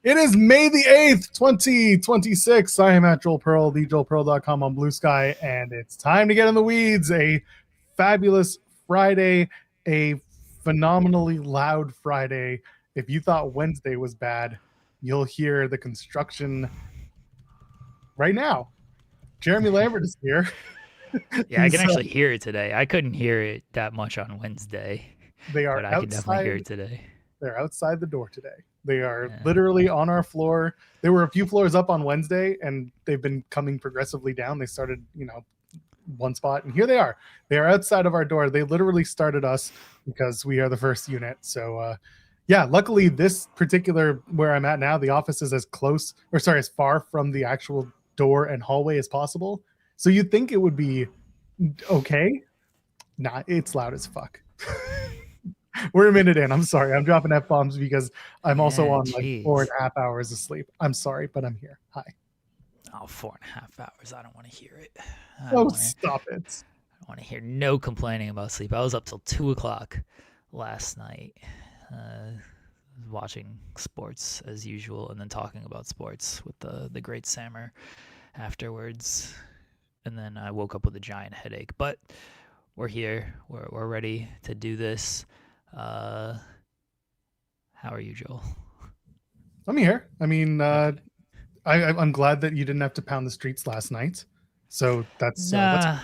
It is May the 8th, 2026. I am at Joel Pearl, thejoelpearl.com on Blue Sky, and it's time to get in the weeds. A fabulous Friday, a phenomenally loud Friday. If you thought Wednesday was bad, you'll hear the construction right now. Jeremy Lambert is here. Yeah, I can He's actually hear it today. I couldn't hear it that much on Wednesday, They are but I can definitely hear outside. it today. They're outside the door today. They are Yeah. literally on our floor. They were a few floors up on Wednesday, and they've been coming progressively down. They started, one spot, and here they are. They are outside of our door. They literally started us because we are the first unit. So, yeah, luckily this particular where I'm at now, the office is as far from the actual door and hallway as possible. So you'd think it would be okay. Nah, it's loud as fuck. We're a minute in. I'm sorry. I'm dropping F bombs because I'm also Yeah, on like 4.5 jeez. hours of sleep. I'm sorry, but I'm here. Hi. Oh, 4.5 hours. I don't want to hear it. I don't Oh, want to. stop it. I don't want to hear no complaining about sleep. I was up till 2 o'clock last night, uh, watching sports as usual, and then talking about sports with the great Sammer afterwards. And then I woke up with a giant headache. But we're here. We're ready to do this. Uh, how are you, Joel? I'm here. I mean, Okay. I'm glad that you didn't have to pound the streets last night. So that's. Nah,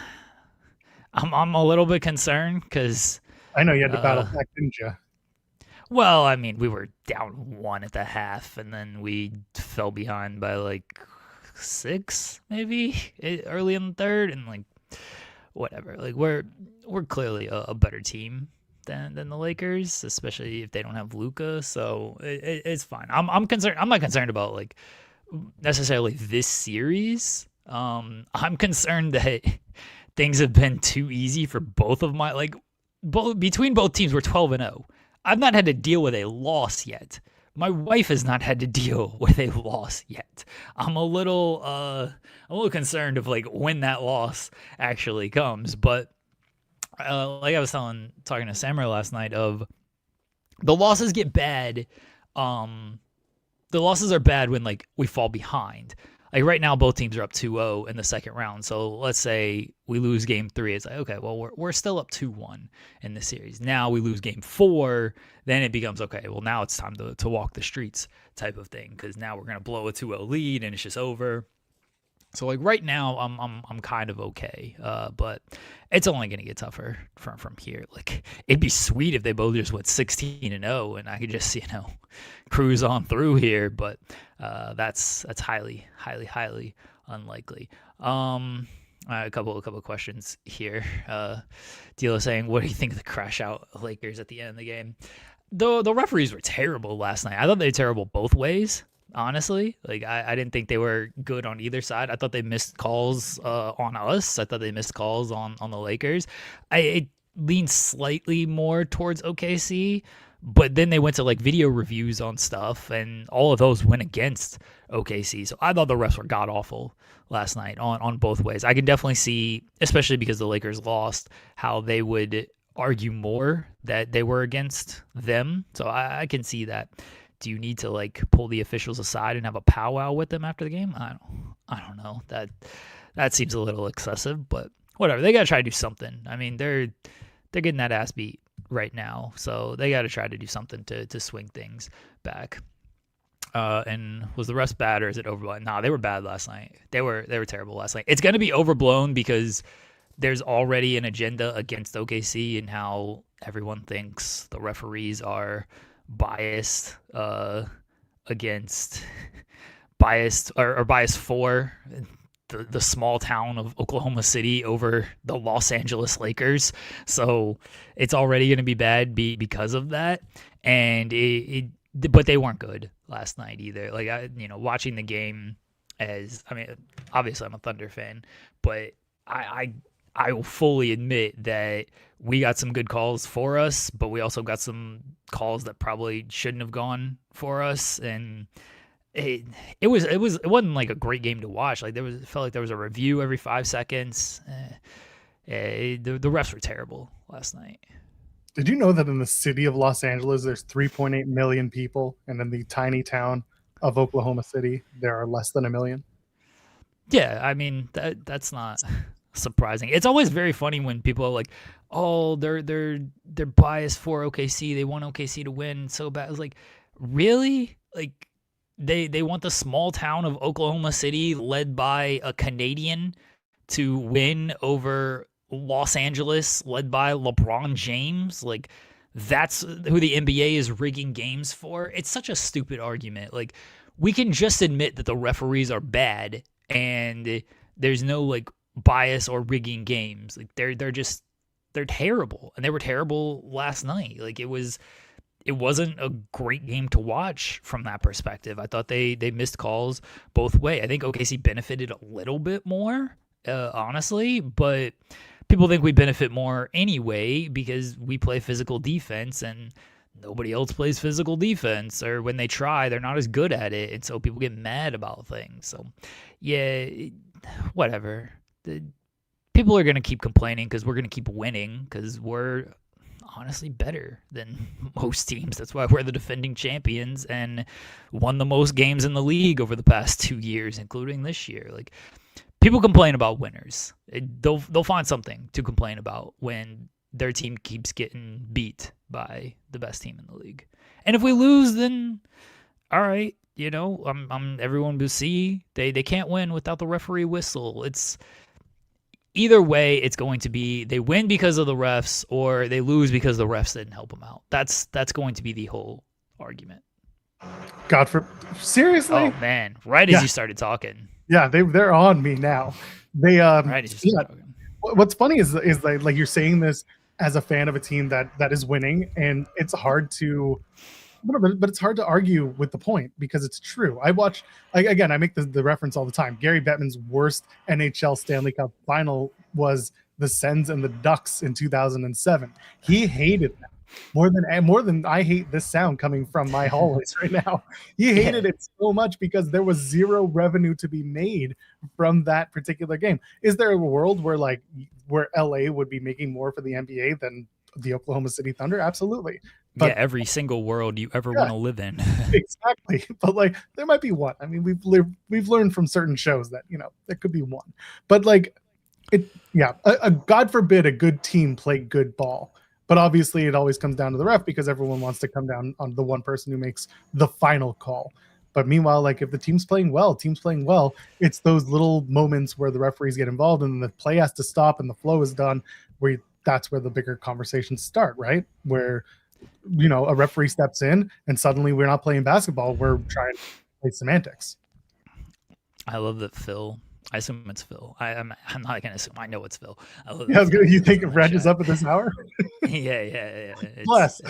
I'm a little bit concerned because, I know you had to battle uh, back, didn't you? well, I mean, we were down one at the half, and then we fell behind by like six, maybe early in the third, and like whatever. Like we're clearly a better team than the Lakers, especially if they don't have Luca. So it's fine. I'm concerned. I'm not concerned about like necessarily this series. I'm concerned that things have been too easy for both of my like both between both teams. We're 12-0. I've not had to deal with a loss yet. My wife has not had to deal with a loss yet. I'm a little concerned of like when that loss actually comes. But like I was talking to Samra last night, of the losses get bad. Um, the losses are bad when like we fall behind. Like right now, both teams are up 2-0 in the second round. So let's say we lose game three. It's like, okay, well, we're still up 2-1 in the series. Now we lose game four. Then it becomes, okay, well, now it's time to walk the streets type of thing. Because now we're going to blow a 2-0 lead and it's just over. So like right now, I'm kind of okay, but it's only gonna get tougher from here. Like it'd be sweet if they both just went 16-0, and I could just cruise on through here. But that's highly unlikely. A couple of questions here. Dealer saying, what do you think of the crash out Lakers at the end of the game? The referees were terrible last night. I thought they were terrible both ways, honestly. Like I didn't think they were good on either side. I thought they missed calls on us. I thought they missed calls on the Lakers. It leaned slightly more towards OKC, but then they went to like video reviews on stuff, and all of those went against OKC. So I thought the refs were god awful last night on both ways. I can definitely see, especially because the Lakers lost, how they would argue more that they were against them. So I can see that. Do you need to like pull the officials aside and have a powwow with them after the game? I don't know. That seems a little excessive, but whatever. They got to try to do something. I mean, they're getting that ass beat right now, so they got to try to do something to swing things back. And was the rest bad, or is it overblown? Nah, they were bad last night. They were terrible last night. It's going to be overblown because there's already an agenda against OKC and how everyone thinks the referees are biased against biased or biased for the small town of Oklahoma City over the Los Angeles Lakers. So it's already going to be bad because of that. And but they weren't good last night either. Like watching the game, as I mean, obviously I'm a Thunder fan, but I will fully admit that we got some good calls for us, but we also got some calls that probably shouldn't have gone for us. And it wasn't like a great game to watch. Like it felt like there was a review every 5 seconds. The refs were terrible last night. Did you know that in the city of Los Angeles, there's 3.8 million people, and in the tiny town of Oklahoma City, there are less than 1 million. Yeah, I mean that's not surprising. It's always very funny when people are like, "Oh, they're biased for OKC. They want OKC to win so bad." It's like, really? Like they want the small town of Oklahoma City, led by a Canadian, to win over Los Angeles, led by LeBron James? Like that's who the NBA is rigging games for? It's such a stupid argument. Like we can just admit that the referees are bad and there's no like bias or rigging games. Like they're terrible, and they were terrible last night. Like it wasn't a great game to watch from that perspective. I thought they missed calls both way. I think OKC benefited a little bit more, honestly, but people think we benefit more anyway because we play physical defense and nobody else plays physical defense, or when they try, they're not as good at it, and so people get mad about things. So, yeah, whatever. People are going to keep complaining because we're going to keep winning because we're honestly better than most teams. That's why we're the defending champions and won the most games in the league over the past 2 years, including this year. Like, people complain about winners. They'll find something to complain about when their team keeps getting beat by the best team in the league. And if we lose, then all right, you know, everyone will see they can't win without the referee whistle. It's either way, it's going to be they win because of the refs or they lose because the refs didn't help them out. That's going to be the whole argument. God for seriously? Oh man, right as you started talking. Yeah, they're on me now. They right as you started talking. What's funny is like you're saying this as a fan of a team that is winning, and it's hard to, but it's hard to argue with the point because it's true. I make the reference all the time. Gary Bettman's worst NHL Stanley Cup final was the Sens and the Ducks in 2007. He hated that more than I hate this sound coming from my hallways right now. He hated it so much because there was zero revenue to be made from that particular game. Is there a world where LA would be making more for the NBA than the Oklahoma City Thunder? Absolutely. But, every single world you ever want to live in. Exactly. But like there might be one. I mean, we've learned from certain shows that, you know, there could be one. But like God forbid a good team play good ball. But obviously it always comes down to the ref because everyone wants to come down on the one person who makes the final call. But meanwhile, like if the team's playing well, it's those little moments where the referees get involved and the play has to stop and the flow is done, that's where the bigger conversations start, right? Where, you know, a referee steps in and suddenly we're not playing basketball, we're trying to play semantics. I love that Phil. I assume it's Phil. I'm not gonna assume. I know it's Phil. You think Reg is up at this hour? Yeah. Bless.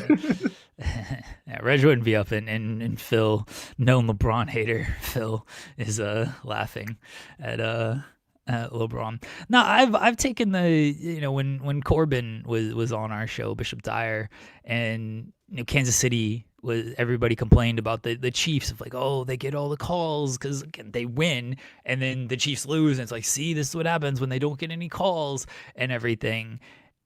Reg wouldn't be up, and Phil, known LeBron hater, Phil is laughing at LeBron. No, I've taken when Corbin was on our show, Bishop Dyer, and Kansas City. Everybody complained about the Chiefs of like, oh, they get all the calls because they win, and then the Chiefs lose, and it's like, see, this is what happens when they don't get any calls and everything.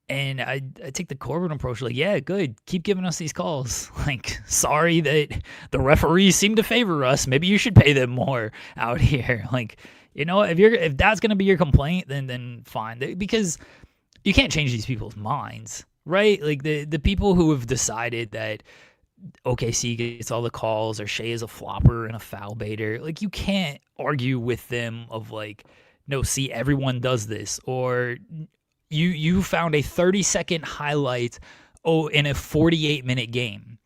And I take the Corbin approach, like, yeah, good, keep giving us these calls. Like, sorry that the referees seem to favor us. Maybe you should pay them more out here. Like, you know, if that's gonna be your complaint, then fine, because you can't change these people's minds, right? Like the people who have decided that OKC gets all the calls or Shea is a flopper and a foul baiter, like you can't argue with them of like, no, see, everyone does this, or you found a 30-second highlight in a 48-minute game.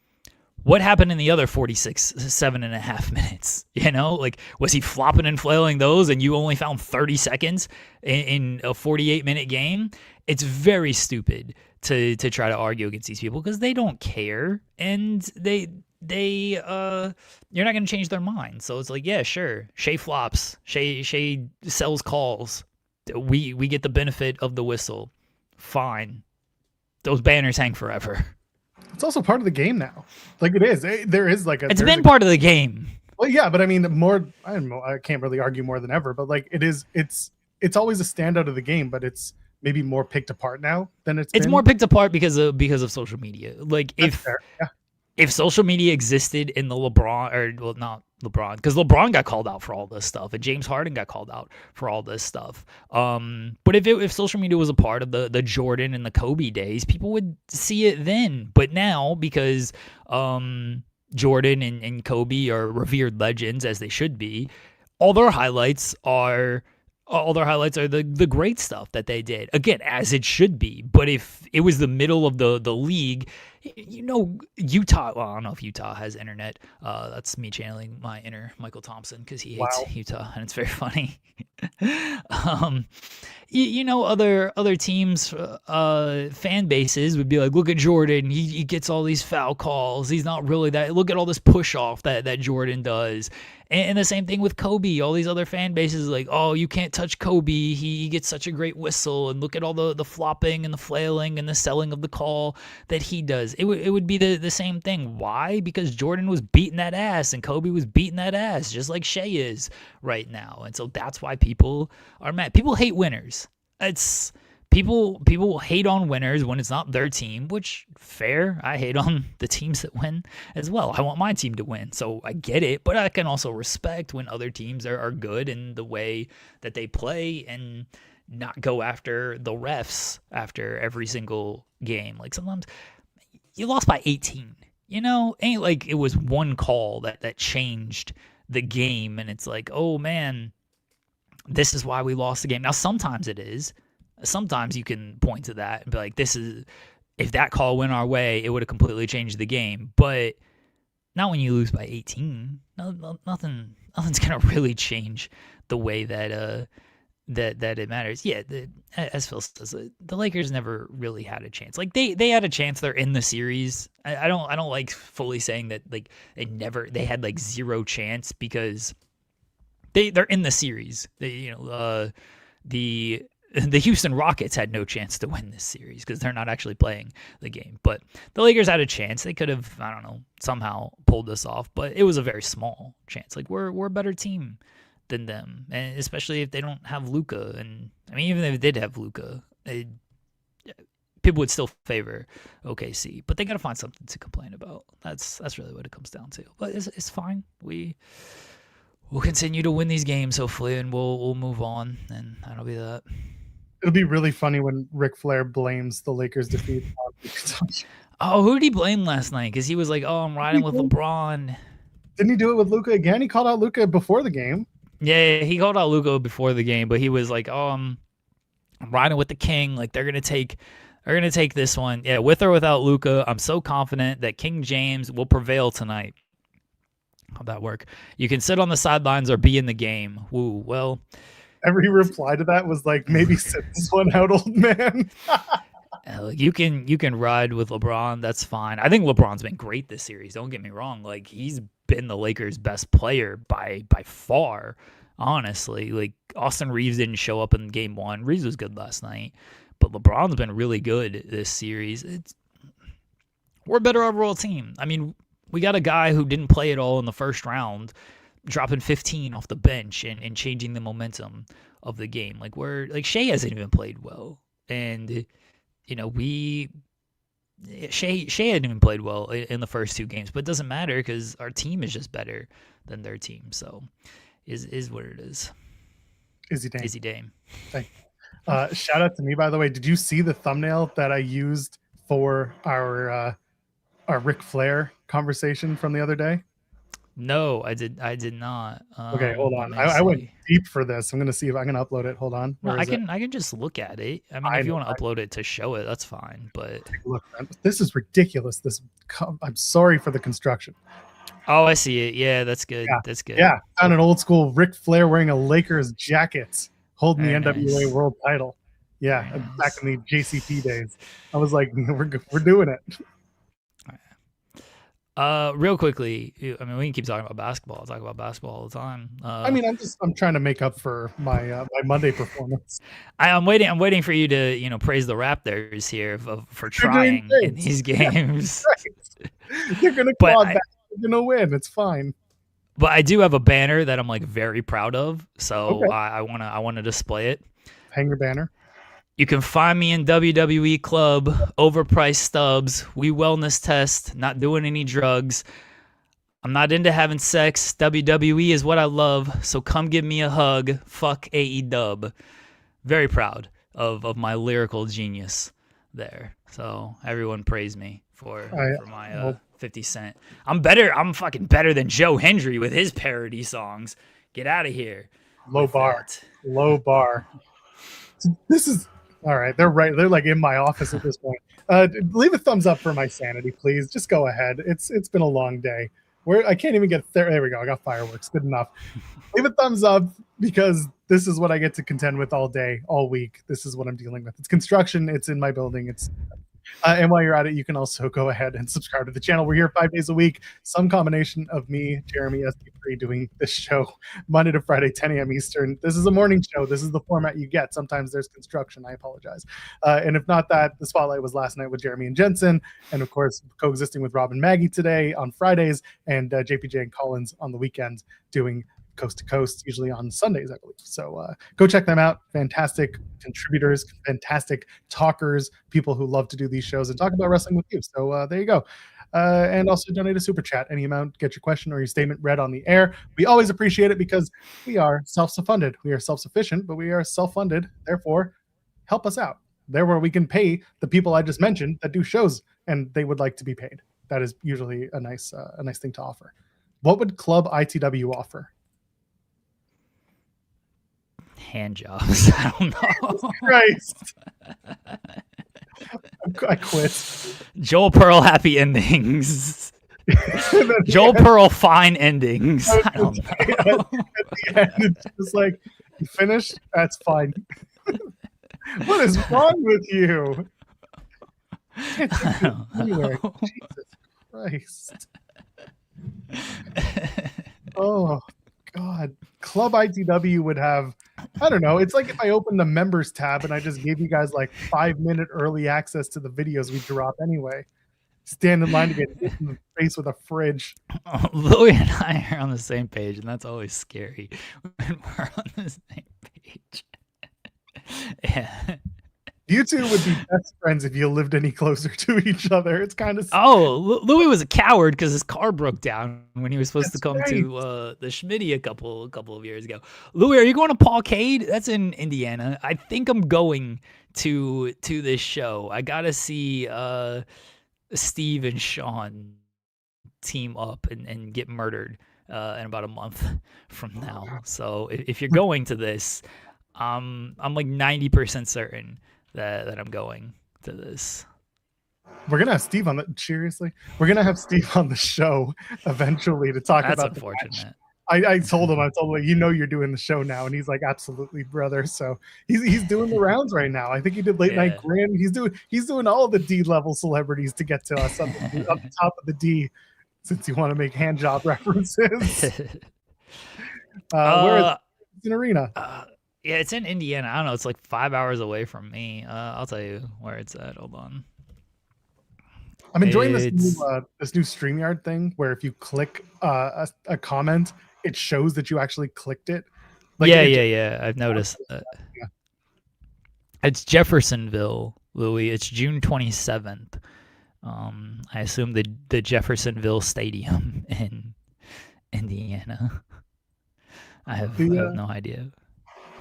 What happened in the other 7.5 minutes? You know, like, was he flopping and flailing those and you only found 30 seconds in a 48-minute game? It's very stupid to try to argue against these people because they don't care, and they you're not going to change their mind. So it's like, yeah, sure, Shea flops, Shea sells calls, we get the benefit of the whistle, fine, those banners hang forever. It's also part of the game now. Like it is. There is like it's been part of the game. Well, yeah, but I mean, more. I don't know. I can't really argue more than ever. But like, it is. It's always a standout of the game. But it's maybe more picked apart now than it's. It's more picked apart because of social media. Like That's fair. Yeah. if social media existed in the LeBron, or well, not LeBron, because LeBron got called out for all this stuff, and James Harden got called out for all this stuff. But if social media was a part of the Jordan and the Kobe days, people would see it then. But now, because Jordan and Kobe are revered legends, as they should be, all their highlights are the great stuff that they did, again, as it should be. But if it was the middle of the league, Utah, well, I don't know if Utah has internet. That's me channeling my inner Michael Thompson, because he hates Utah, and it's very funny. Other teams, fan bases would be like, look at Jordan, he gets all these foul calls, he's not really that, look at all this push off that Jordan does. And the same thing with Kobe. All these other fan bases like, oh, you can't touch Kobe, he gets such a great whistle, and look at all the flopping and the flailing and the selling of the call that he does. It would be the same thing. Why? Because Jordan was beating that ass and Kobe was beating that ass, just like Shea is right now. And so that's why people are mad. People hate winners. It's people hate on winners when it's not their team, which, fair. I hate on the teams that win as well. I want my team to win, so I get it. But I can also respect when other teams are good in the way that they play, and not go after the refs after every single game. Like, sometimes you lost by 18. Ain't like it was one call that changed the game, and it's like, oh man, this is why we lost the game. Now, sometimes it is. Sometimes you can point to that and be like, if that call went our way, it would have completely changed the game. But not when you lose by 18. Nothing's gonna really change the way that it matters. Yeah, as Phil says, the Lakers never really had a chance. Like, they had a chance. They're in the series. I don't like fully saying that like they had like zero chance, because they're in the series. The Houston Rockets had no chance to win this series because they're not actually playing the game. But the Lakers had a chance. They could have, I don't know, somehow pulled this off, but it was a very small chance. Like, we're a better team than them, and especially if they don't have Luka. And I mean, even if they did have Luka, people would still favor OKC. But they got to find something to complain about. That's really what it comes down to. But it's fine. We'll continue to win these games, hopefully, and we'll move on, and that'll be that. It'll be really funny when Ric Flair blames the Lakers' defeat. Oh, who did he blame last night? Because he was like, oh, I'm riding with LeBron. Didn't he do it with Luka again? He called out Luka before the game. Yeah, he called out Luka before the game, but he was like, oh, I'm riding with the king. Like, they're gonna take this one. Yeah, with or without Luka, I'm so confident that King James will prevail tonight. How'd that work? You can sit on the sidelines or be in the game. Woo, well. Every reply to that was like, maybe sit this one out, old man. You can ride with LeBron. That's fine. I think LeBron's been great this series. Don't get me wrong. Like, he's been the Lakers' best player by far, honestly. Like, Austin Reeves didn't show up in game one. Reeves was good last night. But LeBron's been really good this series. We're a better overall team. I mean, we got a guy who didn't play at all in the first round, dropping 15 off the bench and changing the momentum of the game. Like, Shea hasn't even played well. And, Shea hadn't even played well in the first two games, but it doesn't matter because our team is just better than their team. So is what it is. Izzy Dame. Thank you. Shout out to me, by the way. Did you see the thumbnail that I used for our Ric Flair conversation from the other day? No, I did not. Okay, hold on. I went deep for this. I'm gonna see if I can upload it. Hold on. I can just look at it. I mean, if you want to upload it to show it, that's fine. But look, this is ridiculous. I'm sorry for the construction. Oh, I see it. Yeah, that's good. Yeah. That's good. Yeah, found an old school Ric Flair wearing a Lakers jacket, holding the NWA World Title. Yeah, back in the JCP days. I was like, we're doing it. Real quickly, I mean, we can keep talking about basketball. I'll talk about basketball all the time. I mean, I'm trying to make up for my my Monday performance. I'm waiting for you to praise the Raptors here for trying in these games. Yeah, right. They're gonna claw back. They're gonna win. It's fine. But I do have a banner that I'm like very proud of, so okay. I want to display it. Hang your banner. You can find me in WWE Club, overpriced stubs, we wellness test, not doing any drugs. I'm not into having sex. WWE is what I love, so come give me a hug. Fuck AEW. Very proud of my lyrical genius there. So everyone praise me for my 50 Cent. I'm fucking better than Joe Hendry with his parody songs. Get out of here. Low bar. This is all right. They're right. They're like in my office at this point. Leave a thumbs up for my sanity, please. Just go ahead. It's been a long day. I can't even get there. There we go. I got fireworks. Good enough. Leave a thumbs up because this is what I get to contend with all day, all week. This is what I'm dealing with. It's construction. It's in my building. And while you're at it, you can also go ahead and subscribe to the channel. We're here 5 days a week. Some combination of me, Jeremy, SD3, doing this show Monday to Friday, 10 a.m. Eastern. This is a morning show. This is the format you get. Sometimes there's construction. I apologize. And if not that, the spotlight was last night with Jeremy and Jensen. And of course, coexisting with Rob and Maggie today on Fridays and JPJ and Collins on the weekends doing coast to coast, usually on Sundays, I believe. So go check them out. Fantastic contributors, fantastic talkers, people who love to do these shows and talk about wrestling with you. So there you go. And also donate a super chat. Any amount, get your question or your statement read on the air. We always appreciate it because we are self-funded. We are self-sufficient, but we are self-funded. Therefore, help us out. There where we can pay the people I just mentioned that do shows and they would like to be paid. That is usually a nice thing to offer. What would Club ITW offer? Hand jobs. I don't know. Christ. I quit. Joel Pearl happy endings. Joel Pearl fine endings. I don't know. At the end, it's just like, you finished? That's fine. What is wrong with you? Can't take it anywhere. Jesus Christ. Oh, God. Club ITW would have, I don't know, it's like if I opened the members tab and I just gave you guys like 5-minute early access to the videos we drop anyway. Stand in line to get hit in the face with a fridge. Louie and I are on the same page, and that's always scary when we're on the same page. Yeah. You two would be best friends if you lived any closer to each other. It's kind of Louis was a coward because his car broke down when he was supposed to come right. to the Schmitty a couple of years ago. Louis, are you going to Paulcade? That's in Indiana. I think I'm going to this show. I gotta see Steve and Sean team up and get murdered in about a month from now. So if you're going to this, I'm like 90% certain that I'm going to this. We're gonna have Steve on the seriously. We're gonna have Steve on the show eventually to talk That's about. Unfortunate. I told him, you know, you're doing the show now, and he's like, absolutely, brother. So he's doing the rounds right now. I think he did late night Grand. He's doing all the D level celebrities to get to us up the top of the D. Since you want to make hand job references, where is it? In Arena? Yeah, it's in Indiana. I don't know. It's like 5 hours away from me. I'll tell you where it's at. Hold on. I'm enjoying this new StreamYard thing where if you click a comment, it shows that you actually clicked it. Like yeah. I've noticed that. Yeah. It's Jeffersonville, Louis. It's June 27th. I assume the Jeffersonville Stadium in Indiana. I have no idea.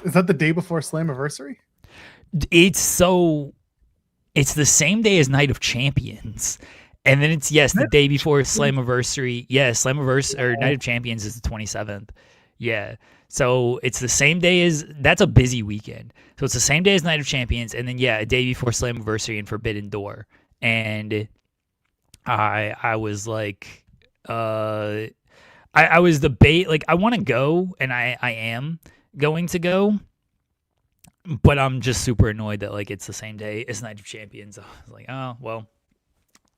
Is that the day before Slamversary? It's the same day as Night of Champions. And then it's, the day before Slamversary. Yeah, Slamversary or Night of Champions is the 27th. Yeah. So it's the same day as, that's a busy weekend. So it's the same day as Night of Champions. And then, a day before Slamversary and Forbidden Door. And I was like, I was like, I want to go, and I am going to go, but I'm just super annoyed that like it's the same day as Night of Champions. I was like, oh well.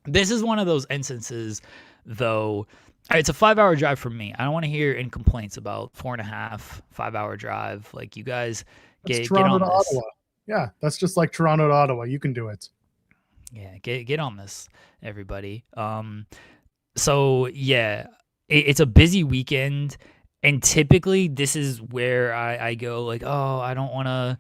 This is one of those instances, though. It's a 5-hour drive from me. I don't want to hear any complaints about 4.5, 5-hour drive. Like, you guys get on this. Ottawa. Yeah, that's just like Toronto to Ottawa. You can do it. Yeah, get on this, everybody. So yeah, it's a busy weekend. And typically, this is where I go like, oh, I don't want to,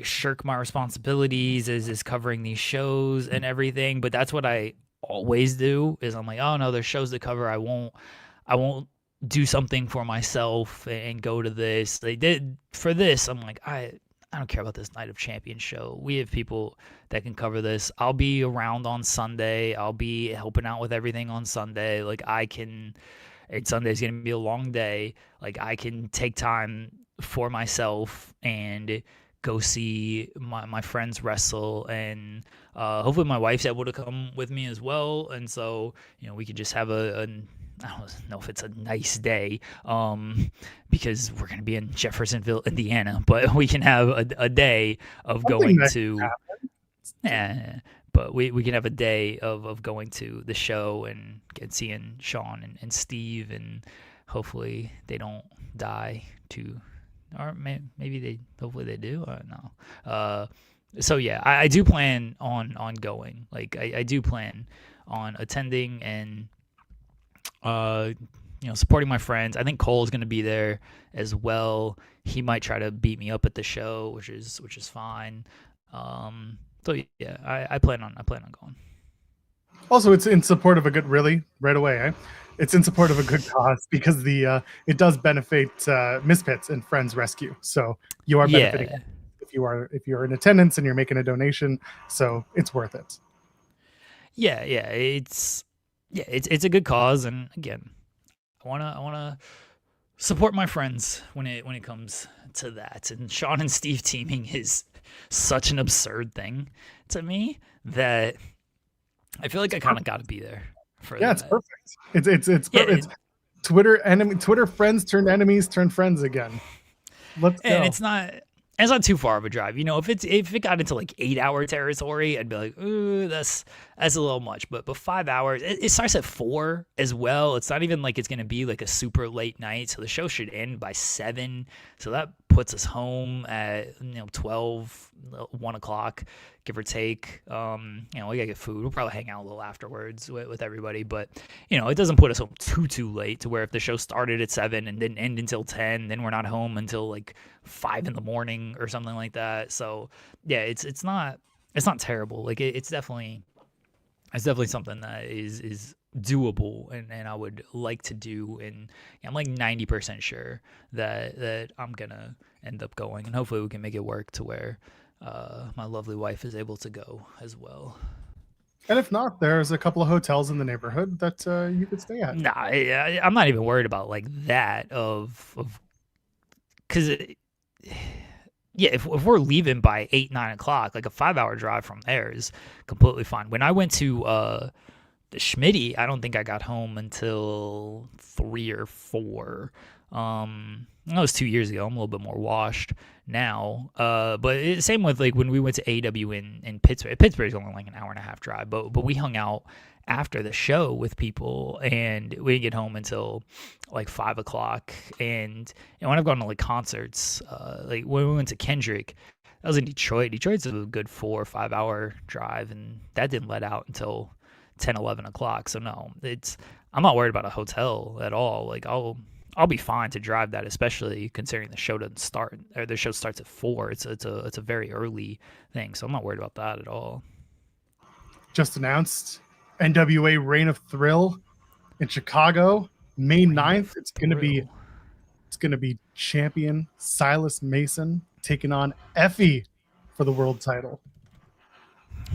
shirk my responsibilities is covering these shows and everything, but that's what I always do. Is I'm like, oh no, there's shows to cover. I won't do something for myself and go to this. They did for this. I'm like, I don't care about this Night of Champions show. We have people that can cover this. I'll be around on Sunday. I'll be helping out with everything on Sunday. Like I can. Sunday's gonna be a long day. Like I can take time for myself and go see my friends wrestle, and hopefully my wife's able to come with me as well, and so we could just have a I don't know if it's a nice day, because we're gonna be in Jeffersonville, Indiana, but we can have a day of going to, but we can have a day of going to the show and seeing Sean and Steve, and hopefully they don't die too. Or maybe hopefully they do. No. So yeah, I do plan on going. Like I do plan on attending and supporting my friends. I think Cole's going to be there as well. He might try to beat me up at the show, which is fine. So yeah, I plan on going. Also, it's in support of a good, really right away. It's in support of a good cause because it does benefit Mispits and Friends Rescue. So you are benefiting if you're in attendance and you're making a donation. So it's worth it. Yeah, it's a good cause, and again, I wanna support my friends when it comes to that. And Sean and Steve teaming is such an absurd thing to me that I feel like I kind of got to be there. It's perfect. It's Twitter friends turned enemies turned friends again. Let's go. And it's not too far of a drive. If it got into like 8-hour territory, I'd be like, ooh, that's a little much. But 5 hours, it starts at 4 as well. It's not even like it's gonna be like a super late night, so the show should end by 7. So that puts us home at 12, 1 o'clock, give or take. We gotta get food. We'll probably hang out a little afterwards with everybody, but it doesn't put us home too late to where if the show started at 7 and didn't end until 10, then we're not home until like 5 in the morning or something like that. So yeah, it's not terrible. Like it's definitely something that is doable and I would like to do, and I'm like 90% sure that I'm gonna end up going, and hopefully we can make it work to where my lovely wife is able to go as well. And if not, there's a couple of hotels in the neighborhood that you could stay at. Nah, I'm not even worried about like that because if we're leaving by 8-9 o'clock, like a 5-hour drive from there is completely fine. When I went to the Schmitty, I don't think I got home until 3 or 4. That was 2 years ago. I'm a little bit more washed now. But same with like when we went to AEW in Pittsburgh. Pittsburgh's only like an hour and a half drive, but we hung out after the show with people, and we didn't get home until like 5 o'clock. And when I've gone to like concerts, like when we went to Kendrick, that was in Detroit. Detroit's a good 4 or 5 hour drive, and that didn't let out until 10, 11 o'clock. So no, I'm not worried about a hotel at all. Like I'll be fine to drive that, especially considering the show doesn't start, or the show starts at 4. It's a very early thing, so I'm not worried about that at all. Just announced NWA Reign of Thrill in Chicago, May 9th. It's gonna be champion Silas Mason taking on Effie for the world title.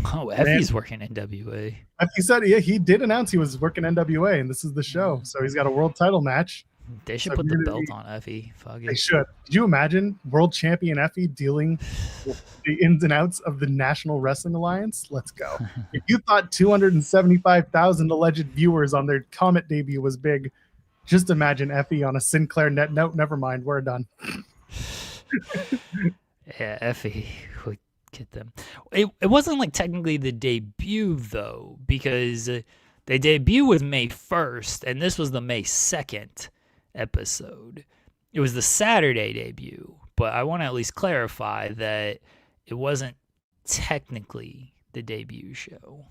Oh, Effie's working NWA. Effie said, he did announce he was working NWA, and this is the show. So he's got a world title match. They should put the belt on Effie. They should. Could you imagine world champion Effie dealing with the ins and outs of the National Wrestling Alliance? Let's go. If you thought 275,000 alleged viewers on their Comet debut was big, just imagine Effie on a Sinclair net. Nope, never mind. We're done. Yeah, Effie would get them. It wasn't like technically the debut though, because the debut was May 1st, and this was the May 2nd episode. It was the Saturday debut, but I want to at least clarify that it wasn't technically the debut show.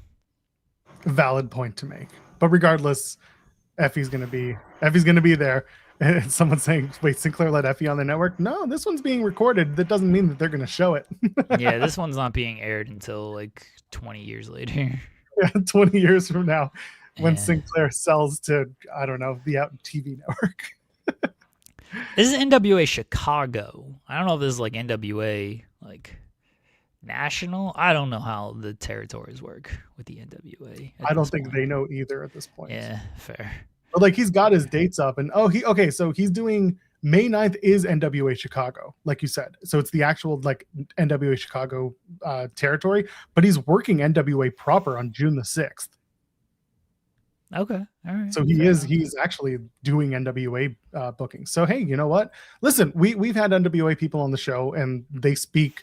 Valid point to make. But regardless, Effie's gonna be there. And someone's saying, wait, Sinclair let Effie on the network? No, this one's being recorded. That doesn't mean that they're going to show it. Yeah, this one's not being aired until like 20 years later. Yeah, 20 years from now, when Yeah. Sinclair sells to, I don't know, the Out TV network. This is NWA Chicago. I don't know if this is like NWA like national. I don't know how the territories work with the NWA. I don't think they know either at this point. Yeah, fair. But like he's got his dates up, and so he's doing May 9th is NWA Chicago, like you said. So it's the actual like NWA Chicago territory, but he's working NWA proper on June the 6th. Okay, all right. So he's actually doing NWA bookings. So hey, you know what? Listen, we've had NWA people on the show, and they speak.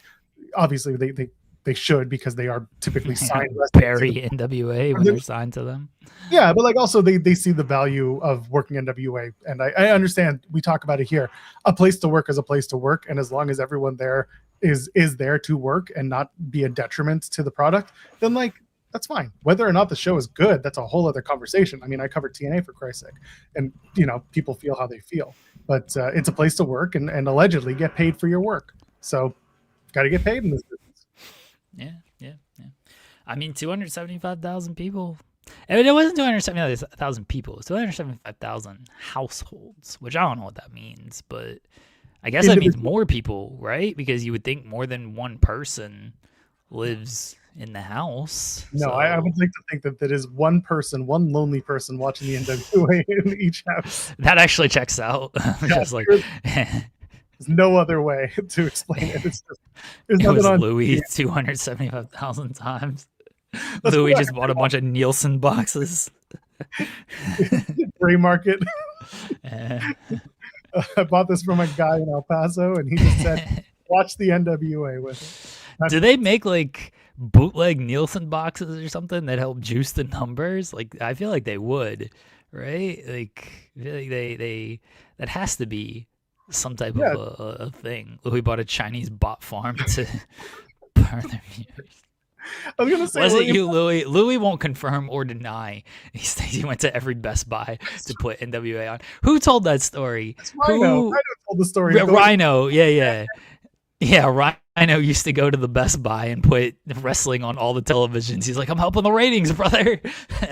Obviously, they should, because they are typically signed. Bury NWA when they're signed to them. Yeah, but like also they see the value of working NWA, and I understand. We talk about it here. A place to work is a place to work, and as long as everyone there is there to work and not be a detriment to the product, then like that's fine. Whether or not the show is good, that's a whole other conversation. I mean, I covered TNA for Christ's sake, and people feel how they feel, but it's a place to work and allegedly get paid for your work. So, got to get paid in this business. Yeah. I mean, 275,000 people. I mean, it wasn't 275,000 people. It was 275,000 households, which I don't know what that means, but I guess that means more people, right? Because you would think more than one person lives in the house. No, so. I would like to think that is one person, one lonely person watching the NWA in each house. That actually checks out. Just like there's no other way to explain it. It's just it was Louis 275,000 times. Louis just bought a bunch of Nielsen boxes. Gray market. I bought this from a guy in El Paso, and he just said, "Watch the NWA with it." Do they make like bootleg Nielsen boxes or something that help juice the numbers? Like, I feel like they would, right? Like, I feel like they that has to be some type of a thing. Louis bought a Chinese bot farm to burn their viewers. I was gonna say, was it you, Louis? Louis won't confirm or deny. He went to every Best Buy to put NWA on. Who told that story? Rhino told the story. Rhino, yeah. Rhino used to go to the Best Buy and put wrestling on all the televisions. He's like, I'm helping the ratings, brother.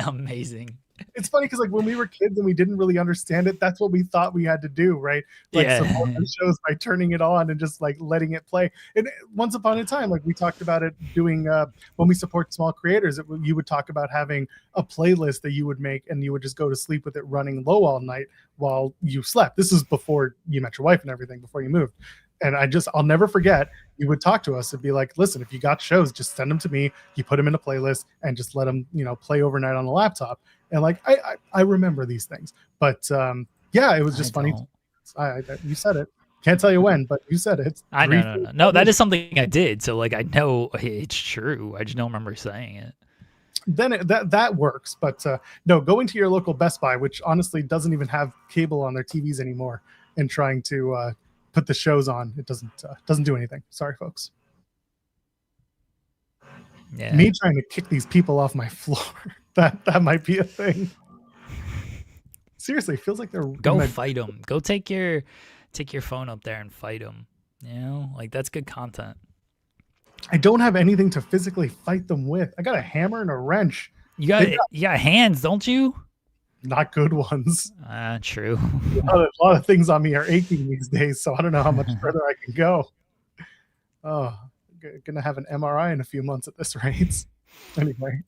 Amazing. It's funny because like when we were kids and we didn't really understand it, that's what we thought we had to do, right? Like support the shows by turning it on and just like letting it play. And once upon a time, like we talked about it doing when we support small creators, you would talk about having a playlist that you would make, and you would just go to sleep with it running low all night while you slept. This is before you met your wife and everything, before you moved. And I'll never forget, you would talk to us and be like, listen, if you got shows, just send them to me. You put them in a playlist and just let them, play overnight on the laptop. And like, I remember these things, but it was just funny. You said it. Can't tell you when, but you said it. I know. No, that is something I did. So like, I know it's true. I just don't remember saying it. Then that works. But no, going to your local Best Buy, which honestly doesn't even have cable on their TVs anymore, and trying to put the shows on, it doesn't do anything. Sorry, folks. Yeah. Me trying to kick these people off my floor. That might be a thing. Seriously, it feels like they're fight them. Go take your phone up there and fight them. Like that's good content. I don't have anything to physically fight them with. I got a hammer and a wrench. You got hands, don't you? Not good ones. True. A lot of things on me are aching these days, so I don't know how much further I can go. Oh, gonna have an MRI in a few months at this rate. Anyway,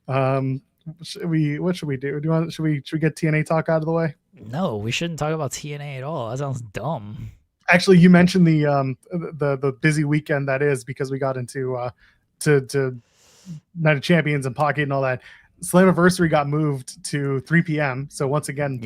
what should we do? Should we get TNA talk out of the way? No, we shouldn't talk about TNA at all. That sounds dumb. Actually, you mentioned the busy weekend that is, because we got into to Night of Champions and Pocket and all that. Slamversary got moved to 3 p.m. So once again,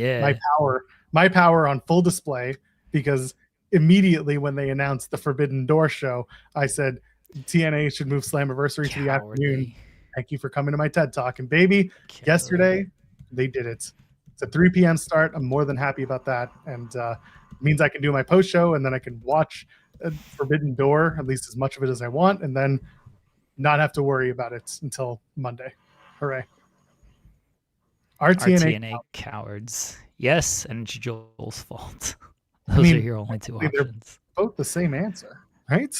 my power on full display, because immediately when they announced the Forbidden Door show, I said TNA should move Slamversary to the afternoon. Thank you for coming to my TED Talk. And baby, yesterday they did it. It's a 3 p.m. start. I'm more than happy about that. And it means I can do my post show, and then I can watch Forbidden Door, at least as much of it as I want, and then not have to worry about it until Monday. Hooray. Our Our TNA, TNA cowards. Yes, and it's Joel's fault. I Those mean, are your only two they're options. both the same answer, right?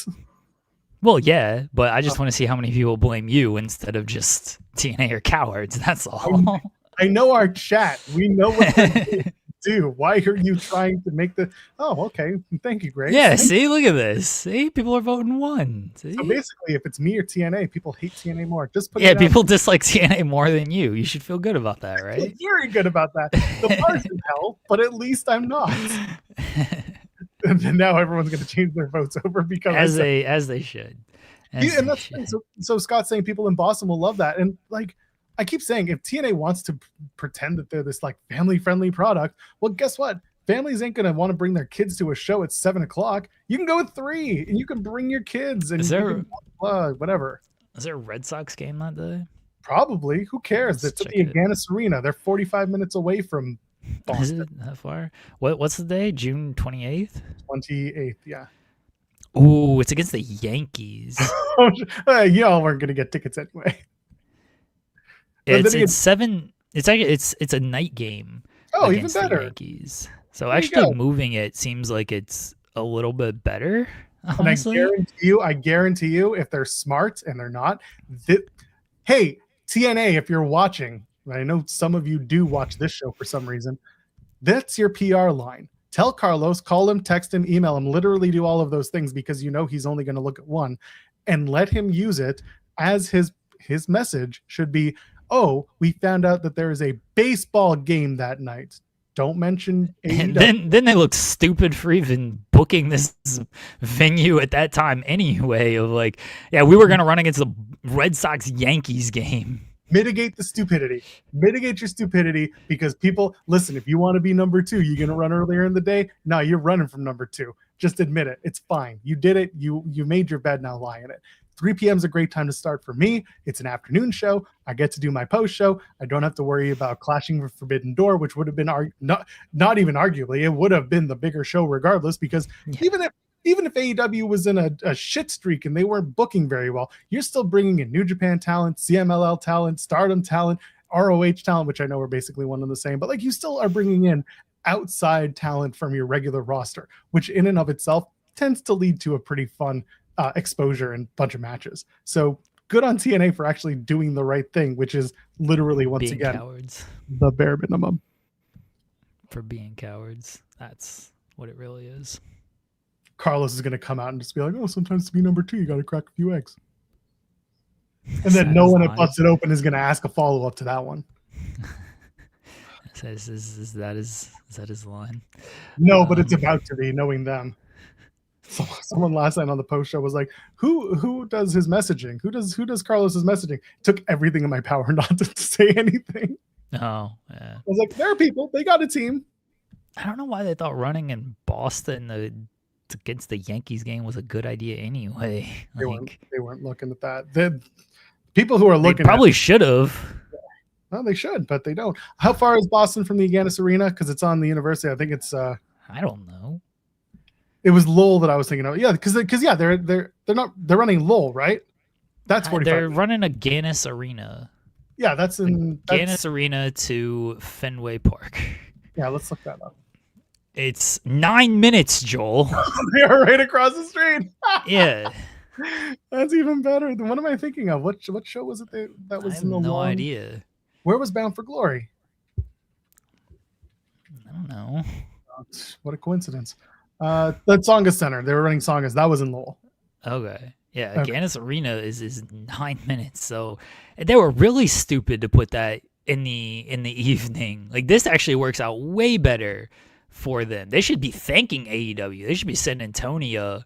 Well, yeah, but I just want to see how many people blame you instead of just TNA are cowards. That's all. I know our chat. We know what they're going to do. Why are you trying to make the? Oh, okay. Thank you, Grace. Yeah, see, look at this. See, people are voting one. See? So basically, if it's me or TNA, people hate TNA more. Just put Yeah, it out. people dislike TNA more than you. You should feel good about that, I right? feel very good about that. The bar's in hell, but at least I'm not. And then now everyone's going to change their votes over because as they should. And that's so Scott's saying people in Boston will love that. And like I keep saying, if TNA wants to pretend that they're this like family-friendly product, well, guess what? Families ain't gonna want to bring their kids to a show at 7:00. You can go at 3, and you can bring your kids. And whatever? Is there a Red Sox game that day? Probably. Who cares? It's at the Agganis Arena. They're 45 minutes away from Boston. Is it that far? What's the day? June 28th? 28th, yeah. Ooh, it's against the Yankees. Y'all weren't gonna get tickets anyway. It's 7. It's a night game. Oh, even better. Yankees. So actually moving it seems like it's a little bit better. Honestly. And I guarantee you, if they're smart, and they're not, hey, TNA, if you're watching, I know some of you do watch this show for some reason, that's your PR line. Tell Carlos, call him, text him, email him, literally do all of those things because you know he's only going to look at one, and let him use it as his message should be, oh, we found out that there is a baseball game that night. Don't mention AEW. And then they look stupid for even booking this venue at that time anyway, of like, yeah, we were going to run against the Red Sox Yankees game. Mitigate the stupidity. Mitigate your stupidity, because people, listen, if you want to be number 2, you're going to run earlier in the day. No, you're running from number 2. Just admit it. It's fine. You did it. You made your bed. Now lie in it. 3 p.m. is a great time to start for me. It's an afternoon show. I get to do my post show. I don't have to worry about clashing with Forbidden Door, which would have been not even arguably, it would have been the bigger show regardless, because even if AEW was in a shit streak and they weren't booking very well, you're still bringing in New Japan talent, CMLL talent, Stardom talent, ROH talent, which I know are basically one and the same, but like you still are bringing in outside talent from your regular roster, which in and of itself tends to lead to a pretty fun exposure and bunch of matches. So good on TNA for actually doing the right thing, which is literally once again cowards. The bare minimum. For being cowards. That's what it really is. Carlos is going to come out and just be like, oh, sometimes to be number 2, you got to crack a few eggs. And then no one at Busted Open is going to ask a follow-up to that one. Is that his line? No, but it's about to be, knowing them. Someone last night on the post show was like, who does his messaging? Who does Carlos's messaging? It took everything in my power not to say anything. Oh, yeah. I was like, there are people. They got a team. I don't know why they thought running in Boston against the Yankees game was a good idea anyway. They weren't looking at that. The people who are looking probably should have. Well, they should, but they don't. How far is Boston from the Agganis Arena? Because it's on the University. I think it's I don't know. It was Lowell that I was thinking of. Yeah, because they're running Lowell, right? That's 45. They're running a Agganis Arena. Yeah, that's in Agganis Arena to Fenway Park. Yeah, let's look that up. It's 9 minutes, Joel. They are right across the street. Yeah. That's even better. What am I thinking of? What show was it that was in the no idea. Where was Bound for Glory? I don't know. What a coincidence. That Songa Center. They were running Songas. That was in Lowell. Okay. Yeah, Agganis Arena is 9 minutes. So they were really stupid to put that in the evening. Like, this actually works out way better for them. They should be thanking AEW. They should be sending Tony a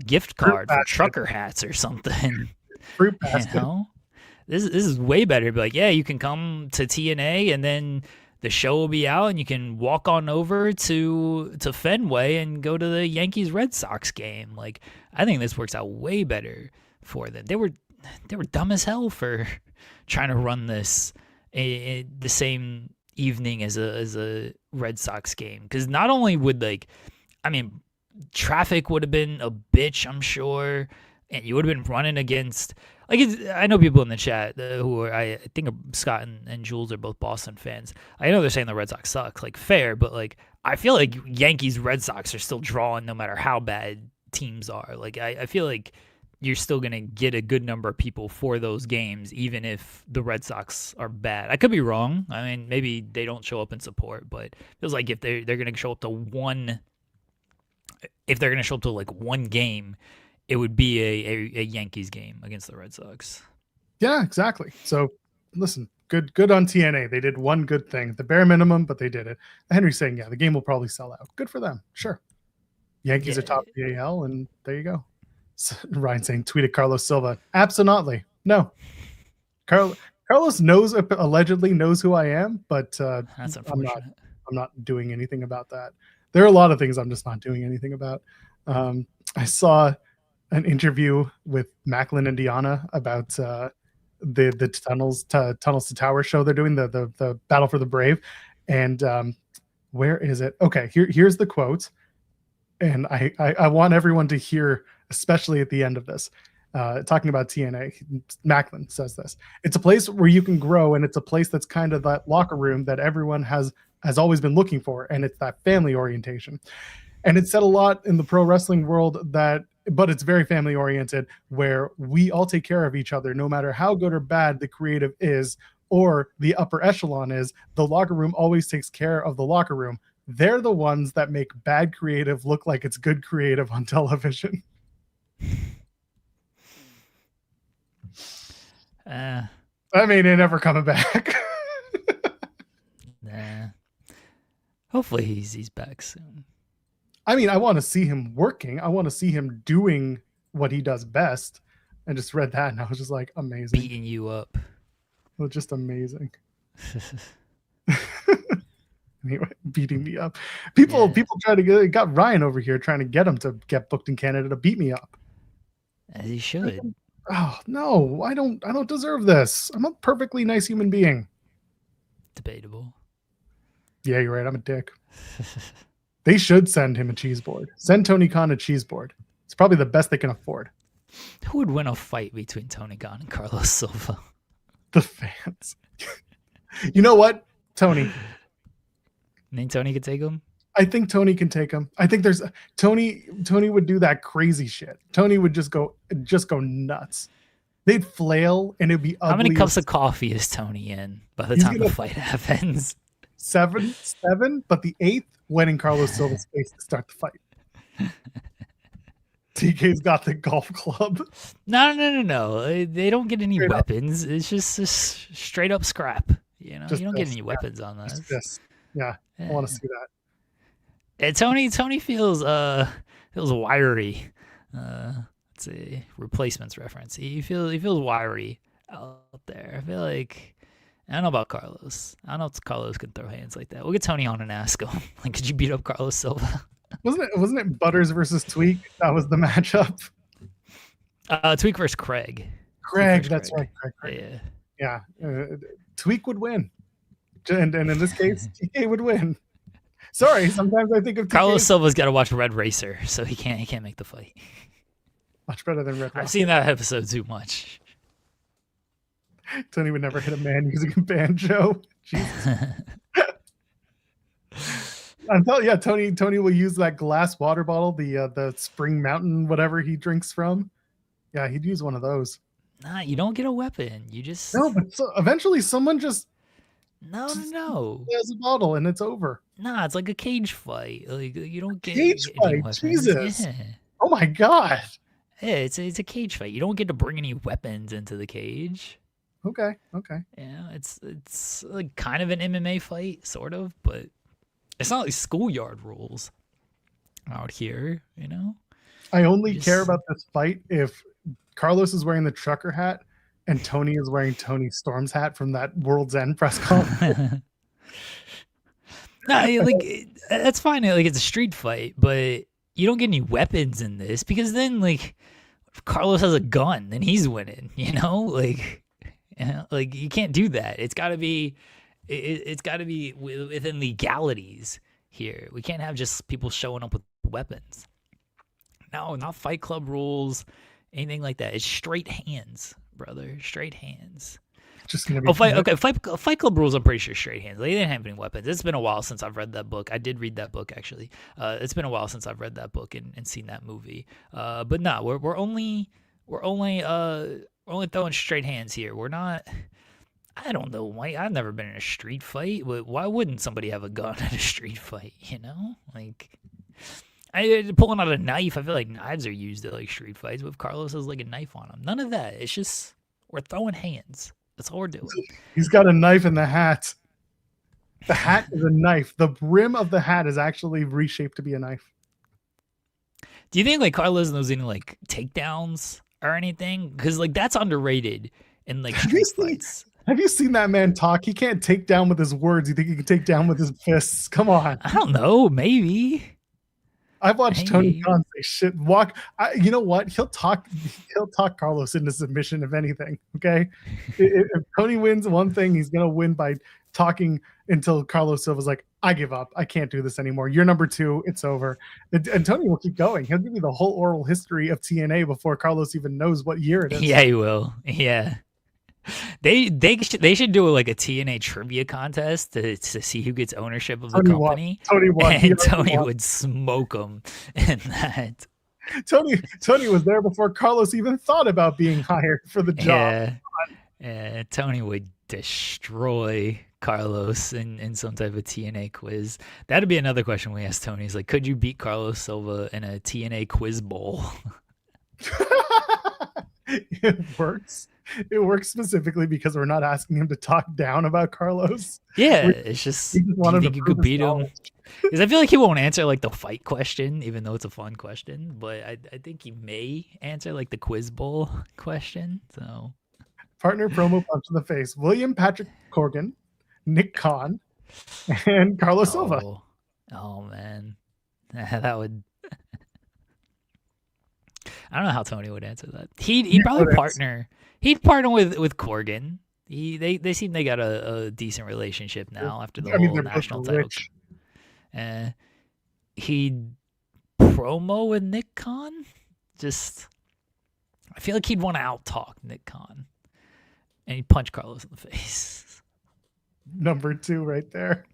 gift card for trucker hats or something. Fruit basket. You know? This is way better. Be like, yeah, you can come to TNA and then the show will be out and you can walk on over to Fenway and go to the Yankees Red Sox game. Like, I think this works out way better for them. They were dumb as hell for trying to run this the same evening as a Red Sox game, because not only would traffic would have been a bitch, I'm sure, and you would have been running against Like I know people in the chat who are, I think Scott and Jules are both Boston fans. I know they're saying the Red Sox suck, like fair, but like I feel like Yankees Red Sox are still drawing no matter how bad teams are. Like I feel like you're still gonna get a good number of people for those games, even if the Red Sox are bad. I could be wrong. I mean, maybe they don't show up in support, but it feels like if they're gonna show up to one, if they're gonna show up to like one game, it would be a Yankees game against the Red Sox. Yeah, exactly. So listen, good on TNA. They did one good thing, the bare minimum, but they did it. Henry's saying, yeah, the game will probably sell out. Good for them. Sure. Yankees are top of the AL, and there you go. So, Ryan saying, tweeted Carlos Silva. Absolutely. No. Carlos allegedly knows who I am, but that's unfortunate. I'm not doing anything about that. There are a lot of things I'm just not doing anything about. I saw an interview with Macklin and Deanna about the tunnels to tower show they're doing, the Battle for the Brave, and where is it? Okay, here's the quote, and I want everyone to hear, especially at the end of this. Talking about TNA, Macklin says this: "It's a place where you can grow, and it's a place that's kind of that locker room that everyone has always been looking for, and it's that family orientation." And it's said a lot in the pro wrestling world but it's very family oriented, where we all take care of each other, no matter how good or bad the creative is or the upper echelon is. The locker room always takes care of the locker room. They're the ones that make bad creative look like it's good creative on television. I mean, they're never coming back. Nah. Hopefully he's back soon. I mean, I want to see him working. I want to see him doing what he does best. I just read that and I was just like, amazing. Beating you up. Well, just amazing. Anyway, beating me up. People try to got Ryan over here trying to get him to get booked in Canada to beat me up. As he should. Oh no, I don't deserve this. I'm a perfectly nice human being. Debatable. Yeah, you're right. I'm a dick. They should send him a cheese board. Send Tony Khan a cheese board. It's probably the best they can afford. Who would win a fight between Tony Khan and Carlos Silva? The fans. You know what, Tony? You think Tony could take him? I think Tony can take him. I think there's Tony would do that crazy shit. Tony would just go nuts. They'd flail and it'd be ugly. How many cups of coffee is Tony in by the time the fight happens? 7, but the 8th went in Carlos Silva's face to start the fight. TK's got the golf club. No. They don't get any weapons. It's just straight up scrap. You know, you don't get any weapons on this. This. Yeah, I want to see that. Tony feels wiry. It's a Replacements reference. He feels wiry out there. I feel like, I don't know about Carlos. I don't know if Carlos can throw hands like that. We'll get Tony on and ask him, like, could you beat up Carlos Silva? Wasn't it Butters versus Tweak? That was the matchup. Tweak versus Craig. Craig, that's right. Craig. Yeah. Tweak would win, and in this case, TK would win. Sorry, sometimes I think of TK. Carlos Silva's got to watch Red Racer, so he can't make the fight. Much better than Red Racer. I've seen that episode too much. Tony would never hit a man using a banjo. Jesus. Tony will use that glass water bottle, the Spring Mountain, whatever he drinks from. Yeah, he'd use one of those. Nah, you don't get a weapon. You just but eventually someone just no. There's a bottle and it's over. Nah, it's like a cage fight. Like you don't get cage any fight. weapons. Jesus. Yeah. Oh my god. Yeah, it's a cage fight. You don't get to bring any weapons into the cage. Okay. Yeah, it's like kind of an MMA fight, sort of, but it's not like schoolyard rules out here, you know? I only care about this fight if Carlos is wearing the trucker hat and Tony is wearing Tony Storm's hat from that World's End press conference. No, like that's fine. Like it's a street fight, but you don't get any weapons in this because then, like, if Carlos has a gun, then he's winning. You know, like you can't do that. It's got to be, it's got to be within legalities here. We can't have just people showing up with weapons. No, not Fight Club rules, anything like that. It's straight hands brother. Straight hands. Just gonna be Fight Club rules. I'm pretty sure straight hands. They didn't have any weapons. It's been a while since I've read that book. I did read that book actually. It's been a while since I've read that book and seen that movie. But no, we're only throwing straight hands here. We're not. I don't know, Mike. I've never been in a street fight, but why wouldn't somebody have a gun at a street fight? You know, like pulling out a knife. I feel like knives are used at like street fights. But if Carlos has like a knife on him, none of that. It's just we're throwing hands. That's all we're doing. He's got a knife in the hat. The hat is a knife. The brim of the hat is actually reshaped to be a knife. Do you think like Carlos knows any like takedowns or anything? Because like that's underrated in like street fights. Have you seen that man talk? He can't take down with his words. You think he can take down with his fists? Come on. I don't know. Maybe. I've watched Tony Khan say shit. You know what? He'll talk Carlos into submission, if anything. Okay. If Tony wins one thing, he's gonna win by talking until Carlos Silva's like, I give up. I can't do this anymore. You're number 2. It's over. And Tony will keep going. He'll give you the whole oral history of TNA before Carlos even knows what year it is. Yeah, he will. Yeah. They should do like a TNA trivia contest to see who gets ownership of the company. Tony won. And Tony would smoke him in that. Tony was there before Carlos even thought about being hired for the job. Yeah, Tony would destroy Carlos in some type of TNA quiz. That'd be another question we ask Tony. Is like, could you beat Carlos Silva in a TNA quiz bowl? It works. It works specifically because we're not asking him to talk down about Carlos. Yeah, it's just you think you could beat him? Because I feel like he won't answer like the fight question, even though it's a fun question. But I think he may answer like the quiz bowl question. So partner promo punch in the face: William Patrick Corgan, Nick Khan, and Carlos Silva. Oh man, that would. I don't know how Tony would answer that. He'd probably partner. He'd partner with Corgan. They seem they got a decent relationship now after the whole national title. He'd promo with Nick Khan. Just, I feel like he'd want to out-talk Nick Khan, and he'd punch Carlos in the face. Number 2, right there.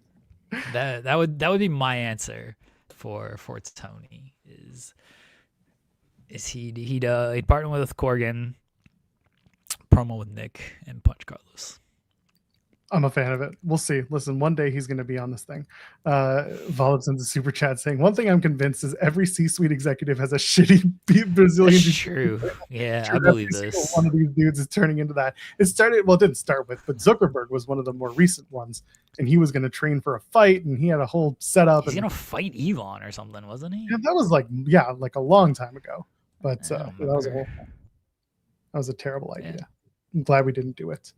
That would be my answer for Tony. Is he'd partner with Corgan, promo with Nick, and punch Carlos. I'm a fan of it. We'll see. Listen, one day he's going to be on this thing. Volib sends a super chat saying, one thing I'm convinced is every C-suite executive has a shitty Brazilian. That's true. Yeah, I believe this. One of these dudes is turning into that. It didn't start with, but Zuckerberg was one of the more recent ones, and he was going to train for a fight, and he had a whole setup. He's going to fight Elon or something, wasn't he? Yeah, that was like a long time ago. But that was a terrible idea. Yeah. I'm glad we didn't do it.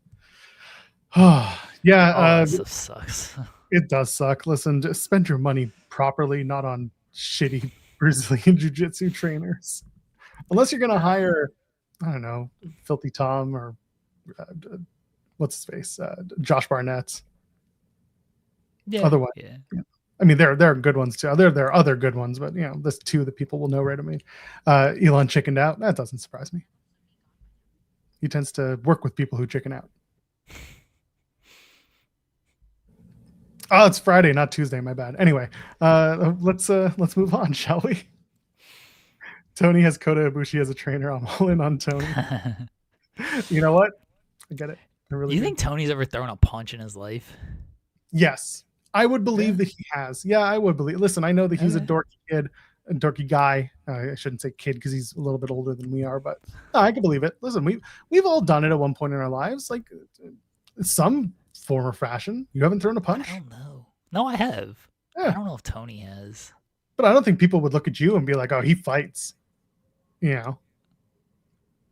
That stuff sucks. It does suck. Listen, just spend your money properly, not on shitty Brazilian jiu-jitsu trainers. Unless you're going to hire, I don't know, Filthy Tom or what's his face, Josh Barnett. Yeah. Otherwise, yeah. I mean, there are good ones too. There are other good ones, but there's 2 that people will know right away. Elon chickened out. That doesn't surprise me. He tends to work with people who chicken out. Oh, it's Friday, not Tuesday. My bad. Anyway, let's move on, shall we? Tony has Kota Ibushi as a trainer. I'm all in on Tony. You know what? I get it. You think Tony's ever thrown a punch in his life? Yes, I would believe that he has. Yeah, I would believe. Listen, I know that he's a dorky kid, a dorky guy. I shouldn't say kid because he's a little bit older than we are, but I can believe it. Listen, we've all done it at one point in our lives, like some form or fashion. You haven't thrown a punch? I don't know. No, I have. Yeah. I don't know if Tony has. But I don't think people would look at you and be like, "Oh, he fights,"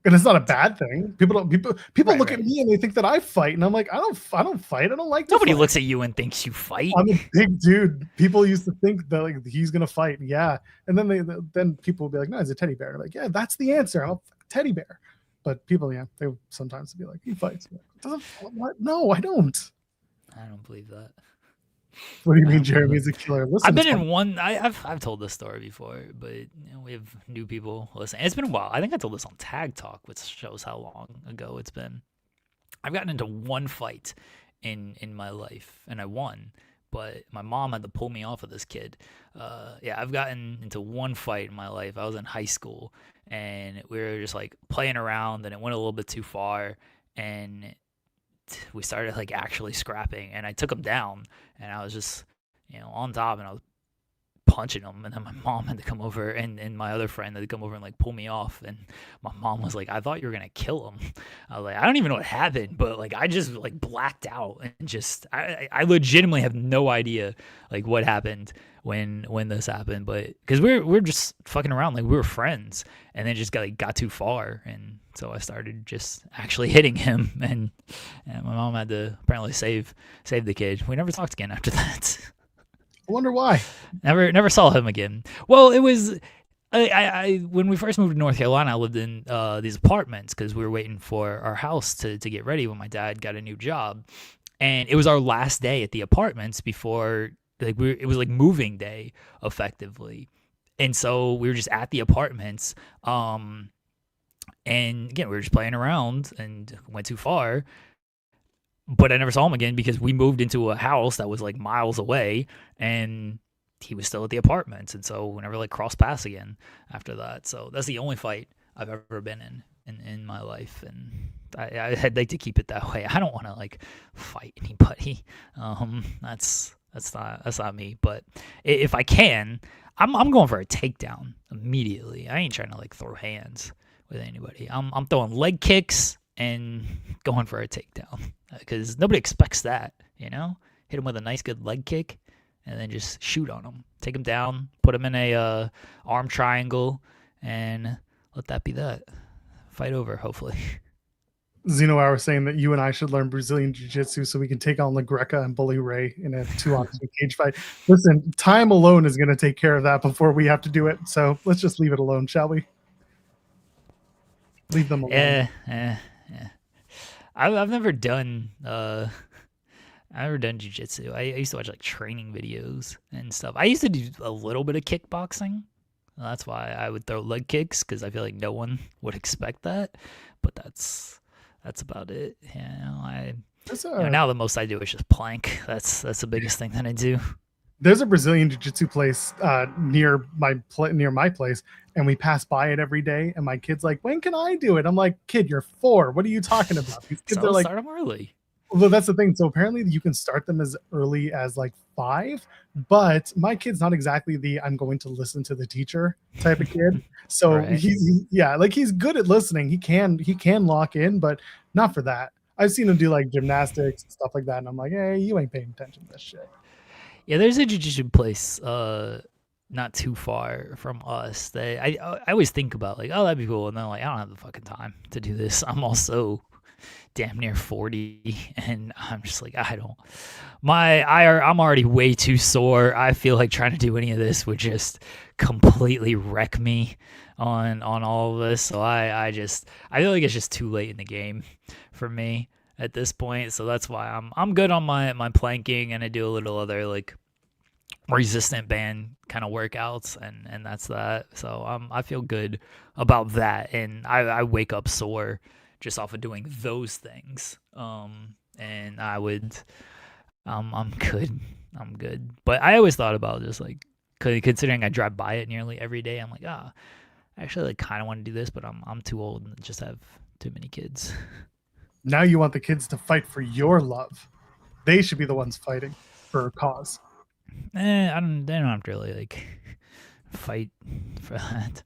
And it's not a bad thing. People look at me and they think that I fight, and I'm like, I don't fight. I don't like to Nobody fight. looks at you and thinks you fight. I'm a big dude. People used to think that like he's gonna fight. Yeah. And then people will be like, no, he's a teddy bear. And I'm like, yeah, that's the answer. I'm a teddy bear. But people, they sometimes be like, he fights. What? No, I don't. I don't believe that. What do you mean Jeremy's a killer? Listen, I've been in one. I've told this story before, but we have new people listening. It's been a while. I think I told this on Tag Talk, which shows how long ago it's been. I've gotten into one fight in my life, and I won. But my mom had to pull me off of this kid. I've gotten into one fight in my life. I was in high school, and we were just like playing around, and it went a little bit too far, and we started like actually scrapping, and I took him down, and I was just on top, and I was punching him, and then my mom had to come over, and my other friend had to come over and like pull me off, and my mom was like, I thought you were gonna kill him. I was like, I don't even know what happened, but like I just like blacked out, and just I legitimately have no idea like what happened when this happened, but because we're just fucking around, like we were friends, and then just got too far, and so I started just actually hitting him, and my mom had to apparently save the kid. We never talked again after that. I wonder why. Never saw him again. Well, it was I when we first moved to North Carolina, I lived in these apartments because we were waiting for our house to get ready when my dad got a new job, and it was our last day at the apartments before it was like moving day effectively, and so we were just at the apartments, and again we were just playing around and went too far. But I never saw him again because we moved into a house that was like miles away, and he was still at the apartments, and so we never like crossed paths again after that. So that's the only fight I've ever been in my life, and I'd like to keep it that way. I don't want to like fight anybody. That's not me. But if I can, I'm going for a takedown immediately. I ain't trying to like throw hands with anybody. I'm throwing leg kicks and going for a takedown because nobody expects that, hit him with a nice good leg kick and then just shoot on him, take him down, put him in a arm triangle, and let that be that. Fight over, hopefully. Zeno Hour saying that you and I should learn Brazilian Jiu-Jitsu so we can take on La Greca and Bully Ray in a 2-on-2 cage fight. Listen, time alone is going to take care of that before we have to do it, so let's just leave it alone, shall we? Leave them alone. Yeah. I've never done jiu-jitsu. I used to watch like training videos and stuff. I used to do a little bit of kickboxing. That's why I would throw leg kicks, because I feel like no one would expect that. But that's about it. Now the most I do is just plank. That's the biggest thing that I do. There's a Brazilian jiu-jitsu place near my place, and we pass by it every day. And my kid's like, "When can I do it?" I'm like, "Kid, you're 4. What are you talking about?" These kids are like, "Start them early." Well, that's the thing. So apparently, you can start them as early as like 5. But my kid's not exactly the "I'm going to listen to the teacher" type of kid. So right. he's good at listening. He can lock in, but not for that. I've seen him do like gymnastics and stuff like that, and I'm like, "Hey, you ain't paying attention to this shit." Yeah, there's a jiu-jitsu place not too far from us that I always think about, like, oh, that'd be cool, and then like I don't have the fucking time to do this. I'm also damn near 40, and I'm just like I'm already way too sore. I feel like trying to do any of this would just completely wreck me on all of this. So I feel like it's just too late in the game for me at this point, so that's why I'm good on my planking, and I do a little other like resistant band kind of workouts, and that's that. So I feel good about that, and I wake up sore just off of doing those things. And I'm good. But I always thought about just like, considering I drive by it nearly every day, I'm like, I actually like kind of want to do this, but I'm too old and just have too many kids. Now you want the kids to fight for your love. They should be the ones fighting for a cause. They don't have to really like fight for that.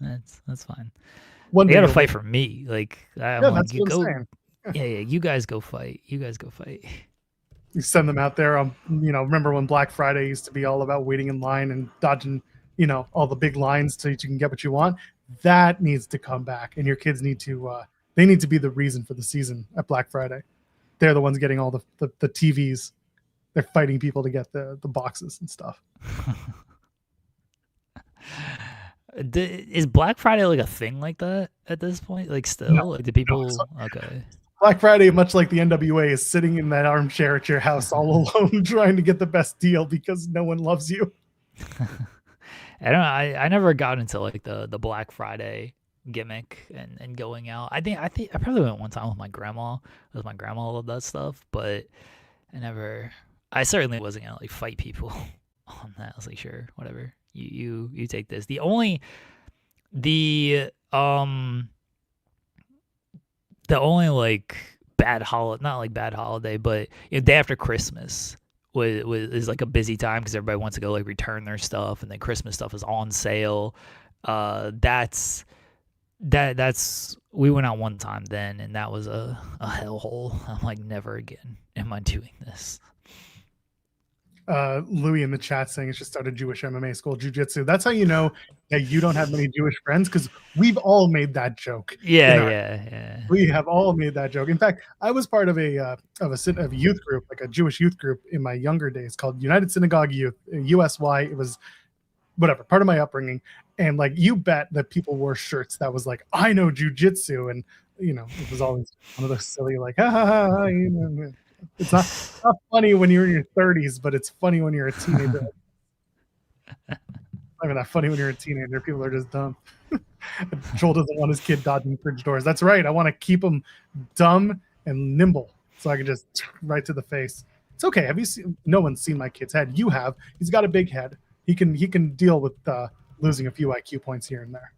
That's fine. They gotta fight for me. Like, that's what I'm saying. Yeah, you guys go fight. You send them out there. Remember when Black Friday used to be all about waiting in line and dodging, all the big lines so that you can get what you want? That needs to come back, and your kids need to. They need to be the reason for the season at Black Friday. They're the ones getting all the TVs. They're fighting people to get the boxes and stuff. Is Black Friday like a thing like that at this point? Like still? No, like do people? Okay. Black Friday, much like the NWA, is sitting in that armchair at your house all alone, trying to get the best deal because no one loves you. I don't know. I never got into like the Black Friday gimmick and going out. I think I probably went one time with my grandma. Because my grandma loved that stuff, but I certainly wasn't gonna like fight people on that. I was like, sure, whatever. You take this. The only like bad holiday, not like bad holiday, but day after Christmas is like a busy time because everybody wants to go like return their stuff, and then Christmas stuff is on sale. That's we went out one time then, and that was a hellhole. I'm like, never again am I doing this. Louis in the chat saying it's just started Jewish MMA school, jiu-jitsu. That's how you know that you don't have many Jewish friends, because we've all made that joke. Yeah. We have all made that joke. In fact, I was part of a youth group, like a Jewish youth group in my younger days called United Synagogue Youth, USY. It was whatever, part of my upbringing. And like, you bet that people wore shirts that was like, I know jiu-jitsu. And, it was always one of those silly, like, ha ha ha, It's not funny when you're in your 30s, but it's funny when you're a teenager. I mean, not funny when you're a teenager. People are just dumb. Joel doesn't want his kid dodging fridge doors. That's right. I want to keep him dumb and nimble so I can just right to the face. It's okay. Have you seen? No one's seen my kid's head. You have. He's got a big head. He can deal with losing a few IQ points here and there.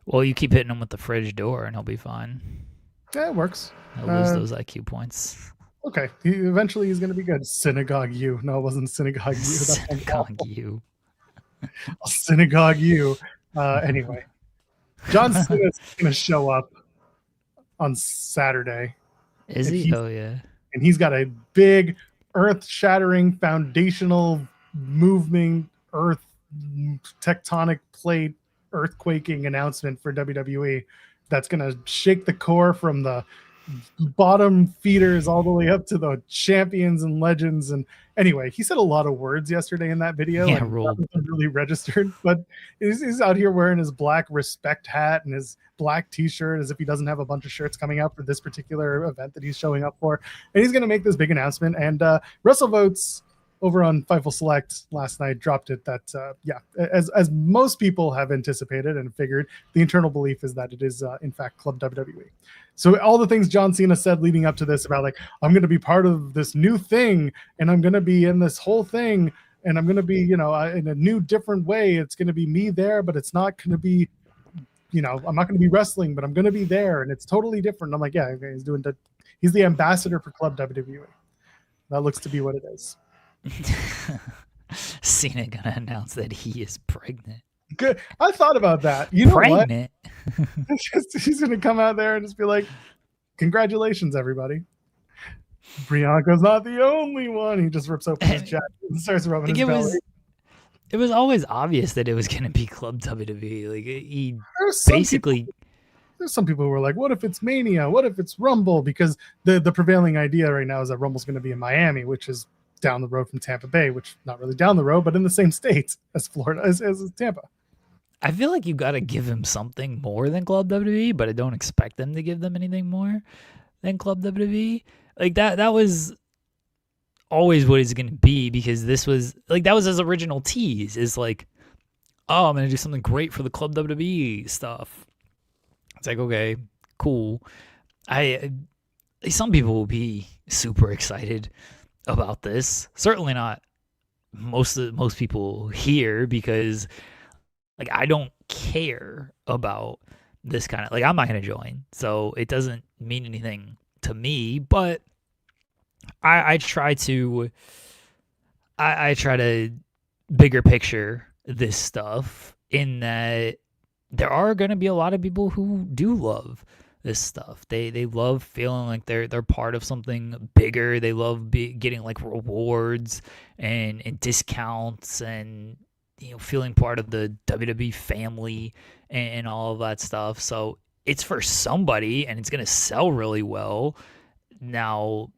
Well, you keep hitting him with the fridge door, and he'll be fine. Yeah, it works. He'll lose those IQ points. Okay. Eventually he's going to be good. Synagogue U. No, it wasn't Synagogue U. Synagogue U. I'll synagogue you. Anyway, John Cena's going to show up on Saturday. Is he? Oh, yeah. And he's got a big earth-shattering, foundational, moving, earth tectonic plate, earthquaking announcement for WWE that's going to shake the core from the bottom feeders all the way up to the champions and legends. And anyway, he said a lot of words yesterday in that video. Yeah, and that wasn't really registered, but he's out here wearing his black respect hat and his black t-shirt as if he doesn't have a bunch of shirts coming out for this particular event that he's showing up for. And he's going to make this big announcement. And WrestleVotes over on Fightful Select last night dropped it that as most people have anticipated and figured, the internal belief is that it is in fact Club WWE. So all the things John Cena said leading up to this about like, I'm going to be part of this new thing, and I'm going to be in this whole thing, and I'm going to be in a new different way. It's going to be me there, but it's not going to be I'm not going to be wrestling, but I'm going to be there, and it's totally different. I'm like, yeah, okay, he's the ambassador for Club WWE. That looks to be what it is. Cena gonna announce that he is pregnant. Good. I thought about that. You know pregnant? What? He's gonna come out there and just be like, "Congratulations, everybody! Bianca's not the only one." He just rips open his jacket and starts rubbing his belly. It was always obvious that it was gonna be Club WWE. Like he basically. There's some people who are like, what if it's Mania? What if it's Rumble? Because the prevailing idea right now is that Rumble's going to be in Miami, which is down the road from Tampa Bay, which not really down the road, but in the same state as Florida, as Tampa. I feel like you got to give him something more than Club WWE, but I don't expect them to give them anything more than Club WWE. Like that was always what it's going to be, because this was like, that was his original tease, is like, oh, I'm going to do something great for the Club WWE stuff. It's like, okay, cool. Some people will be super excited about this. Certainly not most people here, because like I don't care about this kind of, like, I'm not going to join, so it doesn't mean anything to me. But I try to bigger picture this stuff, in that there are going to be a lot of people who do love this stuff. They love feeling like they're part of something bigger. They love getting like rewards and discounts, and feeling part of the WWE family and all of that stuff. So it's for somebody, and it's going to sell really well. Now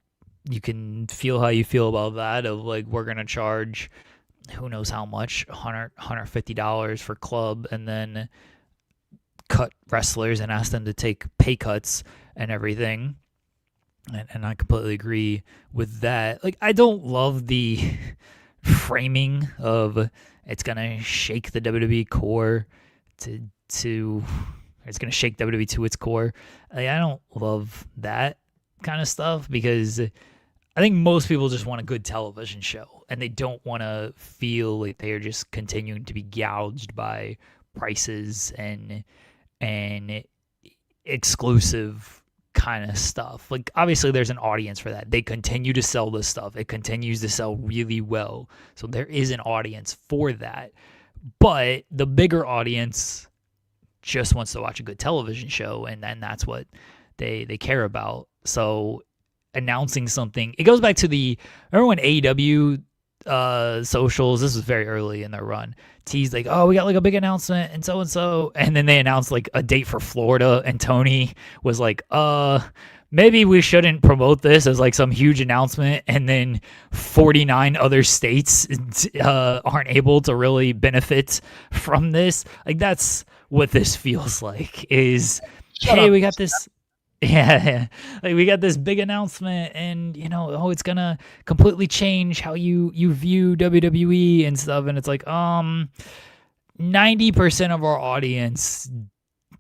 you can feel how you feel about that, of like, we're going to charge who knows how much, $150 for Club, and then cut wrestlers and ask them to take pay cuts and everything. And I completely agree with that. Like, I don't love the framing of it's gonna shake the WWE core to it's gonna shake WWE to its core. Like, I don't love that kind of stuff because I think most people just want a good television show and they don't want to feel like they are just continuing to be gouged by prices and exclusive kind of stuff. Like, obviously there's an audience for that. They continue to sell this stuff. It continues to sell really well. So there is an audience for that. But the bigger audience just wants to watch a good television show, and then that's what they care about. So announcing something, it goes back to remember when AEW socials, this was very early in their run, teased like, oh, we got like a big announcement and so, and then they announced like a date for Florida, and Tony was like, maybe we shouldn't promote this as like some huge announcement, and then 49 other states aren't able to really benefit from this. Like, that's what this feels like, is hey, we got this. Yeah, like, we got this big announcement, and it's gonna completely change how you view WWE and stuff. And it's like, 90% of our audience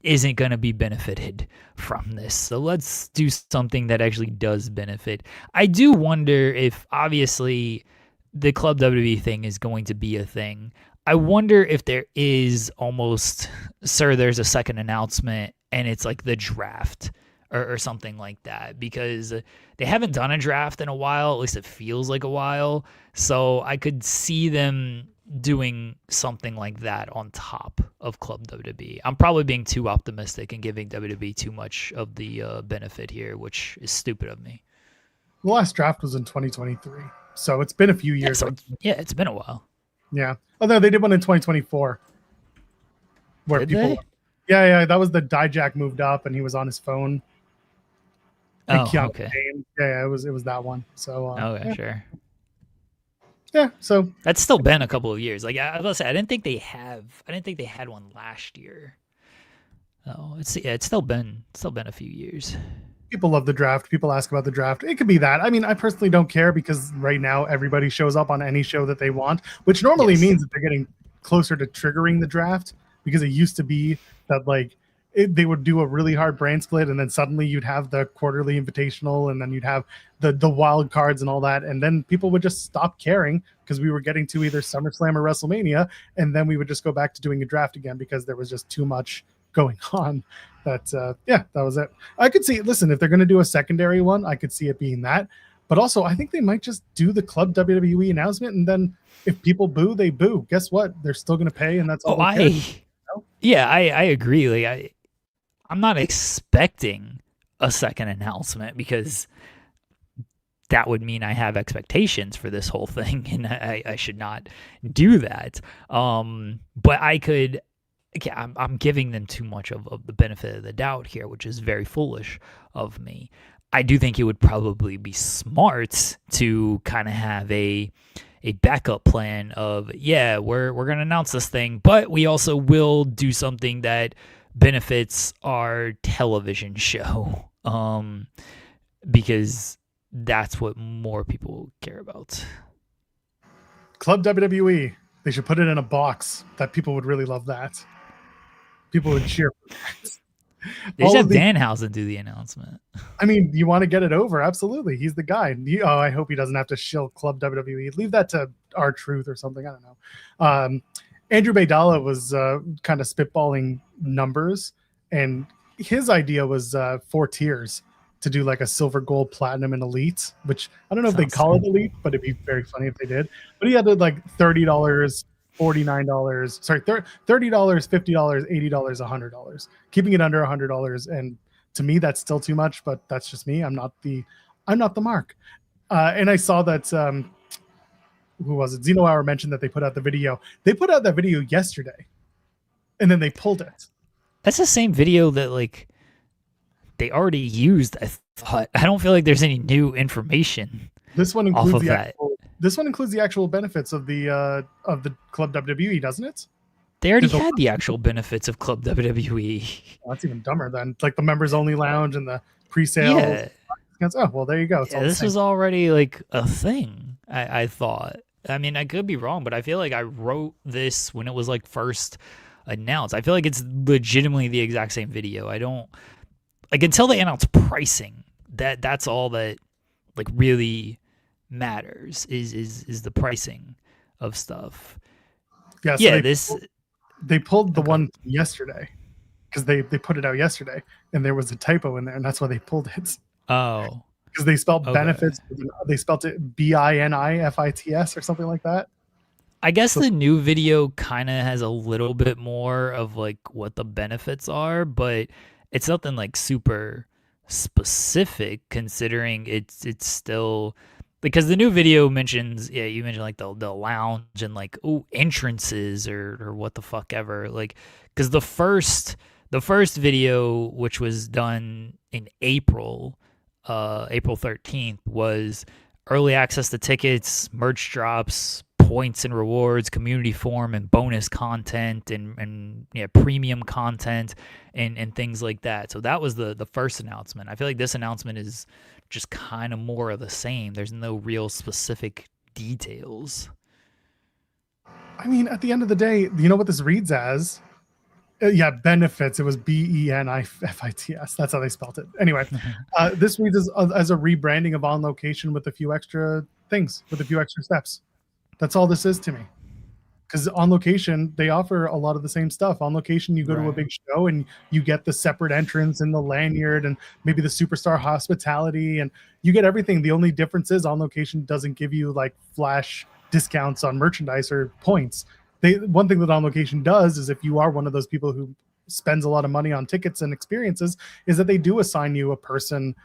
isn't gonna be benefited from this. So let's do something that actually does benefit. I do wonder if, obviously, the Club WWE thing is going to be a thing. I wonder if there is almost, sir, there's a second announcement, and it's like the draft. Or something like that, because they haven't done a draft in a while. At least it feels like a while. So I could see them doing something like that on top of Club WWE. I'm probably being too optimistic and giving WWE too much of the benefit here, which is stupid of me. The last draft was in 2023, so it's been a few years. Yeah, it's been a while. Yeah, although they did one in 2024, where did people. They? Yeah, that was the Dijak moved up and he was on his phone. Okay. Yeah, it was that one. So okay, sure. Yeah, so that's still been a couple of years. Like, I was gonna say, I didn't think they had one last year. Oh, it's still been a few years. People love the draft. People ask about the draft. It could be that. I mean, I personally don't care, because right now everybody shows up on any show that they want, which normally means that they're getting closer to triggering the draft, because it used to be that, like, they would do a really hard brand split, and then suddenly you'd have the quarterly invitational, and then you'd have the wild cards and all that, and then people would just stop caring, because we were getting to either SummerSlam or WrestleMania, and then we would just go back to doing a draft again, because there was just too much going on. That that was it. I could see, listen, if they're going to do a secondary one, I could see it being that, but also I think they might just do the Club WWE announcement, and then if people boo, they boo. Guess what? They're still going to pay, and that's all. Yeah, I agree. Like, I'm not expecting a second announcement, because that would mean I have expectations for this whole thing, and I should not do that. But I could. Okay, I'm giving them too much of the benefit of the doubt here, which is very foolish of me. I do think it would probably be smart to kind of have a backup plan of, yeah, we're going to announce this thing, but we also will do something that benefits our television show, because that's what more people care about. Club WWE, they should put it in a box. That people would really love that. People would cheer for that. They should have Danhausen do the announcement. I mean, you want to get it over? Absolutely. He's the guy. I hope he doesn't have to shill Club WWE. Leave that to R-Truth or something. I don't know. Andrew Baydala was kind of spitballing numbers, and his idea was 4 tiers to do like a silver, gold, platinum, and elite, which I don't know if they call it elite, but it'd be very funny if they did. But he had like $30, $49, sorry, $30, $50, $80, $100, keeping it under $100. And to me, that's still too much, but that's just me. I'm not the mark. And I saw that, who was it? Zeno Hour mentioned that they put out the video. They put out that video yesterday, and then they pulled it. That's the same video that, like, they already used. I thought. I don't feel like there's any new information. This one includes the actual benefits of the Club WWE, doesn't it? They already had the actual benefits of Club WWE. Well, that's even dumber then. Like the members only lounge and the pre-sales. Yeah. Oh, well, there you go. It's Yeah, all this was already like a thing. I thought. I mean, I could be wrong, but I feel like I wrote this when it was like first announced. I feel like it's legitimately the exact same video. I don't like until they announce pricing. That's all that like really matters is the pricing of stuff. Yeah. So Yeah, they pulled the one yesterday because they put it out yesterday and there was a typo in there and that's why they pulled it. Oh. Because they spelled benefits, they spelled it BINIFITS or something like that. I guess the new video kind of has a little bit more of like what the benefits are, but it's nothing like super specific considering it's still because the new video mentions you mentioned like the lounge and like entrances or what the fuck ever, like because the first video, which was done in April 13th, was early access to tickets, merch drops, points and rewards, community forum and bonus content and premium content and things like that. So that was the first announcement. I feel like this announcement is just kind of more of the same. There's no real specific details. I mean, at the end of the day, you know what this reads as? Benefits. It was BENIFITS. That's how they spelled it. Anyway, this reads as a rebranding of On Location with a few extra things, with a few extra steps. That's all this is to me. Because On Location, they offer a lot of the same stuff. On Location, you go to a big show and you get the separate entrance and the lanyard and maybe the superstar hospitality and you get everything. The only difference is On Location doesn't give you like flash discounts on merchandise or points. One thing that On Location does is if you are one of those people who spends a lot of money on tickets and experiences, is that they do assign you a person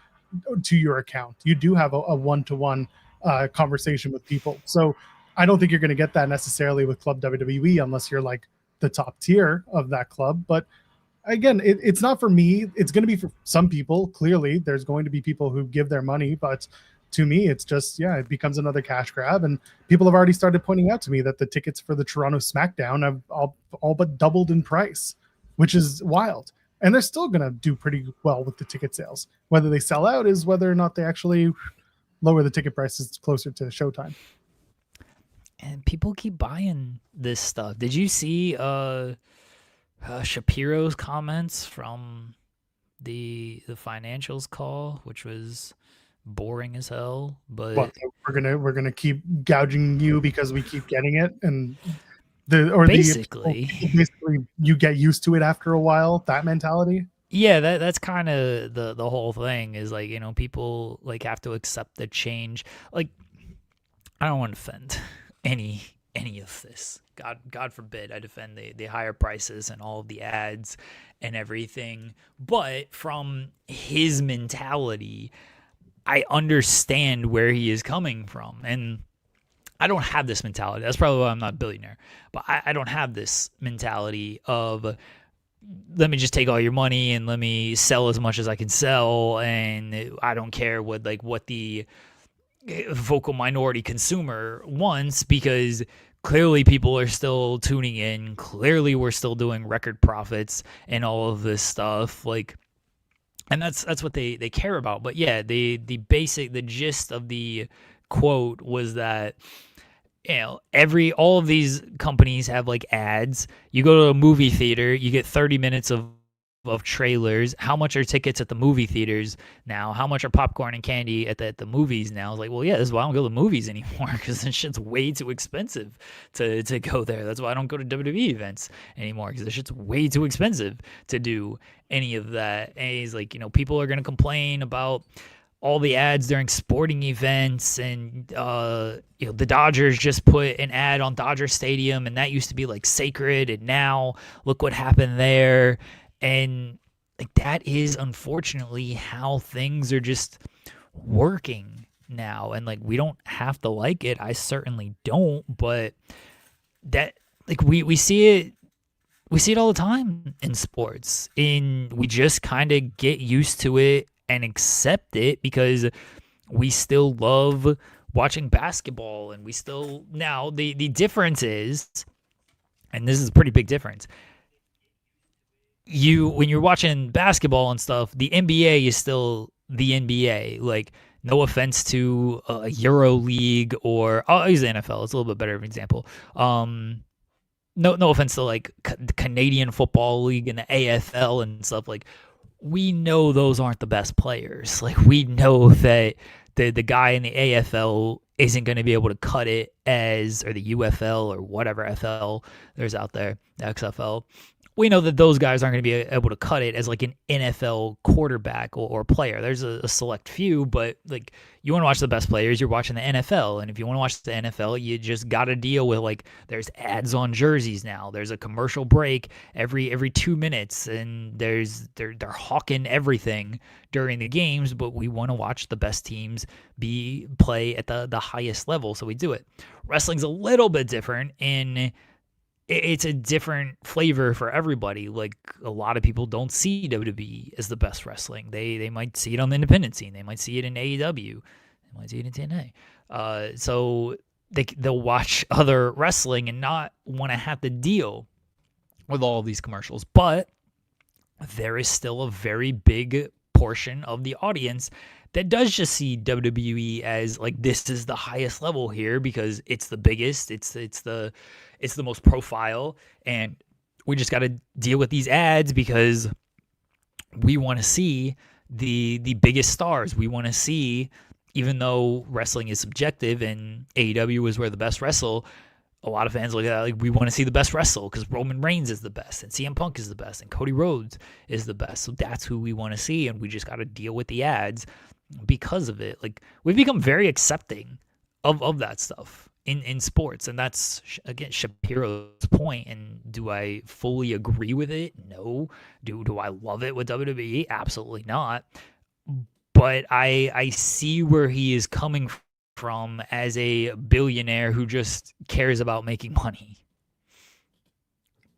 to your account. You do have a one-to-one conversation with people. So I don't think you're going to get that necessarily with Club WWE unless you're like the top tier of that club. But again, it's not for me. It's going to be for some people. Clearly, there's going to be people who give their money, but to me, it's just, it becomes another cash grab. And people have already started pointing out to me that the tickets for the Toronto SmackDown have all but doubled in price, which is wild. And they're still going to do pretty well with the ticket sales. Whether they sell out is whether or not they actually lower the ticket prices closer to showtime. And people keep buying this stuff. Did you see Shapiro's comments from the financials call, which was boring as hell? But we're gonna keep gouging you because we keep getting it, and basically you get used to it after a while. That mentality. Yeah, that's kind of the whole thing is like, people like have to accept the change. Like, I don't want to offend any of this. God forbid I defend the higher prices and all of the ads and everything. But from his mentality, I understand where he is coming from. And I don't have this mentality. That's probably why I'm not a billionaire. But I don't have this mentality of let me just take all your money and let me sell as much as I can sell. And I don't care what the vocal minority consumer wants, because clearly people are still tuning in. Clearly we're still doing record profits and all of this stuff. Like, and that's what they care about. But yeah, the gist of the quote was that, all of these companies have like ads. You go to a movie theater, you get 30 minutes of trailers. How much are tickets at the movie theaters now? How much are popcorn and candy at the movies now? It's like, well, yeah, this is why I don't go to the movies anymore, because this shit's way too expensive to go there. That's why I don't go to WWE events anymore, because this shit's way too expensive to do any of that. And he's like, people are going to complain about all the ads during sporting events, and the Dodgers just put an ad on Dodger Stadium, and that used to be like sacred, and now look what happened there. And like, that is unfortunately how things are just working now. And like, we don't have to like it. I certainly don't, but that, like, we see it all the time in sports, and we just kind of get used to it and accept it because we still love watching basketball, and we still, now the difference is and this is a pretty big difference. When you're watching basketball and stuff, the NBA is still the NBA. Like, no offense to Euro League, or I'll use the NFL. It's a little bit better of an example. No offense to like the Canadian Football League and the AFL and stuff. Like, we know those aren't the best players. Like, we know that the guy in the AFL isn't going to be able to cut it or the UFL or whatever FL there's out there, the XFL. We know that those guys aren't going to be able to cut it as like an NFL quarterback or player. There's a select few, but like, you want to watch the best players, you're watching the NFL. And if you want to watch the NFL, you just got to deal with, like, there's ads on jerseys now. There's a commercial break every 2 minutes, and they're hawking everything during the games, but we want to watch the best teams play at the highest level, so we do it. Wrestling's a little bit different it's a different flavor for everybody. Like, a lot of people don't see WWE as the best wrestling. They might see it on the independent scene. They might see it in AEW. They might see it in TNA. So they'll watch other wrestling and not want to have to deal with all of these commercials. But there is still a very big portion of the audience that does just see WWE as like, this is the highest level here because it's the biggest, it's the most profile, and we just got to deal with these ads because we want to see the biggest stars. We want to see, even though wrestling is subjective and AEW is where the best wrestle, a lot of fans look at it like, we want to see the best wrestle because Roman Reigns is the best and CM Punk is the best and Cody Rhodes is the best. So that's who we want to see, and we just got to deal with the ads because of it. Like, we've become very accepting of that stuff in sports, and that's, again, Shapiro's point. And do I fully agree with it? No. Do I love it with WWE? Absolutely not. But I see where he is coming from as a billionaire who just cares about making money.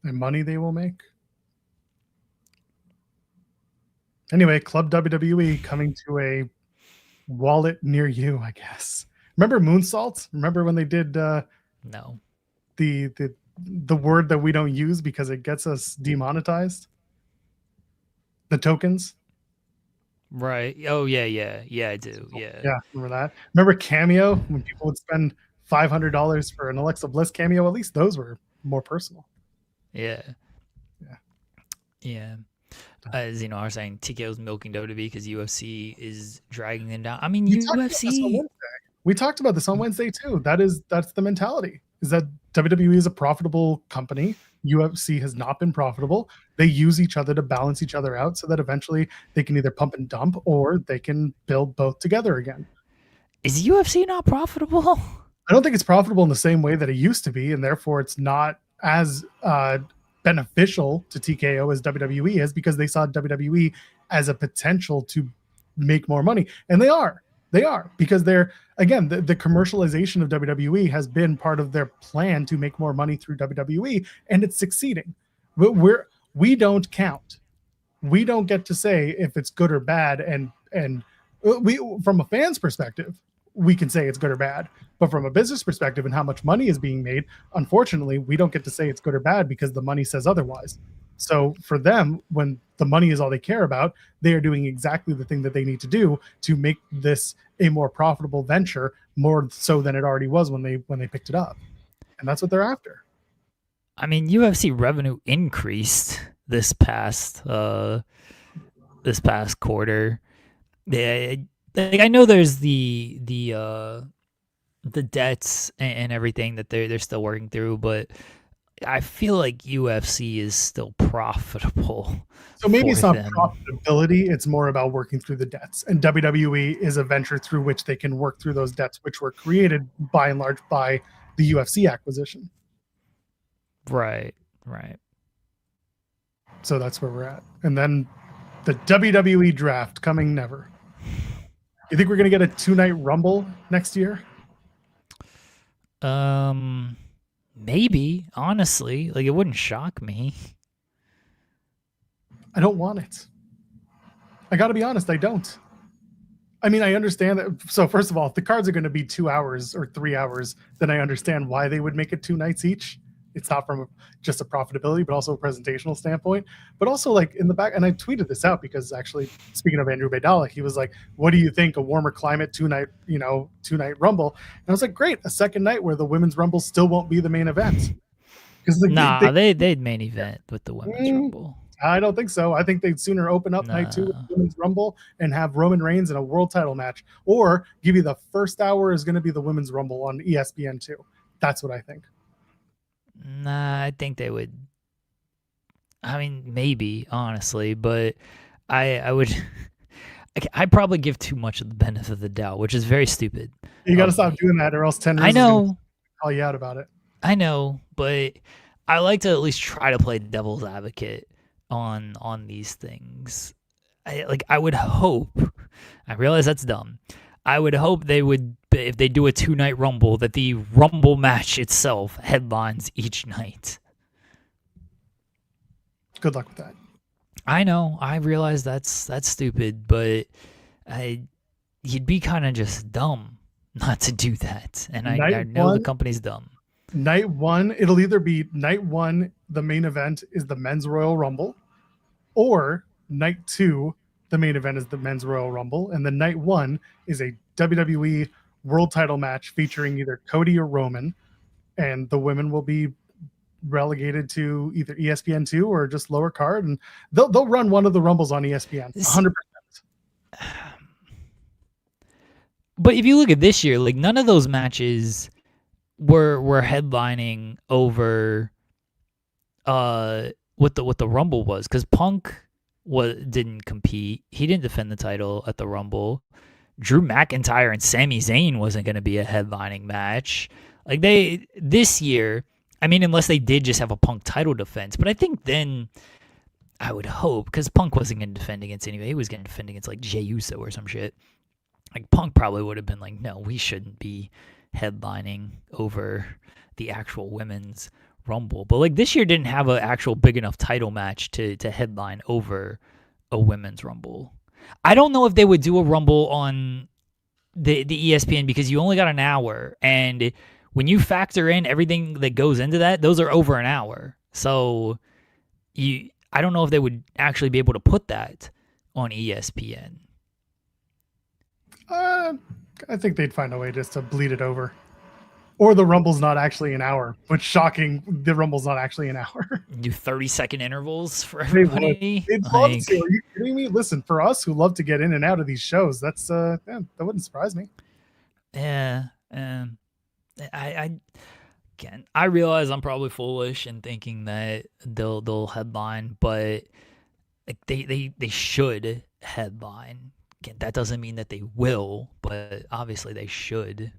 And money they will make. Anyway, Club WWE coming to a wallet near you, I guess. Remember Moonsault? Remember when they did No. The word that we don't use because it gets us demonetized? The tokens? Right. Oh, yeah, I do. Yeah, remember that? Remember Cameo, when people would spend $500 for an Alexa Bliss cameo? At least those were more personal. Yeah. As you know, I was saying TKO's milking WWE because UFC is dragging them down. I mean, UFC. We talked about this on Wednesday too. That's the mentality, is that WWE is a profitable company. UFC has not been profitable. They use each other to balance each other out so that eventually they can either pump and dump or they can build both together again. Is UFC not profitable? I don't think it's profitable in the same way that it used to be, and therefore it's not as beneficial to TKO as WWE is, because they saw WWE as a potential to make more money. And they are, because they're, again, the commercialization of WWE has been part of their plan to make more money through WWE, and it's succeeding. We don't count. We don't get to say if it's good or bad, and we, from a fan's perspective, we can say it's good or bad. But from a business perspective and how much money is being made, unfortunately, we don't get to say it's good or bad because the money says otherwise. So for them, when the money is all they care about, they are doing exactly the thing that they need to do to make this a more profitable venture, more so than it already was when they picked it up. And that's what they're after. I mean, UFC revenue increased this past quarter. Like, I know there's the debts and everything that they're still working through, but I feel like UFC is still profitable. So maybe it's not profitability, it's more about working through the debts. And WWE is a venture through which they can work through those debts, which were created by and large by the UFC acquisition. Right. So that's where we're at. And then the WWE draft coming never. You think we're going to get a 2-night Rumble next year? Maybe, honestly. Like, it wouldn't shock me. I don't want it. I got to be honest, I don't. I mean, I understand that. So first of all, if the cards are going to be 2 hours or 3 hours, then I understand why they would make it 2 nights each. it's not from just a profitability, but also a presentational standpoint. But also like in the back, and I tweeted this out because actually, speaking of Andrew Baydalik, he was like, "What do you think? A warmer climate, two-night Rumble?" And I was like, "Great, a second night where the women's Rumble still won't be the main event." Because they'd main event with the women's Rumble. I don't think so. I think they'd sooner open up night 2 with the women's Rumble and have Roman Reigns in a world title match, or give you the first hour is going to be the women's Rumble on ESPN2. That's what I think. Nah, I think they would. I mean, maybe, honestly, but I would. I probably give too much of the benefit of the doubt, which is very stupid. You got to stop doing that, or else 10 I know. Call you out about it. I know, but I like to at least try to play devil's advocate on these things. I would hope. I realize that's dumb. I would hope they would, if they do a 2-night Rumble, that the Rumble match itself headlines each night. Good luck with that. I know. I realize that's stupid, but you'd be kind of just dumb not to do that. And I know the company's dumb. Night 1, it'll either be night 1, the main event is the Men's Royal Rumble, or night 2, the main event is the Men's Royal Rumble, and then night 1 is a WWE World Title match featuring either Cody or Roman, and the women will be relegated to either ESPN2 or just lower card, and they'll run one of the Rumbles on ESPN, 100%. But if you look at this year, like none of those matches were headlining over what the Rumble was, because Punk didn't compete. He didn't defend the title at the Rumble. Drew McIntyre and Sami Zayn wasn't going to be a headlining match. Like this year, I mean, unless they did just have a Punk title defense, but I think then I would hope, because Punk wasn't going to defend against anybody. He was going to defend against like Jey Uso or some shit. Like Punk probably would have been like, no, we shouldn't be headlining over the actual women's Rumble. But like this year didn't have an actual big enough title match to headline over a women's Rumble. I don't know if they would do a Rumble on the ESPN, because you only got an hour, and when you factor in everything that goes into that, those are over an hour. So I don't know if they would actually be able to put that on ESPN. I think they'd find a way just to bleed it over. Or the Rumble's not actually an hour. But shocking, the Rumble's not actually an hour. Do 30-second intervals for everybody? They'd love to. Are you kidding me? Listen, for us who love to get in and out of these shows, that wouldn't surprise me. Yeah. I realize I'm probably foolish in thinking that they'll headline, but like they should headline. Again, that doesn't mean that they will, but obviously they should.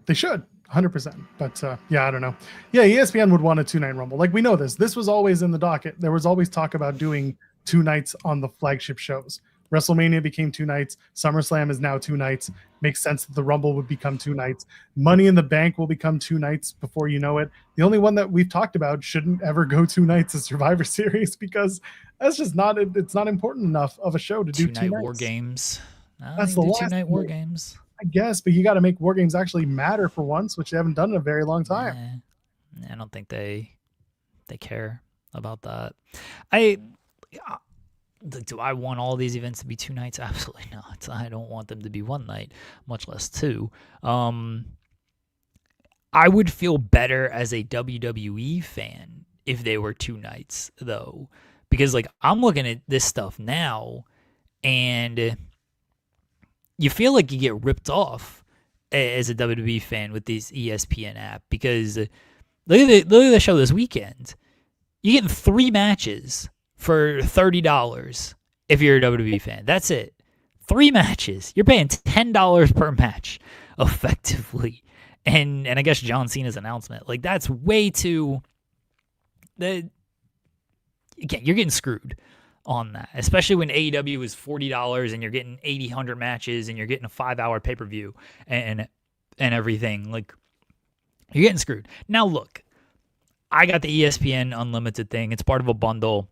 They should, 100%. But yeah, I don't know. Yeah, ESPN would want a 2-night Rumble. Like we know this. This was always in the docket. There was always talk about doing 2 nights on the flagship shows. WrestleMania became 2 nights. SummerSlam is now 2 nights. Makes sense that the Rumble would become 2 nights. Money in the Bank will become 2 nights before you know it. The only one that we've talked about shouldn't ever go 2 nights is Survivor Series, because that's just it's not important enough of a show to do 2 nights. 2-night War Games. That's the last 2-night War Games. I guess, but you got to make War Games actually matter for once, which they haven't done in a very long time. I don't think they care about that. Do I want all these events to be 2 nights? Absolutely not. I don't want them to be 1 night, much less 2. I would feel better as a WWE fan if they were 2 nights, though, because like I'm looking at this stuff now, and you feel like you get ripped off as a WWE fan with this ESPN app, because look at the show this weekend. You're getting 3 matches for $30 if you're a WWE fan. That's it. 3 matches. You're paying $10 per match, effectively. And I guess John Cena's announcement. Like, that's way too... Again, you're getting screwed on that, especially when AEW is $40 and you're getting 100 matches and you're getting a 5-hour pay-per-view and everything. Like, you're getting screwed. Now, look, I got the ESPN Unlimited thing. It's part of a bundle.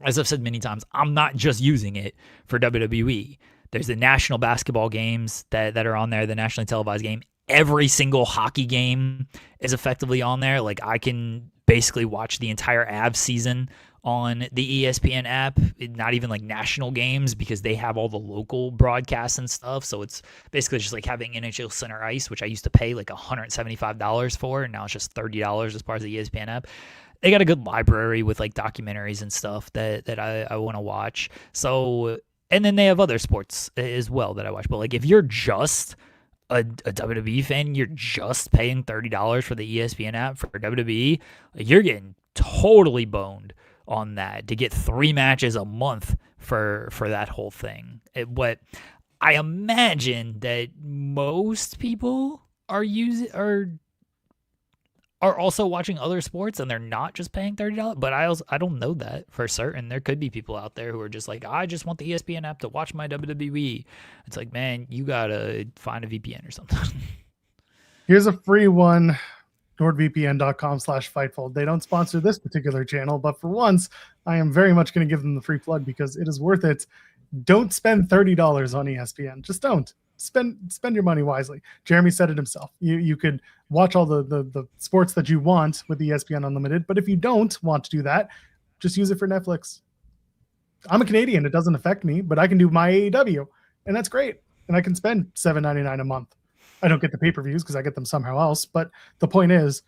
As I've said many times, I'm not just using it for WWE. There's the national basketball games that are on there, the nationally televised game, every single hockey game is effectively on there. Like I can basically watch the entire Avs season on the ESPN app, not even like national games because they have all the local broadcasts and stuff. So it's basically just like having NHL Center Ice, which I used to pay like $175 for, and now it's just $30 as part of the ESPN app. They got a good library with like documentaries and stuff that I want to watch. So, and then they have other sports as well that I watch. But like if you're just a WWE fan, you're just paying $30 for the ESPN app for WWE, you're getting totally boned on that to get 3 matches a month for that whole thing. What I imagine that most people are also watching other sports and they're not just paying $30, but I don't know that for certain. There could be people out there who are just like, I just want the ESPN app to watch my WWE. It's like, man, you gotta find a VPN or something. Here's a free one. NordVPN.com/Fightful. They don't sponsor this particular channel, but for once, I am very much going to give them the free plug because it is worth it. Don't spend $30 on ESPN. Just don't. Spend your money wisely. Jeremy said it himself. You could watch all the sports that you want with ESPN Unlimited, but if you don't want to do that, just use it for Netflix. I'm a Canadian. It doesn't affect me, but I can do my AEW, and that's great. And I can spend $7.99 a month. I don't get the pay-per-views because I get them somehow else. But the point is,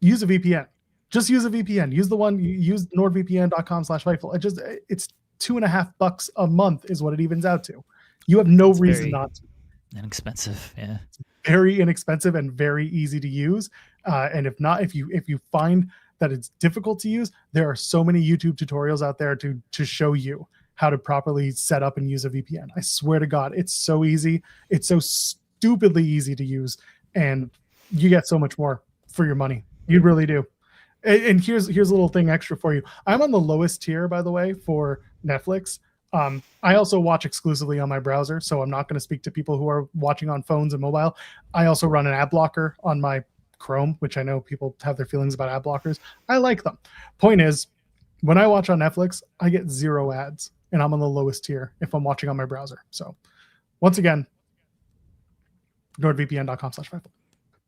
use a VPN. Just use a VPN. Use the one. Use NordVPN.com/Fightful. It's $2.50 a month is what it evens out to. You have no reason not to. Inexpensive, yeah. It's very inexpensive and very easy to use. And if you find that it's difficult to use, there are so many YouTube tutorials out there to show you how to properly set up and use a VPN. I swear to God, it's so easy. It's so stupidly easy to use, and you get so much more for your money. You really do. And here's a little thing extra for you. I'm on the lowest tier, by the way, for Netflix. I also watch exclusively on my browser, so I'm not going to speak to people who are watching on phones and mobile. I also run an ad blocker on my Chrome, which I know people have their feelings about ad blockers. I like them. Point is, when I watch on Netflix, I get 0 ads, and I'm on the lowest tier if I'm watching on my browser. So once again, NordVPN.com/Fightful.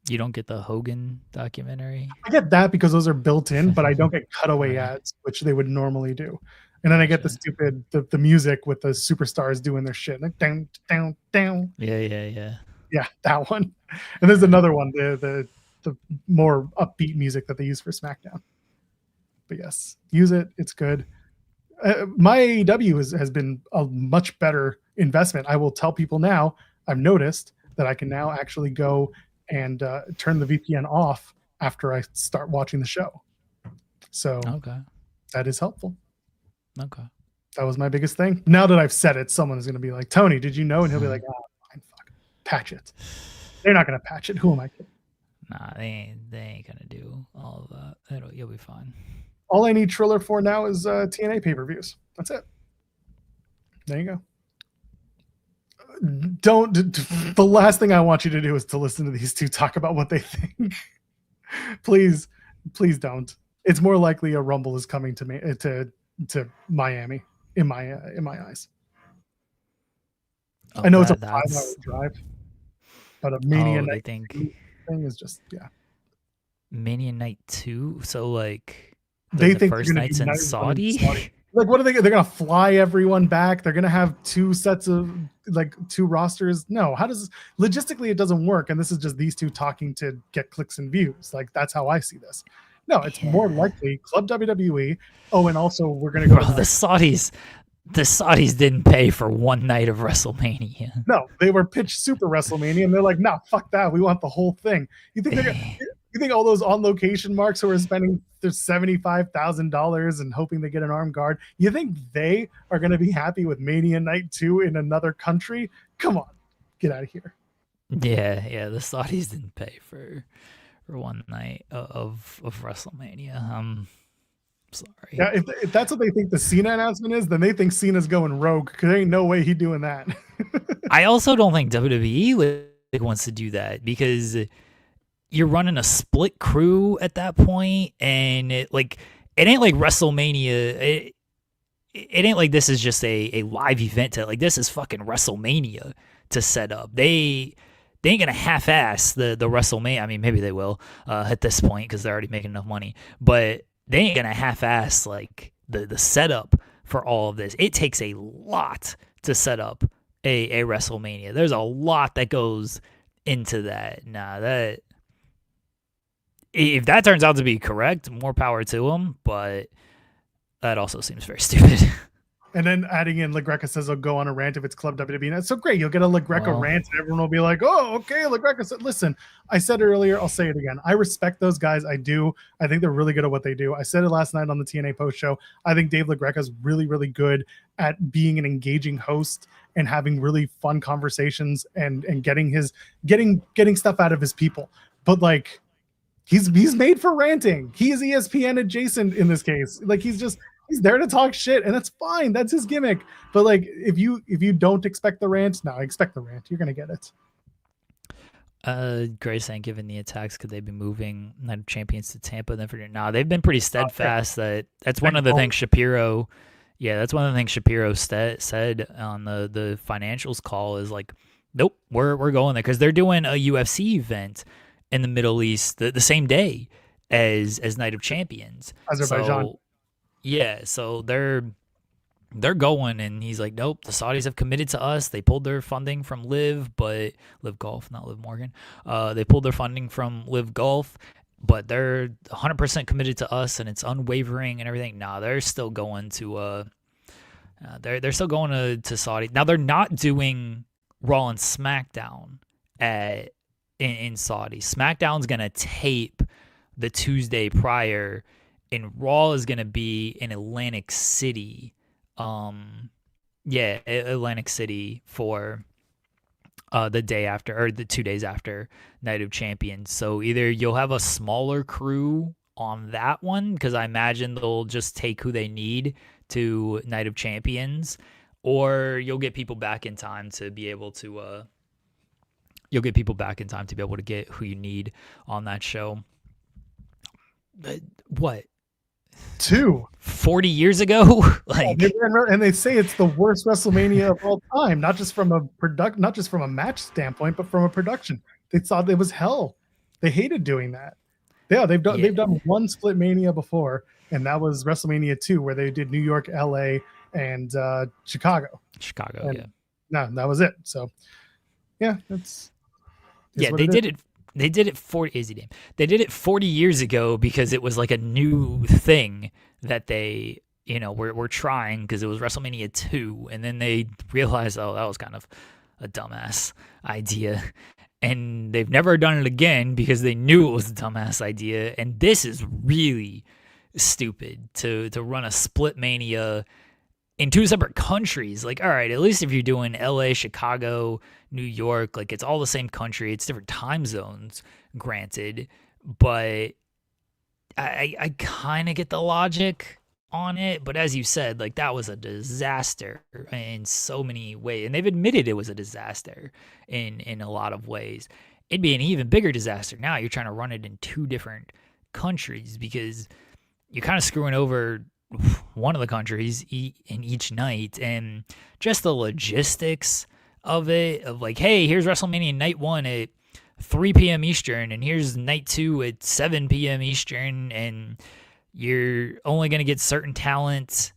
You don't get the Hogan documentary? I get that because those are built in, but I don't get cutaway ads, which they would normally do. And then I get the stupid the music with the superstars doing their shit. Like down, down, down. Yeah. Yeah, that one. And there's another one, the more upbeat music that they use for SmackDown. But yes, use it. It's good. My AEW has been a much better investment. I will tell people now, I've noticed that I can now actually go and turn the VPN off after I start watching the show. So that is helpful. Okay. That was my biggest thing. Now that I've said it, someone is going to be like, Tony, did you know? And he'll be like, oh, fine, fuck. Patch it. They're not going to patch it. Who am I kidding? Nah, they ain't going to do all of that. You'll be fine. All I need Triller for now is TNA pay-per-views. That's it. There you go. The last thing I want you to do is to listen to these two talk about what they think. Please don't. It's more likely a Rumble is coming to me to Miami in my eyes. I know it's a 5-hour drive, but a Mania Night thing is just Mania Night 2. So like they think first night's in Saudi. Like, what are they? They're gonna fly everyone back. They're gonna have 2 sets of 2 rosters. No, how does logistically it doesn't work? And this is just these two talking to get clicks and views. Like, that's how I see this. No, it's more likely Club WWE. Oh, and also we're gonna go. Bro, the Saudis didn't pay for one night of WrestleMania. No, they were pitched Super WrestleMania, and they're like, "Nah, fuck that. We want the whole thing." You think all those on location marks who are spending their $75,000 and hoping they get an armed guard, you think they are going to be happy with Mania Night 2 in another country? Come on, get out of here. Yeah. The Saudis didn't pay for one night of WrestleMania. I'm sorry. Yeah, if that's what they think the Cena announcement is, then they think Cena's going rogue, because there ain't no way he's doing that. I also don't think WWE wants to do that, because you're running a split crew at that point, and it ain't like WrestleMania. It ain't like this is just a live event. This is fucking WrestleMania to set up. They they ain't gonna half-ass the WrestleMania. I mean, maybe they will at this point because they're already making enough money, but they ain't gonna half-ass like the setup for all of this. It takes a lot to set up a WrestleMania. There's a lot that goes into that. That if that turns out to be correct, more power to them, but that also seems very stupid. And then adding in LaGreca says he'll go on a rant if it's Club WWE. And that's so great. You'll get a LaGreca rant and everyone will be like, oh, okay, LaGreca said, listen, I said it earlier. I'll say it again. I respect those guys. I do. I think they're really good at what they do. I said it last night on the TNA post show. I think Dave LaGreca is really, really good at being an engaging host and having really fun conversations and getting stuff out of his people. But like, he's made for ranting. He is ESPN adjacent in this case. Like he's there to talk shit, and that's fine. That's his gimmick. But like, if you don't expect the rant, no, expect the rant. You're gonna get it. Grace saying, given the attacks, could they be moving Night of Champions to Tampa? Then they've been pretty steadfast. That's one of the things Shapiro. Yeah, that's one of the things Shapiro said on the financials call is like, nope, we're going there because they're doing a UFC event in the Middle East the same day as Night of Champions. Azerbaijan. So they're going, and he's like, nope, the Saudis have committed to us. They pulled their funding from Live Golf, not Liv Morgan. They pulled their funding from Live Golf, but they're 100% committed to us, and it's unwavering and everything. They're still going to they're still going to Saudi. Now they're not doing Raw and SmackDown in Saudi. SmackDown's gonna tape the Tuesday prior, and Raw is gonna be in Atlantic City. Atlantic City for the day after, or the 2 days after Night of Champions. So either you'll have a smaller crew on that one, because I imagine they'll just take who they need to Night of Champions, or you'll get people back in time to be able to get who you need on that show. What? 40 years ago? And they say it's the worst WrestleMania of all time, not just from a match standpoint, but from a production. They thought it was hell. They hated doing that. Yeah, they've done one split mania before, and that was WrestleMania 2, where they did New York, LA, and Chicago. No, that was it. So yeah, they did it. They did it 40 years ago because it was like a new thing that they, were trying, because it was WrestleMania 2, and then they realized, that was kind of a dumbass idea. And they've never done it again because they knew it was a dumbass idea. And this is really stupid to run a split mania in two separate countries. Like, all right, at least if you're doing LA, Chicago, New York, like, it's all the same country. It's different time zones, granted, but I kind of get the logic on it. But as you said, like, that was a disaster in so many ways, and they've admitted it was a disaster in a lot of ways. It'd be an even bigger disaster now. You're trying to run it in two different countries, because you're kind of screwing over one of the countries in each night, and just the logistics of it, of like, hey, here's WrestleMania night 1 at 3 p.m. Eastern, and here's night 2 at 7 p.m. Eastern, and you're only going to get certain talent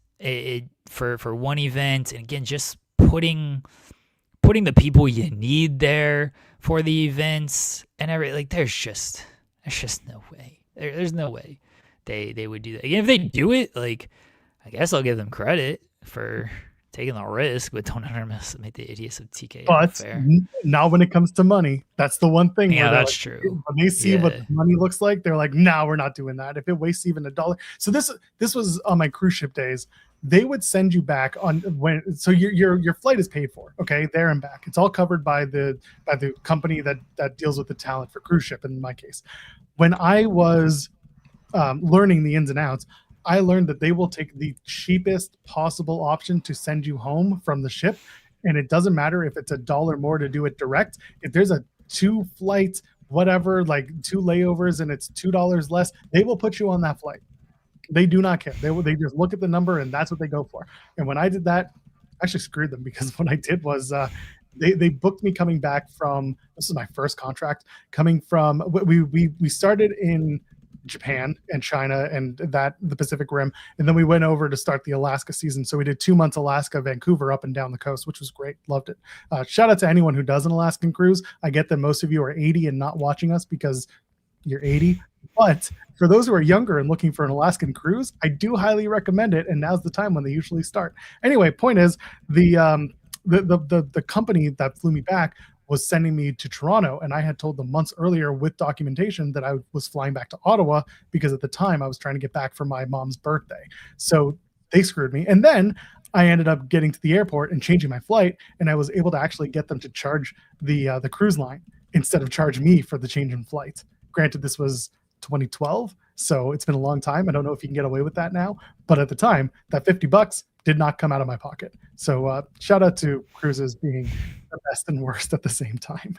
for one event. And again, just putting the people you need there for the events and everything. Like, there's just no way. There's no way they would do that. Again, if they do it, like, I guess I'll give them credit for taking the risk, but don't underestimate the idiots of TK. But now when it comes to money, that's the one thing. Yeah, that's true. When they see what the money looks like, they're like, no, we're not doing that. If it wastes even $1. So this was on my cruise ship days. They would send you back so your flight is paid for, okay, there and back. It's all covered by the company that deals with the talent for cruise ship, in my case. When I was learning the ins and outs, I learned that they will take the cheapest possible option to send you home from the ship. And it doesn't matter if it's $1 more to do it direct. If there's a 2 flight, whatever, like 2 layovers, and it's $2 less, they will put you on that flight. They do not care. They just look at the number, and that's what they go for. And when I did that, I actually screwed them, because what I did was they booked me coming back from, this is my first contract, coming from, we started in Japan and China and the Pacific Rim, and then we went over to start the Alaska season. So we did 2 months Alaska, Vancouver, up and down the coast, which was great. Loved it. Shout out to anyone who does an Alaskan cruise. I get that most of you are 80 and not watching us because you're 80, but for those who are younger and looking for an Alaskan cruise, I do highly recommend it, and now's the time when they usually start. Anyway, point is, the company that flew me back was sending me to Toronto, and I had told them months earlier with documentation that I was flying back to Ottawa because at the time I was trying to get back for my mom's birthday. So they screwed me. And then I ended up getting to the airport and changing my flight, and I was able to actually get them to charge the cruise line instead of charge me for the change in flight. Granted, this was 2012, so it's been a long time. I don't know if you can get away with that now, but at the time, that $50 did not come out of my pocket. So shout out to cruises being the best and worst at the same time.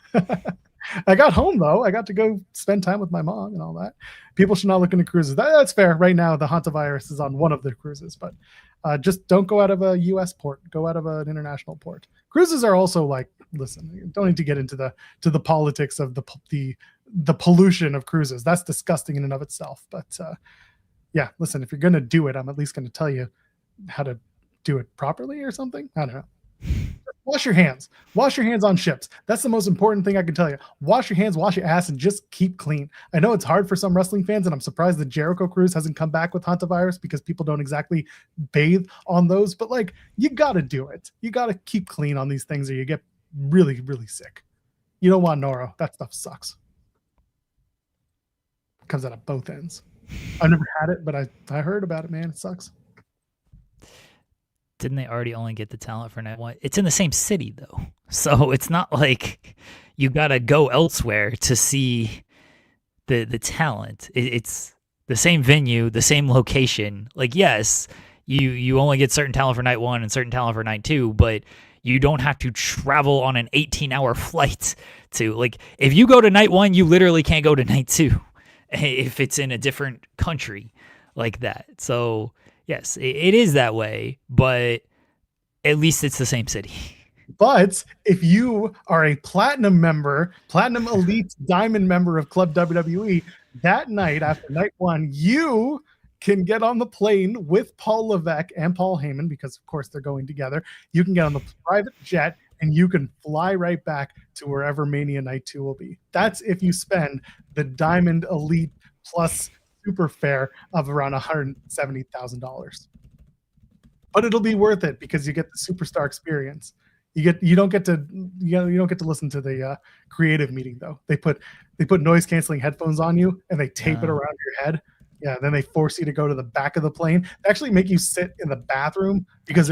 I got home, though. I got to go spend time with my mom and all that. People should not look into cruises. That's fair. Right now, the hantavirus is on one of the cruises, but just don't go out of a U.S. port. Go out of an international port. Cruises are also like, listen, you don't need to get into the politics of the pollution of cruises. That's disgusting in and of itself. But yeah, listen, if you're going to do it, I'm at least going to tell you how to do it properly or something. I don't know. Wash your hands. Wash your hands on ships. That's the most important thing I can tell you. Wash your hands, wash your ass, and just keep clean. I know it's hard for some wrestling fans, and I'm surprised the Jericho cruise hasn't come back with hantavirus because people don't exactly bathe on those. But like, you got to do it. You got to keep clean on these things or you get really, really sick. You don't want noro. That stuff sucks. Comes out of both ends. I've never had it, but I heard about it, man. It sucks. Didn't they already only get the talent for night one? It's in the same city, though. So it's not like you got to go elsewhere to see the talent. It's the same venue, the same location. Like, yes, you only get certain talent for night one and certain talent for night two, but you don't have to travel on an 18-hour flight to, like, if you go to night one, you literally can't go to night two if it's in a different country like that. So yes, it is that way, but at least it's the same city. But if you are a platinum member, platinum elite diamond member of Club WWE, that night after night one, you can get on the plane with Paul Levesque and Paul Heyman, because of course they're going together. You can get on the private jet and you can fly right back to wherever Mania Night 2 will be. That's if you spend the Diamond Elite plus super fare of around $170,000. But it'll be worth it because you get the superstar experience. You don't get to listen to the creative meeting though. They put noise canceling headphones on you and they tape it around your head. Yeah, then they force you to go to the back of the plane. They actually make you sit in the bathroom because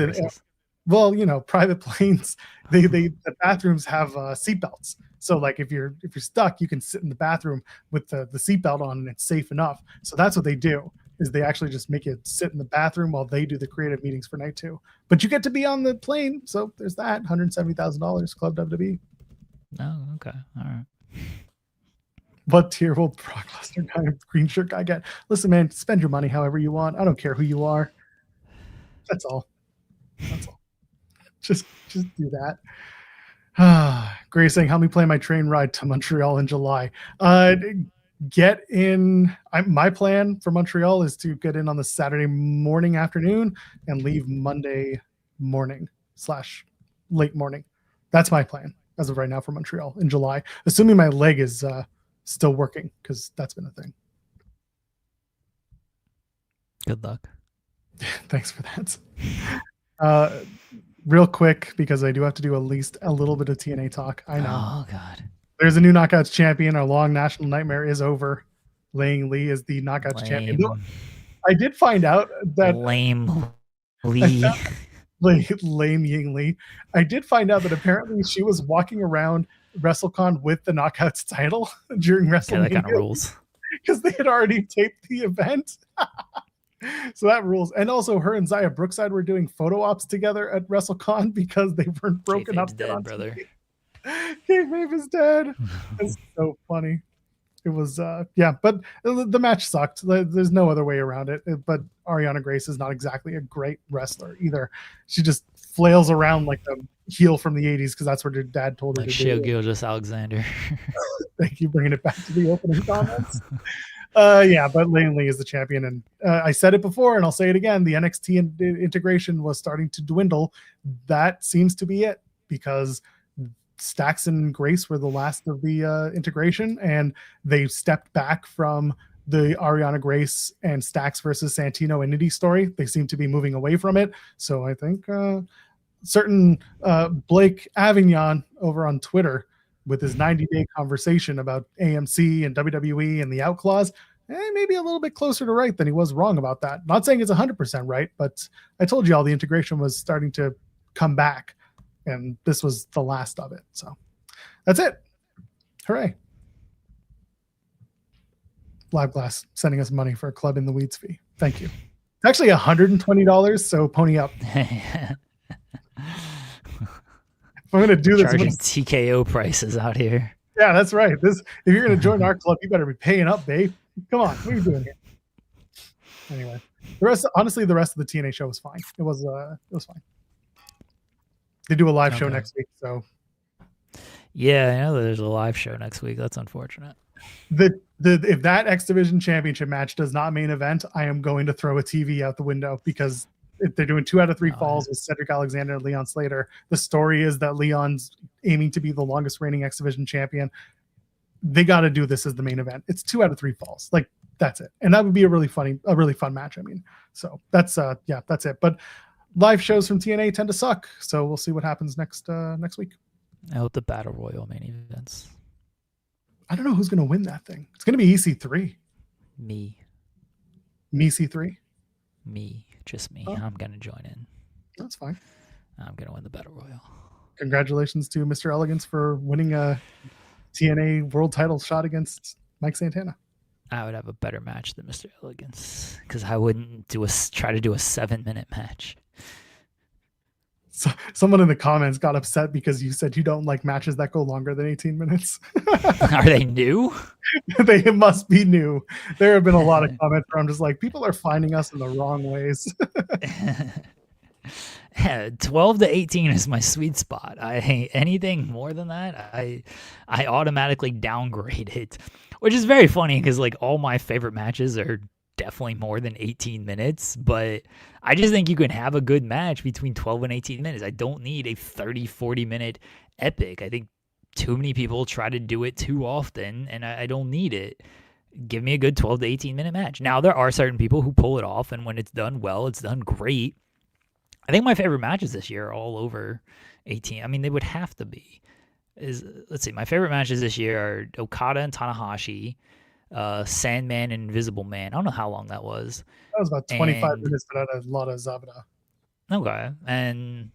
private planes, the bathrooms have seatbelts. So like if you're stuck, you can sit in the bathroom with the seatbelt on and it's safe enough. So that's what they do, is they actually just make you sit in the bathroom while they do the creative meetings for night two. But you get to be on the plane, so there's that. $170,000 Club WWE. Oh, okay. All right. What tier will Brock Lesnar guy, green shirt guy get? Listen, man, spend your money however you want. I don't care who you are. That's all. Just do that. Gray saying, help me plan my train ride to Montreal in July. Get in. My plan for Montreal is to get in on the Saturday morning, afternoon, and leave Monday morning / late morning. That's my plan as of right now for Montreal in July, assuming my leg is still working, because that's been a thing. Good luck. Thanks for that. Real quick, because I do have to do at least a little bit of TNA talk. I know. Oh, God. There's a new Knockouts champion. Our long national nightmare is over. Lang Lee is the Knockouts champion. I did find out that... Lame Lee. Lame Ying Lee. I did find out that apparently she was walking around WrestleCon with the Knockouts title during WrestleMania. Yeah, that kind of rules. Because they had already taped the event. So that rules. And also her and Zaya Brookside were doing photo ops together at WrestleCon because they weren't broken up. Dead, brother. Kayfabe is dead. It's so funny. It was but the match sucked. There's no other way around it. But Ariana Grace is not exactly a great wrestler either. She just flails around like heel from the 80s because that's what her dad told her Like to Shea do. Gilgeous-Alexander. Thank you, bringing it back to the opening comments. Yeah, but Lee is the champion, and I said it before, and I'll say it again. The NXT integration was starting to dwindle. That seems to be it, because Stax and Grace were the last of the integration, and they stepped back from the Ariana Grace and Stax versus Santino and Nitty story. They seem to be moving away from it. So I think certain Blake Avignon over on Twitter, with his 90-day conversation about AMC and WWE and the Outlaws, maybe a little bit closer to right than he was wrong about that. Not saying it's 100% right, but I told you all the integration was starting to come back, and this was the last of it. So that's it. Hooray. Live Glass sending us money for a Club in the Weeds fee. Thank you. It's actually $120, so pony up. If I'm going to do this, charging TKO prices out here. Yeah, that's right. If you're going to join our club, you better be paying up, babe. Come on, what are you doing here? Anyway, the rest of the TNA show was fine. It was fine. They do a live show next week, so. Yeah, I know that there's a live show next week. That's unfortunate. If that X Division Championship match does not main event, I am going to throw a TV out the window, because if they're doing 2 out of 3 falls with Cedric Alexander and Leon Slater. The story is that Leon's aiming to be the longest reigning X Division champion. They got to do this as the main event. It's 2 out of 3 falls. Like, that's it. And that would be a really fun match. I mean, so that's it. But live shows from TNA tend to suck. So we'll see what happens next week. I hope the Battle Royal main events. I don't know who's going to win that thing. It's going to be EC3. Me. C3? Me. Just me. Oh. I'm going to join in. That's fine. I'm going to win the Battle Royal. Congratulations to Mr. Elegance for winning a TNA world title shot against Mike Santana. I would have a better match than Mr. Elegance, because I wouldn't try to do a 7-minute match. So, someone in the comments got upset because you said you don't like matches that go longer than 18 minutes. Are they new? They must be new. There have been a lot of comments where I'm just like, people are finding us in the wrong ways. 12 to 18 is my sweet spot. I hate anything more than that. I automatically downgrade it, which is very funny, because like all my favorite matches are definitely more than 18 minutes, but I just think you can have a good match between 12 and 18 minutes. I don't need a 30-40 minute epic. I think too many people try to do it too often, and I don't need it. Give me a good 12 to 18 minute match. Now, there are certain people who pull it off, and when it's done well, it's done great. I think my favorite matches this year are all over 18. I mean, they would have to be. Let's see, my favorite matches this year are Okada and Tanahashi, Sandman and Invisible Man. I don't know how long that was. That was about 25 minutes, but I had a lot of Zabda. Okay. And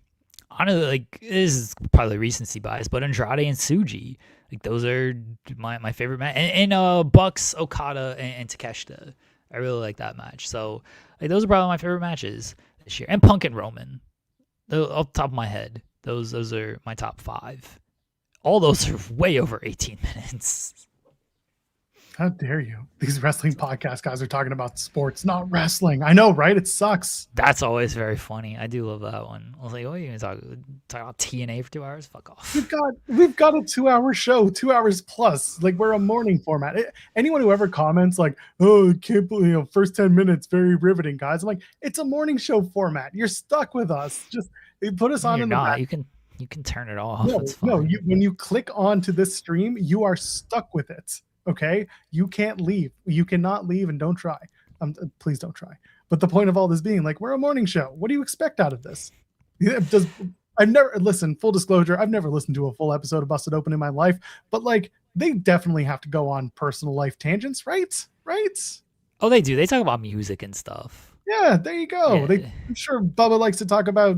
honestly, like, this is probably recency bias, but Andrade and Tsuji, like, those are my favorite match. And Bucks, Okada, and Takeshita. I really like that match. So, like, those are probably my favorite matches this year. And Punk and Roman. Off the top of my head, those are my top 5. All those are way over 18 minutes. How dare you? These wrestling podcast guys are talking about sports, not wrestling. I know, right? It sucks. That's always very funny. I do love that one. I was like, "Oh, you gonna talk about TNA for 2 hours? Fuck off." We've got a 2-hour show, 2 hours plus. Like, we're a morning format. Anyone who ever comments like, "Oh, can't believe, first 10 minutes, very riveting, guys." I'm like, it's a morning show format. You're stuck with us. Just put us on. You're in not. the back. You can turn it off. No. When you click onto this stream, you are stuck with it. Okay, you can't leave. You cannot leave, and don't try. Please don't try. But the point of all this being, like, we're a morning show. What do you expect out of this? I've never listened. Full disclosure, I've never listened to a full episode of Busted Open in my life. But like, they definitely have to go on personal life tangents, right? Right? Oh, they do. They talk about music and stuff. Yeah, there you go. Yeah. I'm sure Bubba likes to talk about,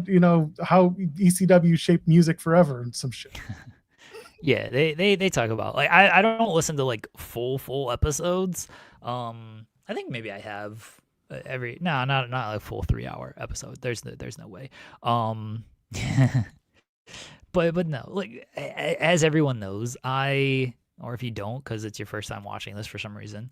how ECW shaped music forever and some shit. Yeah, they talk about, like, I don't listen to like full episodes. I think maybe I have not like full 3-hour episode. There's no way. But no, like, as everyone knows, or if you don't, because it's your first time watching this for some reason,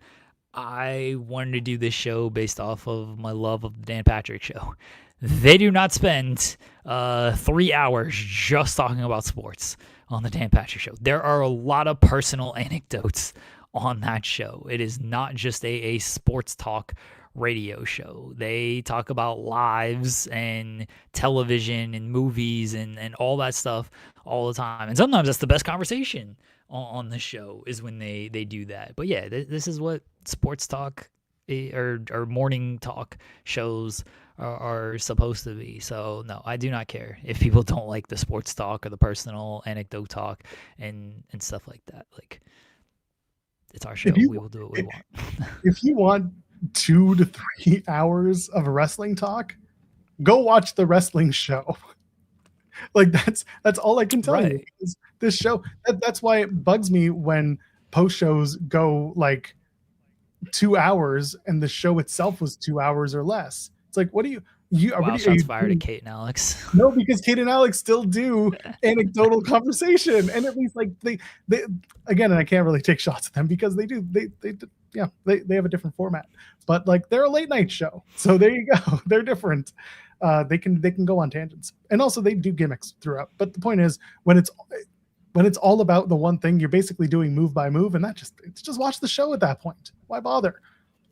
I wanted to do this show based off of my love of the Dan Patrick Show. They do not spend 3 hours just talking about sports on the Dan Patrick Show. There are a lot of personal anecdotes on that show. It is not just a sports talk radio show. They talk about lives and television and movies and all that stuff all the time. And sometimes that's the best conversation on the show is when they do that. But yeah, this is what sports talk or morning talk shows are supposed to be. So no, I do not care if people don't like the sports talk or the personal anecdote talk and stuff like that. Like, it's our show. We will do what we want. If you want 2 to 3 hours of wrestling talk, go watch the wrestling show. Like that's all I can tell you. This show, that's why it bugs me when post shows go like 2 hours and the show itself was 2 hours or less. It's like, what do you Wow, shots fired at Kate and Alex. No, because Kate and Alex still do anecdotal conversation, and at least like they again, and I can't really take shots at them because they have a different format, but like they're a late night show, so there you go. They're different. They can go on tangents, and also they do gimmicks throughout. But the point is, when it's all about the one thing, you're basically doing move by move, and it's just watch the show at that point. Why bother?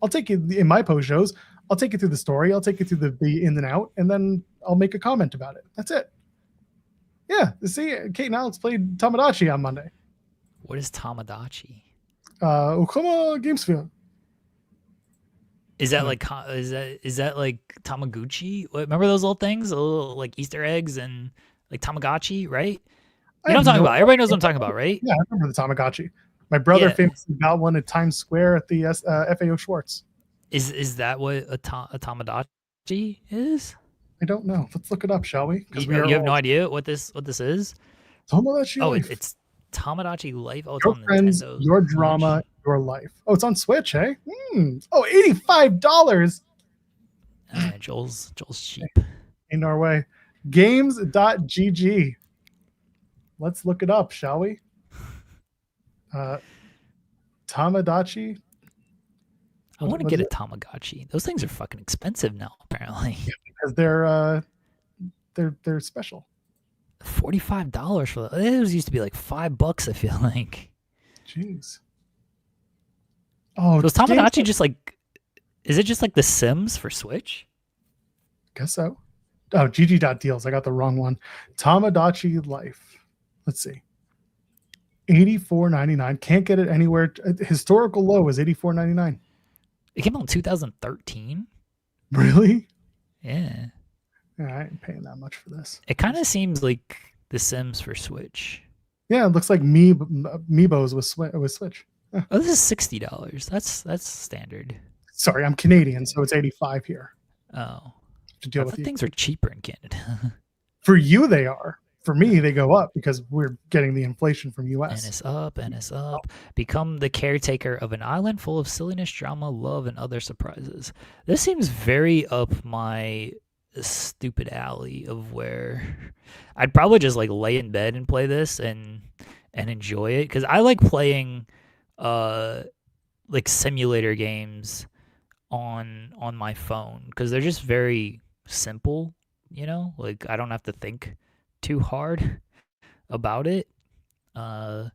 I'll take you in my post shows. I'll take you through the story. I'll take you through the in and out, and then I'll make a comment about it. That's it. Yeah. See, Kate and Alex played Tamagotchi on Monday. What is Tamagotchi? Okuma Gamesfield. Is that like like Tamaguchi? Remember those little things, little like Easter eggs and like Tamagotchi, right? You know what I'm talking about. Everybody knows what I'm talking about, right? Yeah, I remember the Tamagotchi. My brother famously got one at Times Square at the FAO Schwartz. Is that what a Tamagotchi is? I don't know. Let's look it up, shall we? You have no idea what this is? Tamagotchi. Oh, it's Tamagotchi Life. Oh, it's your on friends, Nintendo your drama, your life. Oh, it's on Switch, eh? Oh, $85. Joel's cheap. In Norway. Games.gg. Let's look it up, shall we? Tamagotchi. I want to get a Tamagotchi. Those things are fucking expensive now, apparently. Yeah, because they're special. $45 for that. Those used to be like $5, I feel like. Jeez. Oh, was Tamagotchi just like? Is it just like The Sims for Switch? Guess so. Oh, GG.deals. I got the wrong one. Tamagotchi Life. Let's see. $84.99. Can't get it anywhere. Historical low is $84.99. It came out in 2013. Really? Yeah. I ain't paying that much for this. It kind of seems like The Sims for Switch. Yeah, it looks like Meebos with Switch. Oh, this is $60. That's standard. Sorry, I'm Canadian, so it's $85 here. Oh. To deal with things are cheaper in Canada. For you, they are. For me, they go up because we're getting the inflation from US. And it's up. Become the caretaker of an island full of silliness, drama, love, and other surprises. This seems very up my stupid alley of where I'd probably just like lay in bed and play this and enjoy it, because I like playing like simulator games on my phone because they're just very simple, you know, like I don't have to think too hard about it. But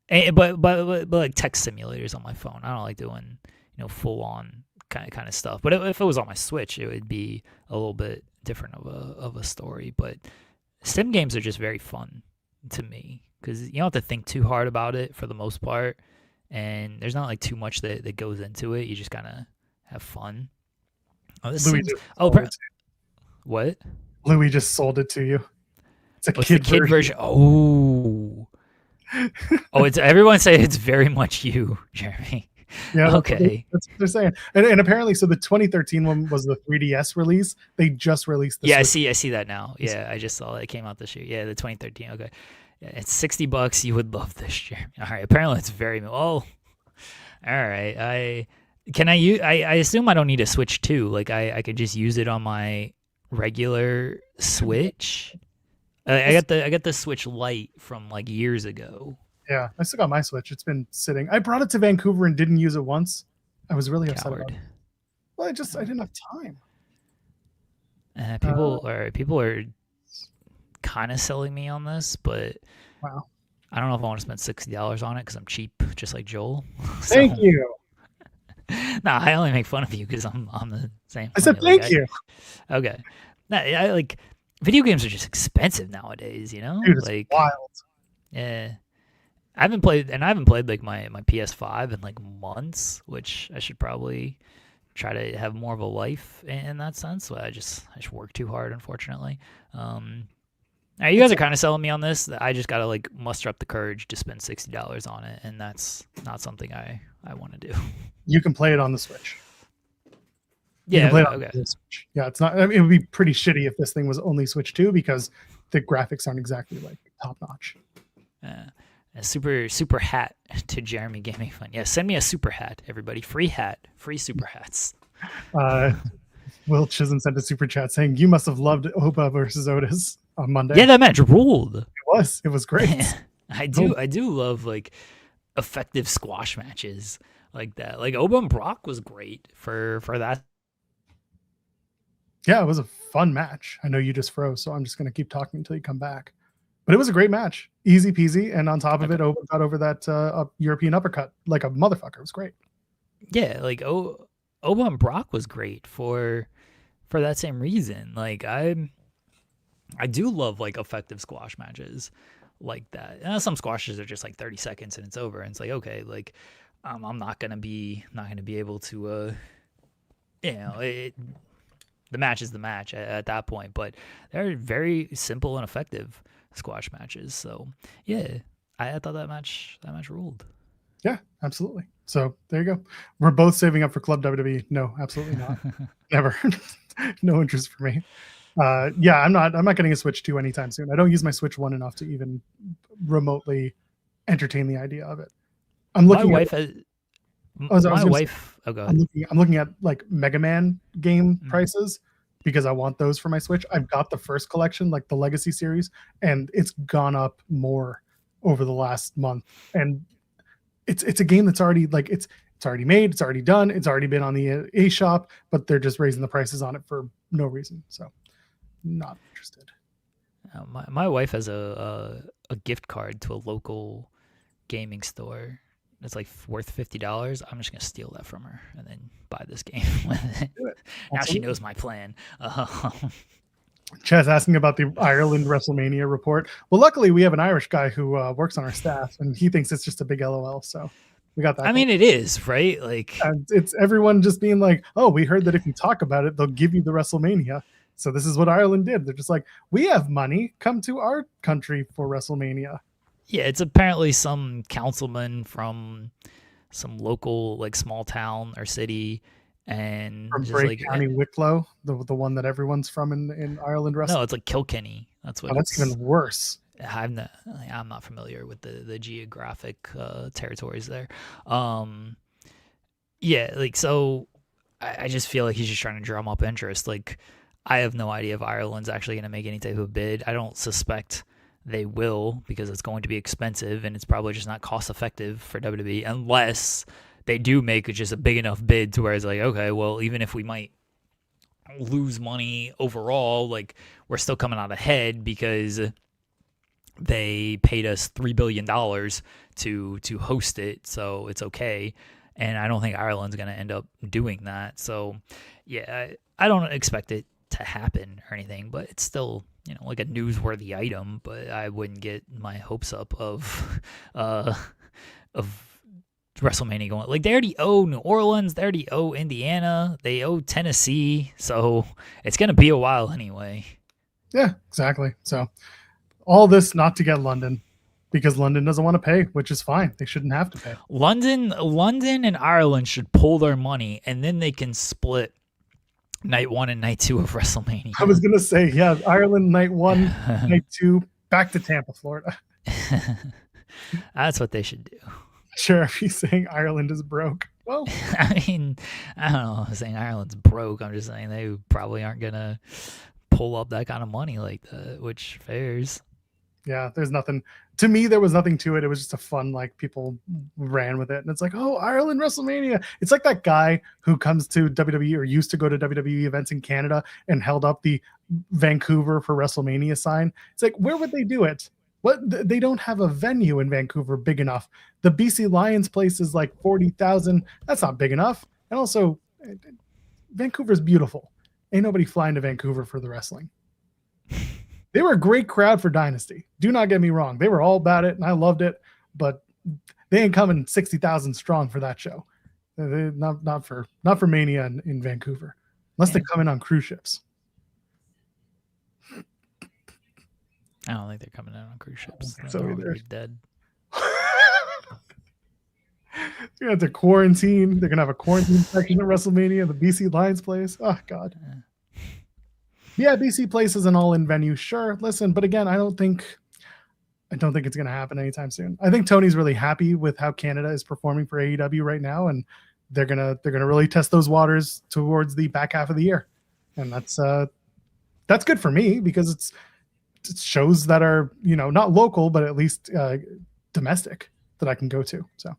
like text simulators on my phone, I don't like doing, you know, full on kind of stuff. But if it was on my Switch, it would be a little bit different of a story. But sim games are just very fun to me because you don't have to think too hard about it for the most part, and there's not like too much that goes into it. You just kind of have fun. Oh, this what? Louis just sold it to you. It's a kid version. Oh, it's everyone say it's very much you, Jeremy. Yeah. Okay. That's what they're saying. And apparently, so the 2013 one was the 3DS release. They just released the Switch. I see that now. Yeah, I just saw it. It came out this year. Yeah, the 2013. Okay. Yeah, it's $60. You would love this, Jeremy. All right. Apparently, it's very. Oh, all right. I assume I don't need a Switch 2. Like I could just use it on my regular Switch. I got the Switch Lite from like years ago. Yeah, I still got my Switch. It's been sitting. I brought it to Vancouver and didn't use it once. I was really upset about Coward. it. Well, I didn't have time. People are kind of selling me on this, but Wow. I don't know if I want to spend $60 on it because I'm cheap, just like Joel. Thank you. Nah, I only make fun of you because I'm the same. I said thank you. Okay. Nah, I like video games are just expensive nowadays, you know? Dude, it's like wild. Yeah. I haven't played like my PS5 in like months, which I should probably try to have more of a life in that sense. But I just work too hard, unfortunately. Now you guys are kind of selling me on this. I just gotta like muster up the courage to spend $60 on it, and that's not something I want to do. You can play it on the Switch. Yeah, okay. Switch. Yeah, it's not. I mean, it would be pretty shitty if this thing was only Switch 2 because the graphics aren't exactly like top notch. A super hat to Jeremy Gaming Fun. Yeah, send me a super hat, everybody. Free hat, free super hats. Will Chisholm sent a super chat saying, "You must have loved Oba versus Otis on Monday." Yeah, that match ruled. It was great. I do love like effective squash matches like that. Like Oba and Brock was great for that. Yeah, it was a fun match. I know you just froze, so I'm just gonna keep talking until you come back. But it was a great match, easy peasy, and on top of it, Oba got over that European uppercut like a motherfucker. It was great. Yeah, like Oba and Brock was great for that same reason. Like I do love like effective squash matches like that. Some squashes are just like 30 seconds and it's over, and it's like okay, like I'm not gonna be able to the match is the match at that point, but they're very simple and effective squash matches. So yeah, I thought that match ruled. Yeah, absolutely. So there you go. We're both saving up for Club WWE. No, absolutely not. Never. No interest for me. Yeah, I'm not getting a Switch 2 anytime soon. I don't use my Switch 1 enough to even remotely entertain the idea of it. I'm looking I'm looking at like Mega Man game prices because I want those for my Switch. I've got the first collection, like the Legacy series, and it's gone up more over the last month. And it's a game that's already like it's already made, it's already done, it's already been on the A shop, but they're just raising the prices on it for no reason. So not interested. My wife has a gift card to a local gaming store. It's like worth $50. I'm just gonna steal that from her and then buy this game with it. Now she knows my plan. Chaz asking about the Ireland WrestleMania report. Well, luckily we have an Irish guy who works on our staff, and he thinks it's just a big LOL. So we got that. I mean, it is, right? Like, and it's everyone just being like, "Oh, we heard that if you talk about it, they'll give you the WrestleMania." So this is what Ireland did. They're just like, "We have money. Come to our country for WrestleMania." Yeah, it's apparently some councilman from some local like small town or city, and from just Bray like County, Wicklow, the one that everyone's from in Ireland wrestling. No, it's like Kilkenny. That's what. That's even worse. I'm not familiar with the geographic territories there. Yeah, like so, I just feel like he's just trying to drum up interest. Like, I have no idea if Ireland's actually going to make any type of bid. I don't suspect they will because it's going to be expensive and it's probably just not cost effective for WWE unless they do make just a big enough bid to where it's like, okay, well, even if we might lose money overall, like we're still coming out ahead because they paid us $3 billion to host it, so it's okay. And I don't think Ireland's going to end up doing that. So yeah, I don't expect it to happen or anything, but it's still, you know, like a newsworthy item. But I wouldn't get my hopes up of WrestleMania going. Like, they already owe New Orleans, they already owe Indiana, they owe Tennessee, so it's gonna be a while anyway. Yeah, exactly. So all this not to get London, because London doesn't want to pay, which is fine. They shouldn't have to pay. London and Ireland should pull their money, and then they can split night 1 and night 2 of WrestleMania. I was gonna say, yeah, Ireland night 1, night 2, back to Tampa, Florida. That's what they should do. Sure, if he's saying Ireland is broke. Well, I mean, I don't know. I'm saying Ireland's broke. I'm just saying they probably aren't gonna pull up that kind of money like that, which fares. Yeah, there's nothing to me. There was nothing to it. It was just a fun, like, people ran with it, and it's like, oh, Ireland WrestleMania. It's like that guy who comes to WWE or used to go to WWE events in Canada and held up the Vancouver for WrestleMania sign. It's like, where would they do it? What, they don't have a venue in Vancouver big enough. The BC Lions place is like 40,000. That's not big enough. And also, Vancouver's beautiful. Ain't nobody flying to Vancouver for the wrestling. They were a great crowd for Dynasty. Do not get me wrong. They were all about it, and I loved it. But they ain't coming 60,000 strong for that show. Not for Mania in Vancouver, unless they come in on cruise ships. I don't think they're coming in on cruise ships. So they're dead. You're gonna have to quarantine. They're gonna have a quarantine section at WrestleMania, the BC Lions place. Oh God. Yeah, BC Place is an all-in venue, sure. Listen, but again, I don't think it's going to happen anytime soon. I think Tony's really happy with how Canada is performing for AEW right now, and they're gonna really test those waters towards the back half of the year, and that's good for me because it's shows that are, you know, not local but at least domestic that I can go to. So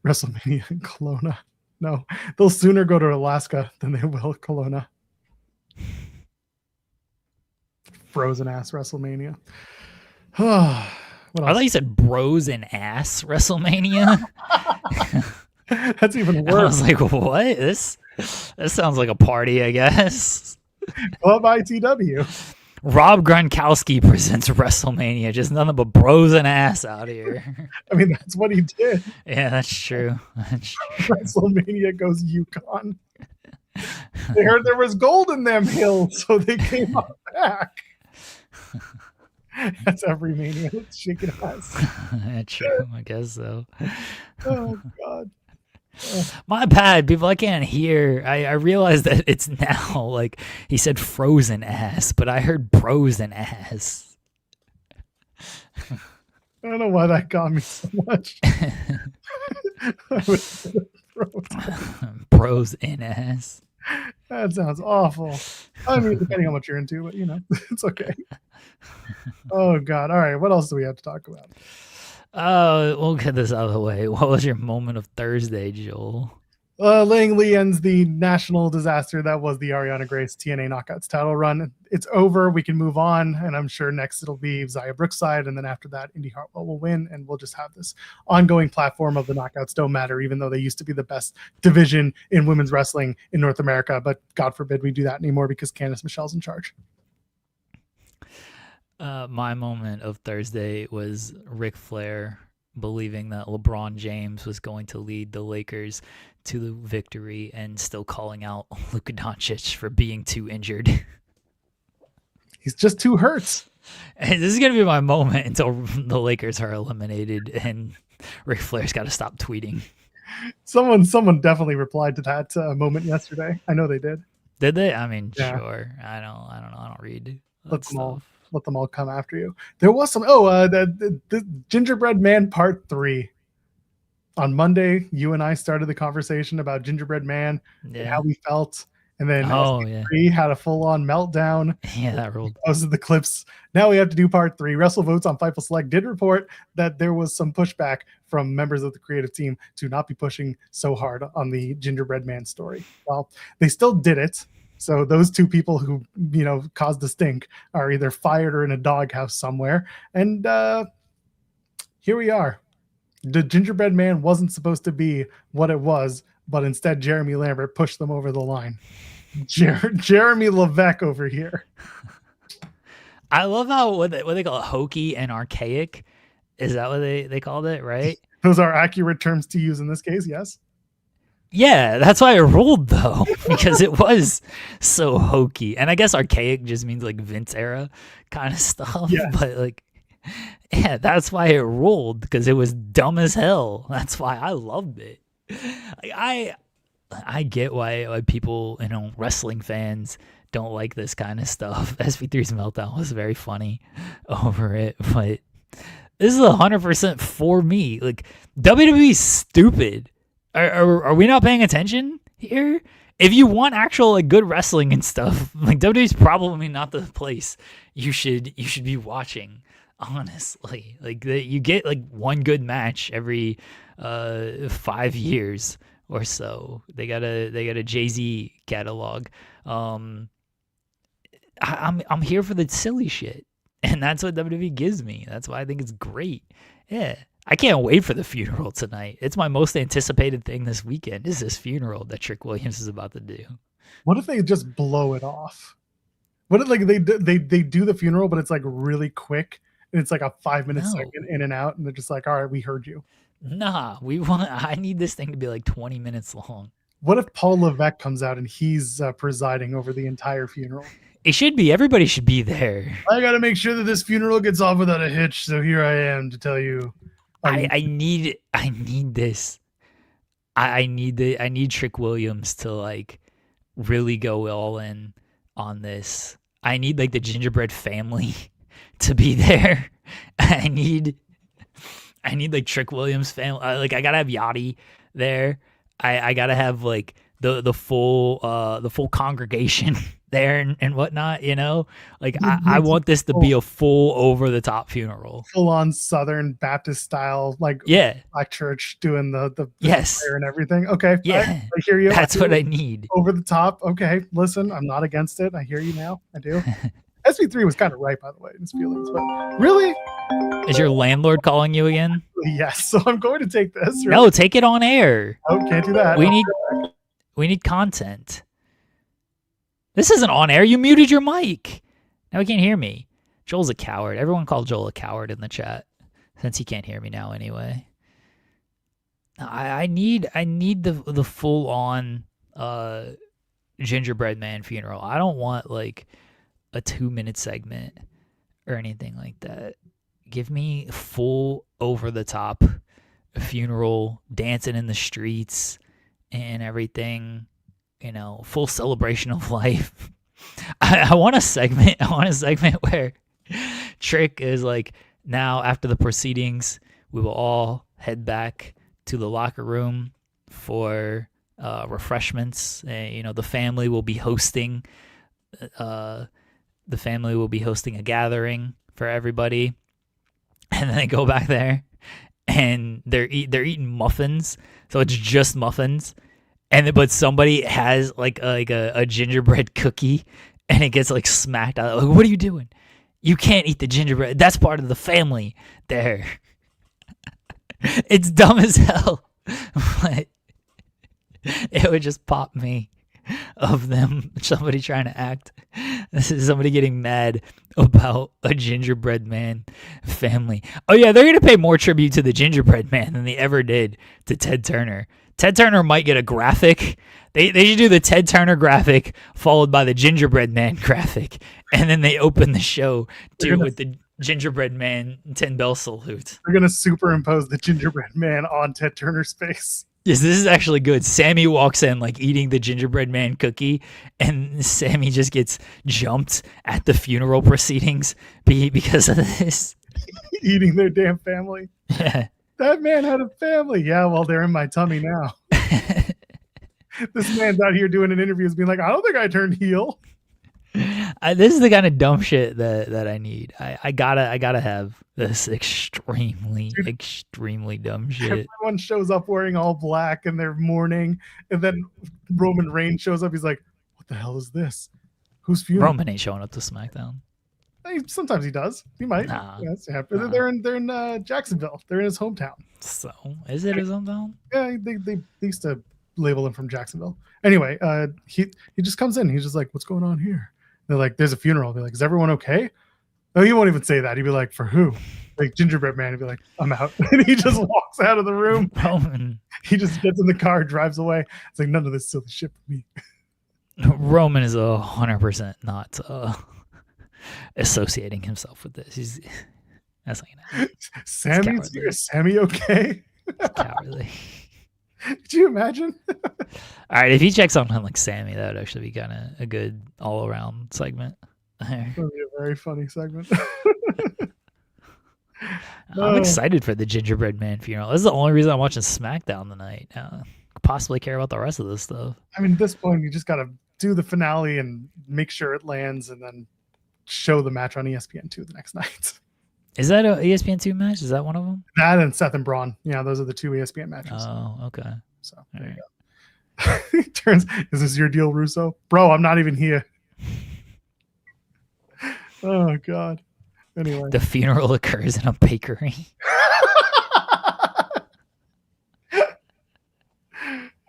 WrestleMania in Kelowna, no, they'll sooner go to Alaska than they will Kelowna. Frozen ass WrestleMania. I thought you said bros and ass WrestleMania. That's even worse. I was like, what? This sounds like a party, I guess. Club ITW. Rob Gronkowski presents WrestleMania. Just nothing but bros and ass out here. I mean, that's what he did. Yeah, that's true. WrestleMania goes Yukon. They heard there was gold in them hills, so they came up back. That's every Mania. It's shaking ass. That's true. I guess so. Oh God. My bad, people. I can't hear. I realized that it's now like he said frozen ass, but I heard bros and ass. I don't know why that got me so much. Bros and ass. That sounds awful. I mean, depending on what you're into, but you know, it's okay. Oh God. All right. What else do we have to talk about? We'll get this out of the way. What was your moment of Thursday, Joel? Laying Lee ends the national disaster that was the Ariana Grace TNA Knockouts title run. It's over. We can move on, and I'm sure next it'll be Zaya Brookside, and then after that, Indy Hartwell will win, and we'll just have this ongoing platform of the Knockouts don't matter, even though they used to be the best division in women's wrestling in North America. But God forbid we do that anymore because Candice Michelle's in charge. My moment of Thursday was Ric Flair believing that LeBron James was going to lead the Lakers to the victory and still calling out Luka Doncic for being too injured. He's just too hurt. And this is going to be my moment until the Lakers are eliminated and Ric Flair's got to stop tweeting. Someone definitely replied to that moment yesterday. I know they did. Did they? I mean, yeah. Sure. I don't know. I don't read that stuff. Let them all come after you. There was some. The Gingerbread Man Part 3. On Monday, you and I started the conversation about Gingerbread Man and how we felt, and then had a full-on meltdown. Yeah, that ruled. Posted the clips. Now we have to do Part 3. WrestleVotes on Fightful Select did report that there was some pushback from members of the creative team to not be pushing so hard on the Gingerbread Man story. Well, they still did it. So those two people who, you know, caused the stink are either fired or in a doghouse somewhere. And here we are. The Gingerbread Man wasn't supposed to be what it was, but instead Jeremy Lambert pushed them over the line. Jeremy Levesque over here. I love how what they call it, hokey and archaic. Is that what they called it, right? Those are accurate terms to use in this case, yes. Yeah, that's why it ruled though, because it was so hokey. And I guess archaic just means like Vince era kind of stuff. Yes. But like, yeah, that's why it ruled, because it was dumb as hell. That's why I loved it. Like, I get why people, you know, wrestling fans don't like this kind of stuff. SP3's meltdown was very funny over it, but this is 100% for me. Like, WWE's stupid. Are we not paying attention here? If you want actual like good wrestling and stuff, like WWE's probably not the place you should be watching. honestly. Like you get like one good match every 5 years or so. They got a Jay-Z catalog. I'm here for the silly shit, and that's what WWE gives me. That's why I think it's great. Yeah, I can't wait for the funeral tonight. It's my most anticipated thing this weekend. Is this funeral that Trick Williams is about to do? What if they just blow it off? What if like they do the funeral, but it's like really quick, and it's like a 5-minute segment in and out, and they're just like, all right, we heard you. Nah, I need this thing to be like 20 minutes long. What if Paul Levesque comes out and he's presiding over the entire funeral? It should be. Everybody should be there. I got to make sure that this funeral gets off without a hitch. So here I am to tell you. I need this. I need Trick Williams to like really go all in on this. I need like the Gingerbread family to be there. I need like Trick Williams family. Like I gotta have Yachty there. I gotta have like the full congregation there and whatnot, you know? Like I want this to be a full over the top funeral. Full on Southern Baptist style, like Black church doing the prayer and everything. Okay. Yeah. I hear you. That's what I need. Over the top. Okay. Listen, I'm not against it. I hear you now. I do. SV3 was kind of right, by the way, in his feelings, but really? Is your landlord calling you again? Yes. So I'm going to take this. Really? No, take it on air. Oh, can't do that. We need content. This isn't on air. You muted your mic. Now he can't hear me. Joel's a coward. Everyone called Joel a coward in the chat, since he can't hear me now anyway. I need the full on Gingerbread Man funeral. I don't want like a 2-minute segment or anything like that. Give me full over the top funeral, dancing in the streets and everything, you know, full celebration of life. I want a segment. I want a segment where Trick is like, now after the proceedings, we will all head back to the locker room for refreshments. You know, the family will be hosting. The family will be hosting a gathering for everybody, and then they go back there, and they're eating muffins. So it's just muffins, but somebody has like a gingerbread cookie, and it gets like smacked out. Like, what are you doing? You can't eat the gingerbread. That's part of the family. There, it's dumb as hell, but it would just pop me of them, somebody trying to act. This is somebody getting mad about a Gingerbread Man family. Oh yeah, they're gonna pay more tribute to the Gingerbread Man than they ever did to Ted Turner. Ted Turner might get a graphic. They should do the Ted Turner graphic followed by the Gingerbread Man graphic, and then they open the show with the Gingerbread Man 10 bell salute. They're gonna superimpose the Gingerbread Man on Ted Turner's face. Yes, this is actually good. Sammy walks in like eating the Gingerbread Man cookie, and Sammy just gets jumped at the funeral proceedings because of this. Eating their damn family. Yeah. That man had a family. Yeah, well, they're in my tummy now. This man's out here doing an interview being like, I don't think I turned heel. This is the kind of dumb shit that I need. I gotta have this extremely dumb shit. Everyone shows up wearing all black and they're mourning, and then Roman Reigns shows up. He's like, "What the hell is this? Who's funeral?" Roman ain't showing up to SmackDown. Sometimes he does. He might. Nah. Yes, yeah. They're in Jacksonville. They're in his hometown. So is it his hometown? Yeah, they used to label him from Jacksonville. Anyway, he just comes in. He's just like, "What's going on here?" They're like, "There's a funeral." They're like, "Is everyone okay?" No, he won't even say that. He'd be like, "For who?" Like Gingerbread Man. He'd be like, "I'm out," and he just walks out of the room. Roman. He just gets in the car, drives away. It's like, none of this silly shit for me. Roman is 100% not associating himself with this. That's not gonna happen. Is Sammy okay? Cowardly. Could you imagine? All right, if he checks on like Sammy, that would actually be kind of a good all-around segment. That would be a very funny segment. I'm excited for the Gingerbread Man funeral. This is the only reason I'm watching SmackDown tonight. Possibly care about the rest of this stuff. I mean, at this point, you just got to do the finale and make sure it lands, and then show the match on ESPN2 the next night. Is that a ESPN2 match? Is that one of them? That and Seth and Braun. Yeah, those are the 2 ESPN matches. Oh, okay. So there you go. He turns, is this your deal, Russo? Bro, I'm not even here. Oh, God. Anyway. The funeral occurs in a bakery.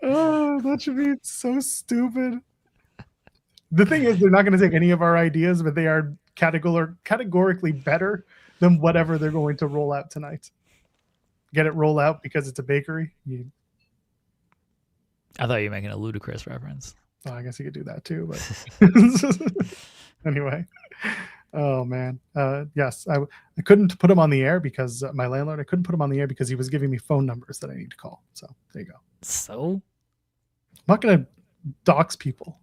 Oh, that should be so stupid. The thing is, they're not going to take any of our ideas, but they are categorically better than whatever they're going to roll out tonight. Get it roll out because it's a bakery. I thought you were making a ludicrous reference. Oh, I guess you could do that too, but anyway. Oh man. Yes, I couldn't put him on the air because my landlord. I couldn't put him on the air because he was giving me phone numbers that I need to call. So there you go. So I'm not gonna dox people.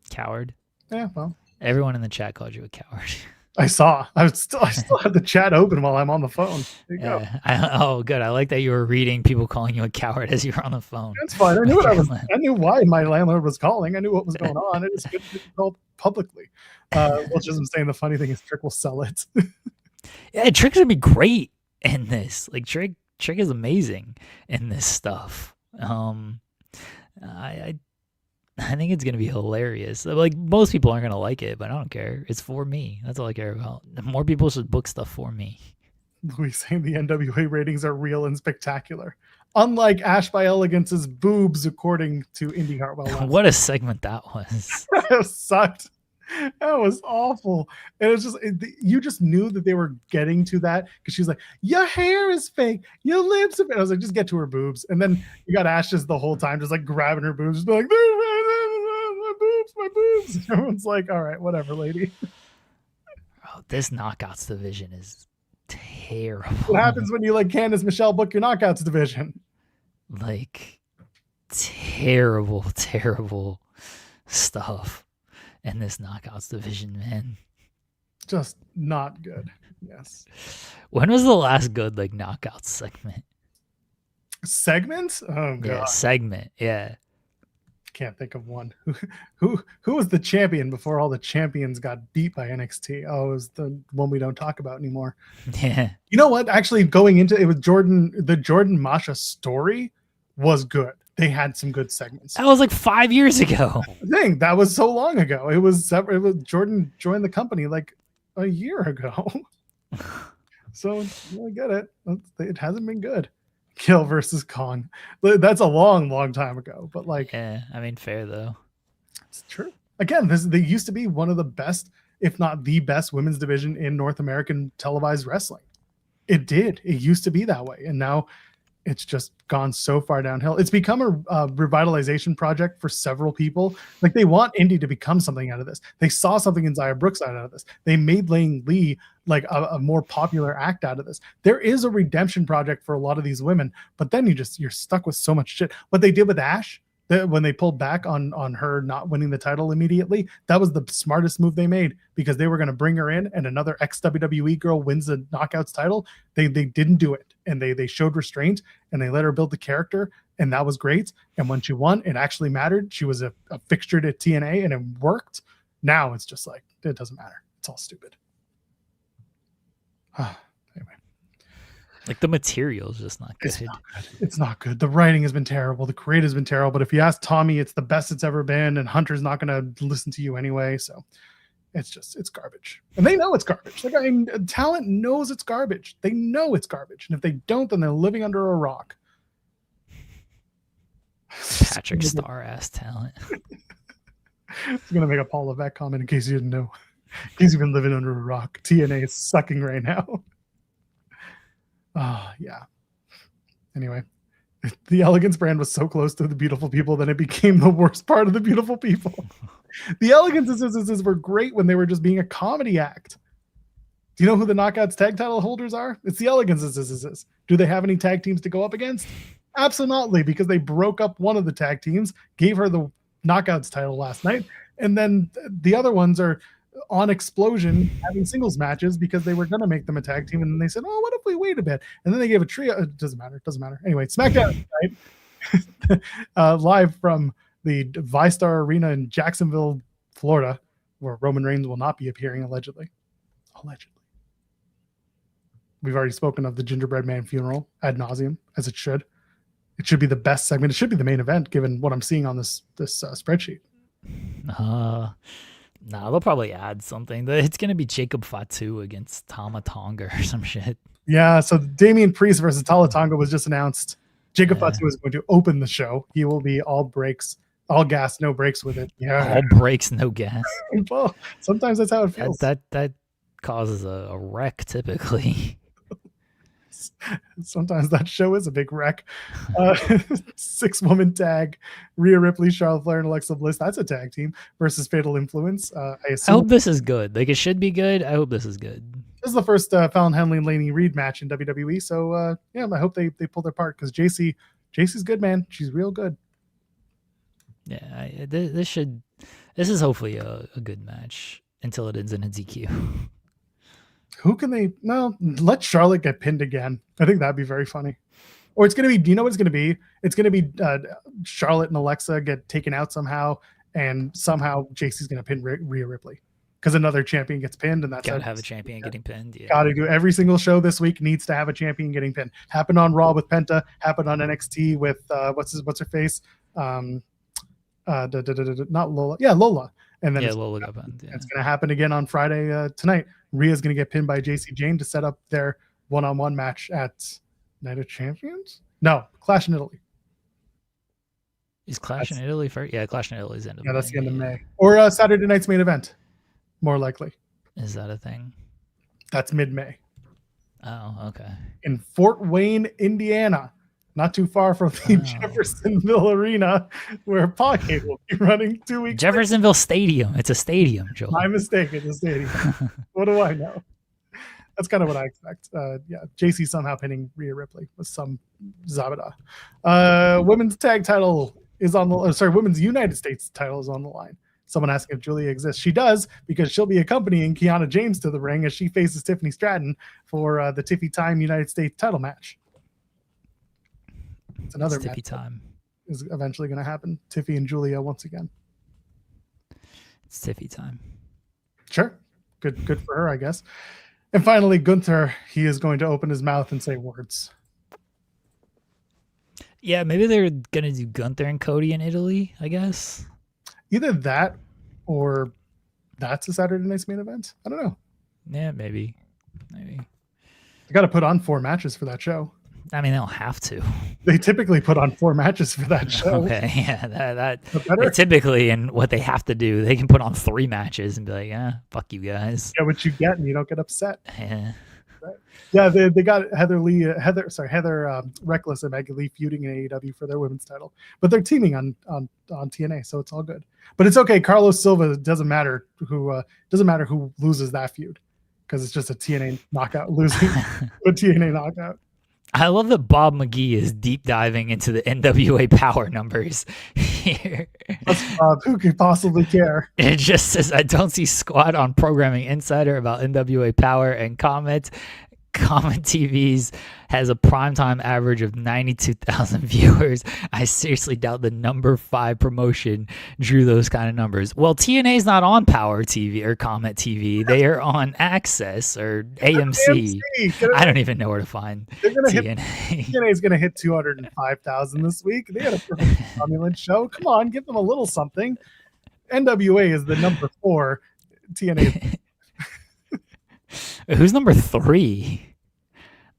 Coward. Yeah, well. Everyone in the chat called you a coward. I saw. I still have the chat open while I'm on the phone. There you go. Oh, good. I like that you were reading people calling you a coward as you were on the phone. That's fine. I knew I knew why my landlord was calling. I knew what was going on. It is good to be called publicly. Which is saying the funny thing is Trick will sell it. Yeah, Trick's gonna be great in this. Like Trick is amazing in this stuff. I think it's gonna be hilarious. Like most people aren't gonna like it, but I don't care. It's for me. That's all I care about. More people should book stuff for me. Louis saying the NWA ratings are real and spectacular. Unlike Ash by Elegance's boobs, according to Indy Hartwell. What a segment that was. That sucked. That was awful. And it was just, you just knew that they were getting to that because she was like, your hair is fake, your lips are fake. I was like, just get to her boobs. And then you got Ash just the whole time, just like grabbing her boobs, just like, my boobs. And everyone's like, all right, whatever, lady. Oh, this Knockouts division is terrible. What happens when you let Candice Michelle book your Knockouts division? Like, terrible stuff in this Knockouts division, man. Just not good. Yes. When was the last good like Knockouts segment? Segment? Oh god. Yeah, segment. Yeah. Can't think of one. Who was the champion before all the champions got beat by NXT? Oh, it was the one we don't talk about anymore. Yeah. You know what? Actually, going into it with the Jordan Masha story was good. They had some good segments. That was like 5 years ago. Dang, that was so long ago. It was Jordan joined the company like a year ago. So I get it. It hasn't been good. Kill versus Kong. That's a long time ago. But like, yeah, I mean, fair though. It's true. Again, they used to be one of the best, if not the best, women's division in North American televised wrestling. It did. It used to be that way, and now it's just gone so far downhill. It's become a revitalization project for several people. Like they want Indy to become something out of this. They saw something in Xia Brookside out of this. They made Lang Lee like a more popular act out of this. There is a redemption project for a lot of these women, but then you're stuck with so much shit. What they did with Ash, when they pulled back on her not winning the title immediately, that was the smartest move they made because they were going to bring her in and another ex-WWE girl wins the Knockouts title. They didn't do it, and they showed restraint and they let her build the character, and that was great. And when she won, it actually mattered. She was a fixture to TNA and it worked. Now it's just like, it doesn't matter. It's all stupid. Anyway. Like the material is just not good. It's not good. The writing has been terrible. The creative has been terrible. But if you ask Tommy, it's the best it's ever been. And Hunter's not going to listen to you anyway. So it's garbage. And they know it's garbage. Like, I mean, talent knows it's garbage. They know it's garbage. And if they don't, then they're living under a rock. Patrick Star ass talent. I was going to make a Paul Levesque comment in case you didn't know. He's been living under a rock. TNA is sucking right now. Yeah. Anyway, the Elegance brand was so close to the Beautiful People that it became the worst part of the Beautiful People. The Elegances were great when they were just being a comedy act. Do you know who the Knockouts tag title holders are? It's the Elegances. Do they have any tag teams to go up against? Absolutely, because they broke up one of the tag teams, gave her the Knockouts title last night, and then the other ones are on Explosion having singles matches because they were going to make them a tag team, and then they said, oh, what if we wait a bit? And then they gave a trio. It doesn't matter. Anyway, SmackDown tonight, live from the ViStar Arena in Jacksonville, Florida, where Roman Reigns will not be appearing, allegedly. We've already spoken of the Gingerbread Man funeral ad nauseum, as it should. It should be the best segment. It should be the main event, given what I'm seeing on this spreadsheet. No, they'll probably add something. It's gonna be Jacob Fatu against Tama Tonga or some shit. Yeah, so Damian Priest versus Tama Tonga was just announced. Jacob Fatu is going to open the show. He will be all gas, no breaks with it. Yeah, all brakes, no gas. Well, sometimes that's how it feels. That causes a wreck typically. Sometimes that show is a big wreck. 6-woman tag: Rhea Ripley, Charlotte Flair, and Alexa Bliss. That's a tag team versus Fatal Influence. I hope this is good. Like, it should be good. I hope this is good. This is the first Fallon Henley and Lainey Reed match in WWE. So yeah, I hope they pull their part, because JC's good, man. She's real good. Yeah, this is hopefully a good match until it ends in a DQ. Who can they? No, let Charlotte get pinned again. I think that'd be very funny. Or it's going to be, do you know what it's going to be? It's going to be Charlotte and Alexa get taken out somehow, and somehow JC's going to pin Rhea Ripley, because another champion gets pinned, and that's gotta have a champion getting pinned. Yeah. Gotta do every single show this week needs to have a champion getting pinned. Happened on Raw with Penta. Happened on NXT with what's her face? Not Lola. Yeah, Lola. And then Lola got pinned. Yeah. It's going to happen again on Friday tonight. Rhea's going to get pinned by JC Jane to set up their one-on-one match at Night of Champions? No, Clash in Italy. Is Clash in Italy first? Yeah, Clash in Italy is end of May. Yeah, that's the end of May. Or Saturday night's main event, more likely. Is that a thing? That's mid-May. Oh, okay. In Fort Wayne, Indiana. Not too far from the Jeffersonville Arena, where Podcast will be running 2 weeks. Jeffersonville Stadium. It's a stadium, Joel. My mistake. It's a stadium. What do I know? That's kind of what I expect. Yeah, JC somehow pinning Rhea Ripley with some Zabada. Women's tag title is on the. Women's United States title is on the line. Someone asking if Julia exists. She does, because she'll be accompanying Kiana James to the ring as she faces Tiffany Stratton for the Tiffy Time United States title match. It's another match Tiffy time. Is eventually going to happen. Tiffy and Julia once again. It's Tiffy time. Sure. Good for her, I guess. And finally, Gunther, he is going to open his mouth and say words. Yeah, maybe they're going to do Gunther and Cody in Italy, I guess. Either that, or that's a Saturday night's main event. I don't know. Yeah, maybe. They got to put on 4 matches for that show. I mean, they don't have to. They typically put on 4 matches for that show. Okay, yeah, that typically, and what they have to do, they can put on 3 matches and be like, "Yeah, fuck you guys." Yeah, what you get, and you don't get upset. Yeah, right. Yeah, they got Heather Reckless and Maggie Lee feuding in AEW for their women's title, but they're teaming on TNA, so it's all good. But it's okay. Carlos Silva doesn't matter who loses that feud, because it's just a TNA knockout losing a TNA knockout. I love that Bob McGee is deep diving into the NWA power numbers here. Who could possibly care? It just says, I don't see squat on Programming Insider about NWA power, and Comet TV's has a primetime average of 92,000 viewers. I seriously doubt the number 5 promotion drew those kind of numbers. Well, TNA's not on Power TV or Comet TV. They are on Access or AMC. I don't even know where to find TNA. TNA's going to hit 205,000 this week. They had a perfect stimulant show. Come on, give them a little something. NWA is the number 4. TNA. Who's number 3?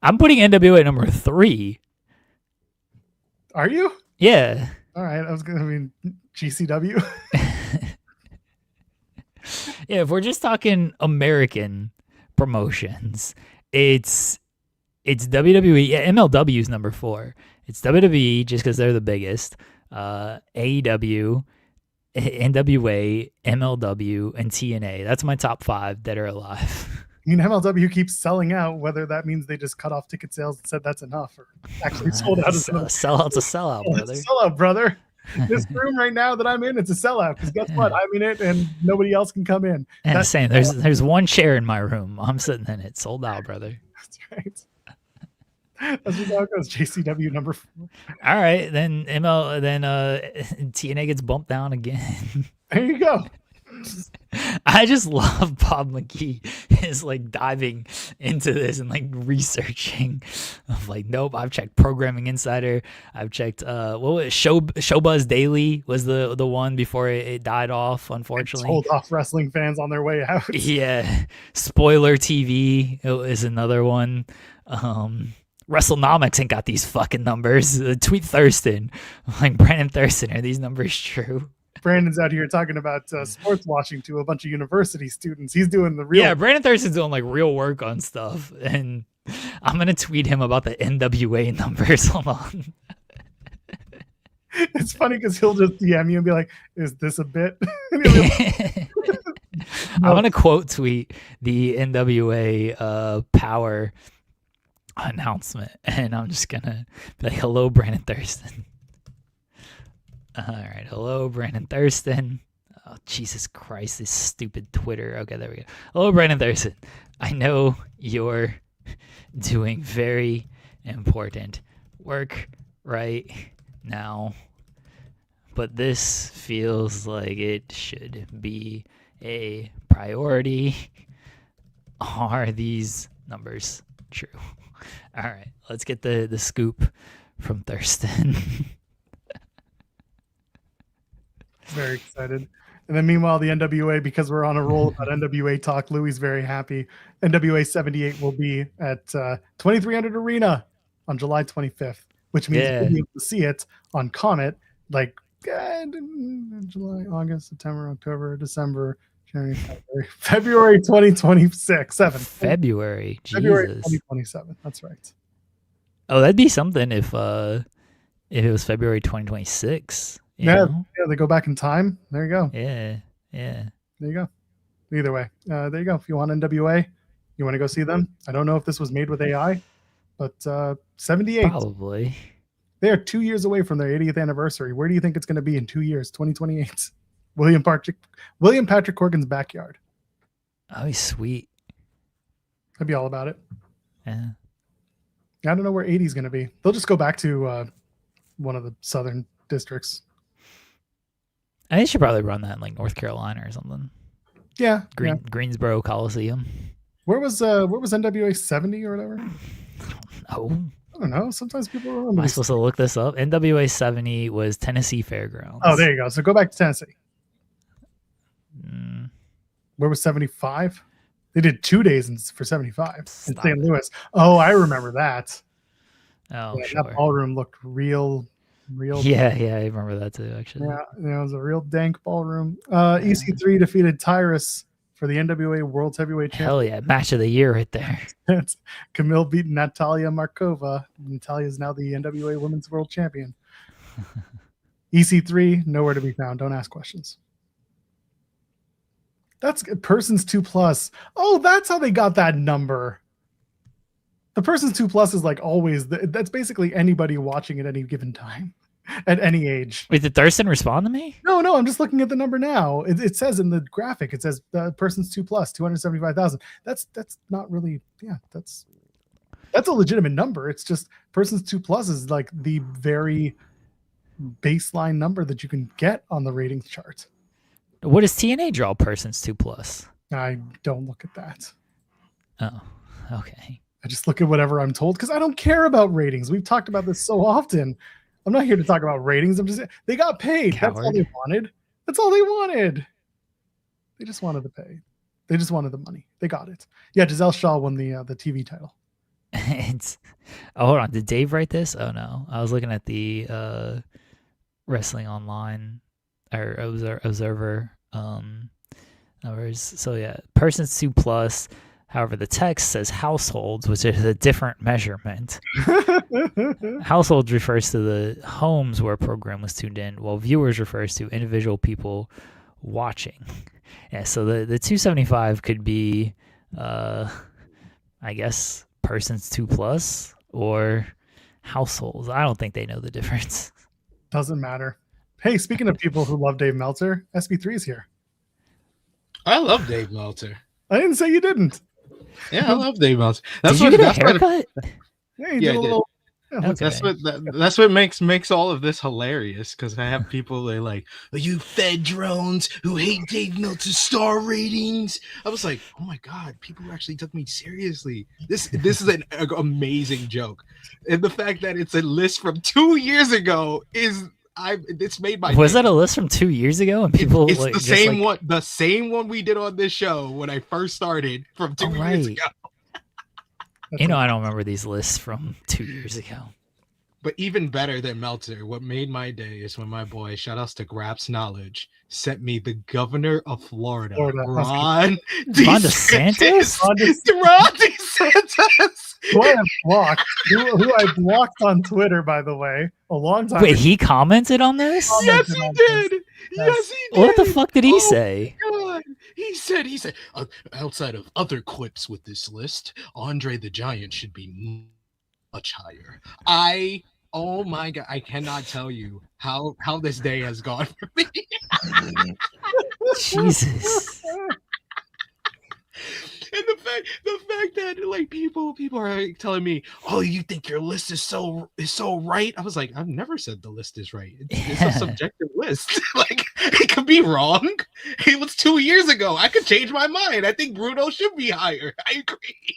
I'm putting NWA at number 3. Are you? Yeah. All right. GCW. Yeah, if we're just talking American promotions, it's WWE. Yeah, MLW is number 4. It's WWE just because they're the biggest. AEW, NWA, MLW, and TNA. That's my top 5 that are alive. I mean, MLW keeps selling out, whether that means they just cut off ticket sales and said that's enough, or actually sold out. Sellout's a sellout, brother. It's a sellout, brother. This room right now that I'm in, it's a sellout, because guess what? I'm in it and nobody else can come in. And that's same. There's one chair in my room. I'm sitting in it. Sold out, brother. That's right. That's just how it goes. JCW number 4. All right, then TNA gets bumped down again. There you go. I just love Bob McGee is like diving into this and like researching. Of like, nope, I've checked Programming Insider. I've checked what was it? Showbuzz Daily was the one before it died off, unfortunately. It told off wrestling fans on their way out. Yeah. Spoiler TV is another one. WrestleNomics ain't got these fucking numbers. Tweet Thurston. Like, Brandon Thurston, are these numbers true? Brandon's out here talking about sports washing to a bunch of university students. He's doing the real. Yeah, Brandon Thurston's doing like real work on stuff, and I'm gonna tweet him about the NWA numbers. Hold on. It's funny because he'll just DM you and be like, "Is this a bit?" I'm gonna quote tweet the NWA power announcement, and I'm just gonna be like, "Hello, Brandon Thurston." All right, hello, Brandon Thurston. Oh, Jesus Christ, this stupid Twitter. Okay, there we go. Hello, Brandon Thurston. I know you're doing very important work right now, but this feels like it should be a priority. Are these numbers true? All right, let's get the scoop from Thurston. Very excited. And then meanwhile, the NWA, because we're on a roll about NWA talk, Louis very happy. NWA 78 will be at 2300 Arena on July 25th, which means we'll be able to see it on Comet like July, August, September, October, December, January, February 2026. February 2027. That's right. Oh, that'd be something if it was February 2026. Yeah, they go back in time. There you go. Yeah. There you go. Either way, there you go. If you want NWA, you want to go see them. I don't know if this was made with AI, but 78. Probably. They are 2 years away from their 80th anniversary. Where do you think it's going to be in 2 years? 2028. William Patrick Corgan's backyard. Oh, he's sweet. I'd be all about it. Yeah. I don't know where 80 is going to be. They'll just go back to one of the southern districts. I think they should probably run that in like North Carolina or something. Yeah. Greensboro Coliseum. Where was NWA 70 or whatever? Oh. I don't know. Sometimes people remember. Am I supposed to look this up? NWA 70 was Tennessee Fairgrounds. Oh, there you go. So go back to Tennessee. Where was 75? They did 2 days for 75 in St. Louis. Oh, I remember that. Oh, yeah, sure. That ballroom looked real. Yeah, I remember that too, actually. Yeah, it was a real dank ballroom. EC3 defeated Tyrus for the NWA World Heavyweight Championship. Hell yeah, match of the year right there. Camille beat Natalia Markova. Natalia is now the NWA Women's World Champion. EC3, nowhere to be found. Don't ask questions. That's Persons 2+. Oh, that's how they got that number. The Persons 2+ is like always. That's basically anybody watching at any given time, at any age. Wait, did Thurston respond to me? No, I'm just looking at the number now. It says in the graphic, it says Persons 2+, 275,000. That's not really. Yeah, that's a legitimate number. It's just Persons 2+ is like the very baseline number that you can get on the ratings chart. What does TNA draw Persons 2+? I don't look at that. Oh, okay. I just look at whatever I'm told because I don't care about ratings. We've talked about this so often. I'm not here to talk about ratings. They got paid. Coward. That's all they wanted. That's all they wanted. They just wanted to pay. They just wanted the money. They got it. Yeah, Giselle Shaw won the TV title. Hold on. Did Dave write this? Oh no, I was looking at the Wrestling Online or Observer numbers. So yeah, Persons 2+. However, the text says households, which is a different measurement. Households refers to the homes where a program was tuned in, while viewers refers to individual people watching. Yeah, so the 275 could be, I guess, Persons 2+ or households. I don't think they know the difference. Doesn't matter. Hey, speaking of people who love Dave Meltzer, SB3 is here. I love Dave Meltzer. I didn't say you didn't. Yeah, I love Dave Meltzer. Did you get a haircut? Yeah, he did a little Okay. That's what makes all of this hilarious, because I have people, they're like, you fed drones who hate Dave Meltzer's star ratings. I was like, oh my god, people actually took me seriously. This is an amazing joke, and the fact that it's a list from 2 years ago it's made my Was day. that a list from 2 years ago? And people It's like, the same one, the same one we did on this show when I first started from 2 years ago. You know, I don't remember these lists from 2 years ago. But even better than Meltzer, what made my day is when my boy, shout outs to Graps Knowledge, sent me the governor of Florida, Ron DeSantis. Ron DeSantis. Who I have blocked. Who I blocked on Twitter, by the way, a long time Wait, ago. he commented on this? Yes, he did. Yes, he did. What the fuck did he say? God. He said, outside of other quips with this list, Andre the Giant should be much higher. Oh my god, I cannot tell you how this day has gone for me. Jesus. And the fact that like people are like, telling me, "Oh, you think your list is so right?" I was like, "I've never said the list is right. It's a subjective list. Like, it could be wrong. It was 2 years ago. I could change my mind. I think Bruno should be higher. I agree."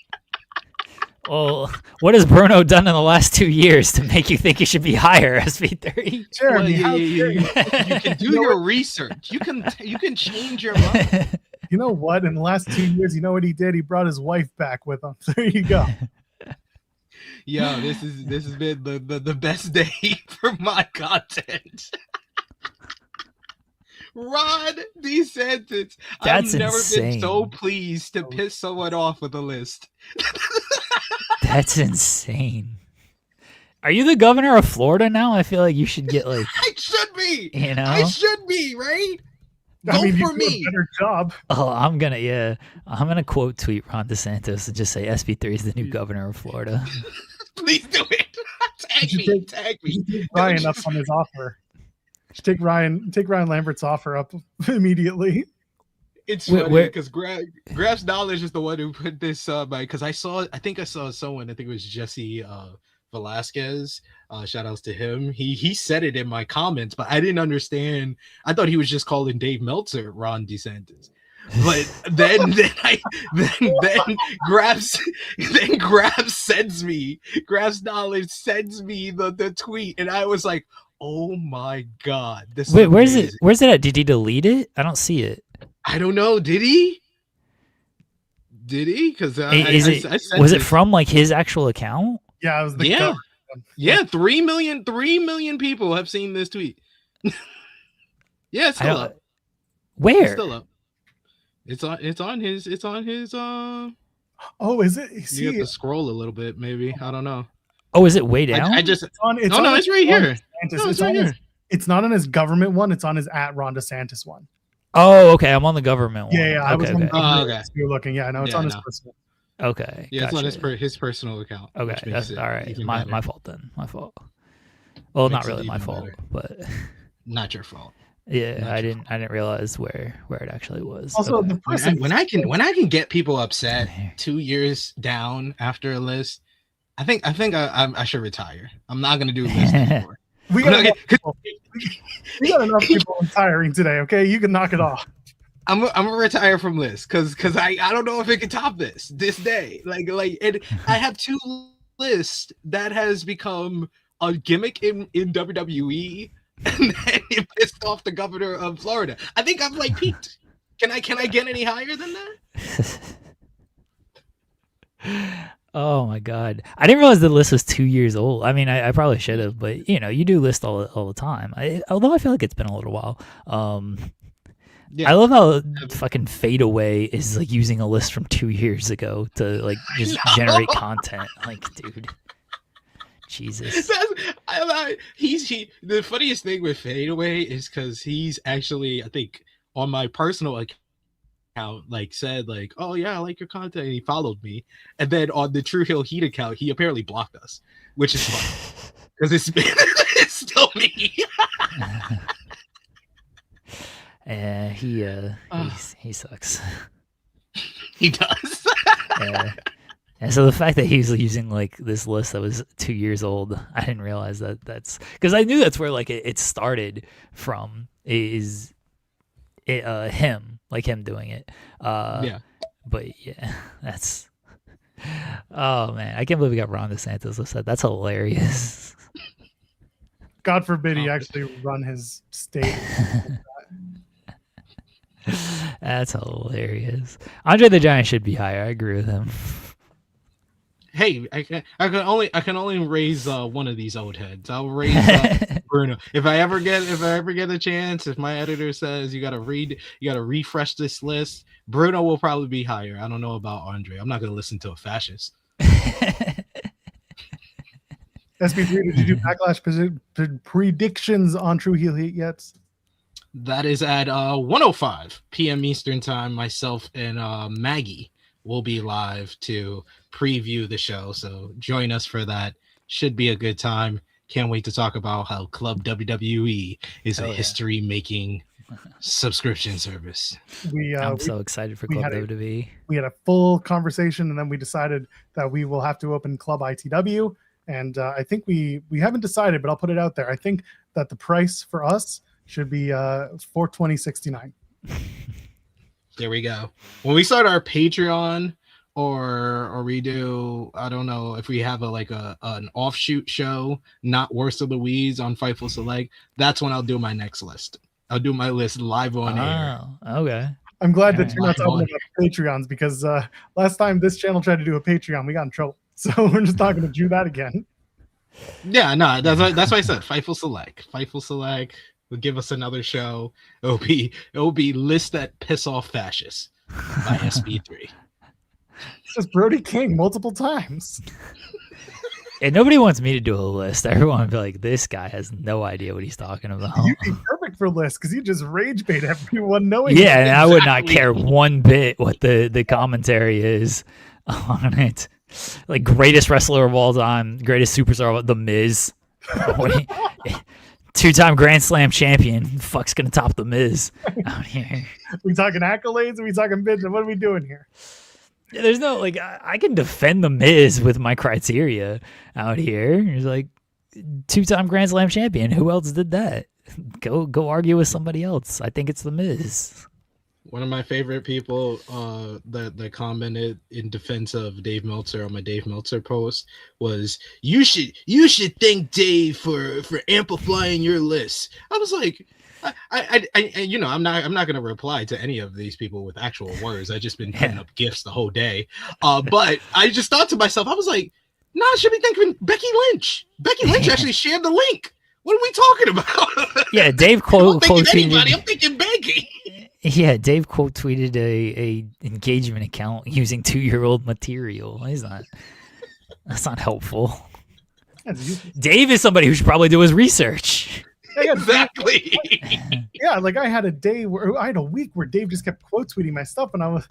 Well, what has Bruno done in the last 2 years to make you think he should be higher, SP3? Jeremy, Well, you can do your research. You can change your mind. You know what? In the last 2 years, you know what he did? He brought his wife back with him. There you go. Yo, this has been the best day for my content. Ron DeSantis. That's I've never insane. been so pleased to piss someone off with a list. That's insane. Are you the governor of Florida now? I feel like you should get like. I should be. You know? I should be, right? I mean, Go for you do me. a better job. Oh, I'm gonna quote tweet Ron DeSantis and just say SP3 is the new governor of Florida. Please do it. Tag You me. should Tag me. You should take Ryan up on his offer. Take Ryan Lambert's offer up immediately. It's Wait, funny because Grab's Knowledge is the one who put this because I think I saw someone, I think it was Jesse Velasquez. Shout outs to him. He said it in my comments, but I didn't understand. I thought he was just calling Dave Meltzer Ron DeSantis. But then Grabs Knowledge sends me the tweet, and I was like, oh my god, this Wait, is where's it? amazing. Where's it at? Did he delete it? I don't see it. I don't know. Did he? Because Was it from like his actual account? Yeah, it was the Yeah. one. Yeah, 3 million people have seen this tweet. Yeah, it's still up. Where? It's still up. It's on his Oh, is it? you See, have to scroll a little bit, maybe. I don't know. Oh, is it way down? I just it's on. it's right here. DeSantis. No, it's right on here. his, it's not on his government one. It's on his @Ron DeSantis one. Oh, okay. I'm on the government one. Yeah, I was on the Okay. government. okay. You're looking. Yeah, no, it's Yeah, on his no. personal. Okay. Yeah, it's on gotcha. his personal account. Okay, which makes that's it all right. even My better. fault then. My fault. Well, not Makes it really my even fault, better. but Not your fault. yeah, Not I your didn't realize where it actually was. Also, Okay. the person When I can get people upset 2 years down after a list, I think I should retire. I'm not gonna do a list anymore. we I'm got, not enough gonna- people. We got enough people retiring today. Okay, you can knock it off. I'm gonna retire from lists because I don't know if it can top this day. Like and I have 2 lists that has become a gimmick in WWE, and then it pissed off the governor of Florida. I think I've like peaked. Can I get any higher than that? Oh my god, I didn't realize the list was 2 years old. I mean, I probably should have, but you know, you do list all the time. Although I feel like it's been a little while. Yeah. I love how fucking Fade Away is like using a list from 2 years ago to like just generate content. Like, dude, Jesus. The funniest thing with Fade Away is because he's actually, I think, on my personal account, like said like, oh yeah, I like your content, and he followed me, and then on the True Hill Heat account, he apparently blocked us, which is funny because it's still me. He sucks. He does. And so the fact that he's using like this list that was 2 years old, I didn't realize that. That's because I knew that's where like it started from. Is it, him doing it? Yeah. But yeah, that's. Oh man, I can't believe we got Ron DeSantis listed. That's hilarious. God forbid he actually run his state. That's hilarious. Andre the Giant should be higher. I agree with him. Hey, I can only raise one of these old heads. I'll raise Bruno. If I ever get a chance, if my editor says you gotta refresh this list, Bruno will probably be higher. I don't know about Andre. I'm not gonna listen to a fascist. SB3, did you do Backlash predictions on True Heel Heat yet? That is at 1:05 p.m. Eastern time. Myself and Maggie will be live to preview the show, so join us for that. Should be a good time. Can't wait to talk about how Club WWE is a history-making subscription service. I'm so excited for Club WWE. We had a full conversation, and then we decided that we will have to open Club ITW, and I think we haven't decided, but I'll put it out there. I think that the price for us should be $420.69. There we go. When we start our Patreon, or we do, I don't know if we have an offshoot show, not Worst of Louise on Fightful Select. That's when I'll do my next list. I'll do my list live on air. Okay. I'm glad that you're not talking about Patreons, because last time this channel tried to do a Patreon, we got in trouble. So we're just not going to do that again. Yeah, no, that's why I said Fightful Select. Fightful Select will give us another show. It'll be Lists That Piss Off Fascists by SB3. Just Brody King multiple times. And nobody wants me to do a list. Everyone would be like, this guy has no idea what he's talking about. You'd be perfect for lists because you just rage bait everyone knowing. Yeah, and I would not care one bit what the commentary is on it. Like, greatest wrestler of all time, greatest superstar, The Miz. 2-time Grand Slam champion. Fuck's gonna top The Miz out here. We talking accolades? Are we talking bitch? What are we doing here? There's no I can defend The Miz with my criteria out here. He's like 2-time Grand Slam champion. Who else did that? Go argue with somebody else. I think it's The Miz. One of my favorite people that commented in defense of Dave Meltzer on my Dave Meltzer post was, you should thank Dave for amplifying your list. I was like, I I'm not gonna reply to any of these people with actual words. I just been putting up gifts the whole day. But I just thought to myself, I was like, no, I should be thanking Becky Lynch. Becky Lynch actually shared the link. What are we talking about? Yeah, Dave quote tweeted. I'm thinking Becky. Yeah, Dave quote tweeted a engagement account using 2-year-old material. That's not helpful. Dave is somebody who should probably do his research. Exactly. Yeah, like I had a week where Dave just kept quote tweeting my stuff, and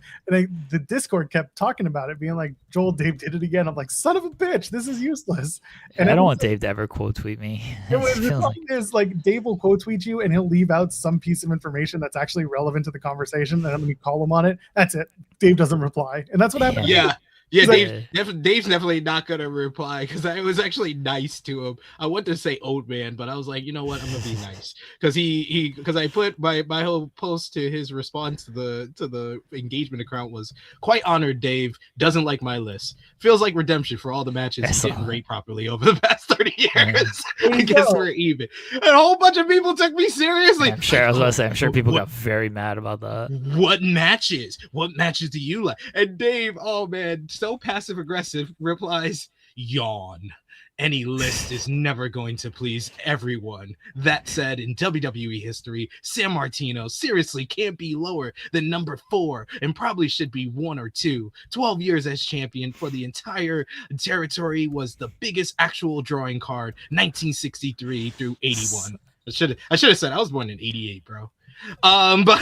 the Discord kept talking about it, being like, Joel, Dave did it again. I'm like, son of a bitch, this is useless. And I don't want Dave to ever quote tweet me. The problem is, like, Dave will quote tweet you, and he'll leave out some piece of information that's actually relevant to the conversation, and then when you call him on it, that's it. Dave doesn't reply, and that's what happened. Yeah. Yeah, Dave's definitely not gonna reply, because I was actually nice to him. I wanted to say old man, but I was like, you know what, I'm gonna be nice, because because I put my whole post to his response to the engagement account was, quite honored Dave doesn't like my list. Feels like redemption for all the matches he didn't rate properly over the past 30 years. I guess we're even. And a whole bunch of people took me seriously. I'm sure. I was about to say, I'm sure people got very mad about that. What matches? What matches do you like? And Dave, oh man, so passive aggressive, replies, yawn. Any list is never going to please everyone. That said, in WWE history, San Martino seriously can't be lower than number 4 and probably should be 1 or 2. 12 years as champion for the entire territory was the biggest actual drawing card, 1963 through 81. I should have said I was born in 88, bro. But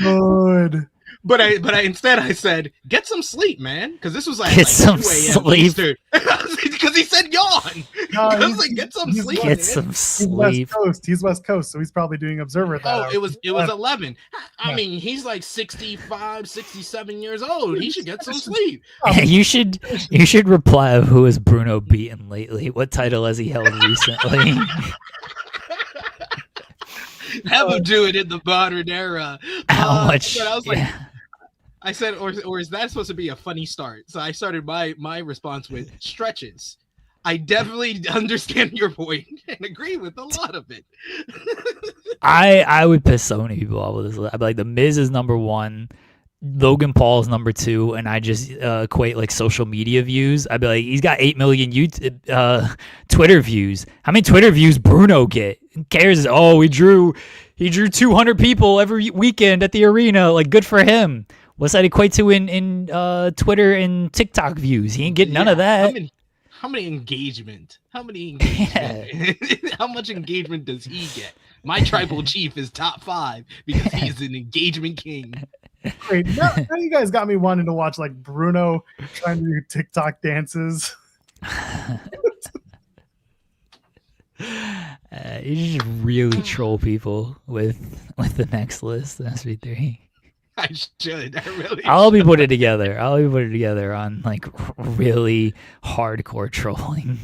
good. But I instead I said, get some sleep, man, because this was like get some sleep. Get because he said yawn. I was like, get some sleep. Get some sleep. He's West Coast, so he's probably doing Observer at that hour. It was 11. I mean, he's like 65, 67 years old. He should get some sleep. You should reply of who has Bruno beaten lately? What title has he held recently? Have him do it in the modern era. How much? But I was like, I said, or is that supposed to be a funny start? So I started my response with stretches. I definitely understand your point and agree with a lot of it. I would piss so many people off with this list. I'd be like, The Miz is number 1, Logan Paul is number 2, and I just equate like social media views. I'd be like, he's got 8 million Twitter views. How many Twitter views Bruno get? Who cares? Oh, he drew 200 people every weekend at the arena. Like, good for him. What's that equate to in Twitter and TikTok views? He ain't getting none of that. How many engagement? How much engagement does he get? My tribal chief is top 5 because he's an engagement king. Great. Now you guys got me wanting to watch like Bruno trying to do TikTok dances. You should really troll people with the next list, SB3. I should. I'll be putting it together. On like really hardcore trolling.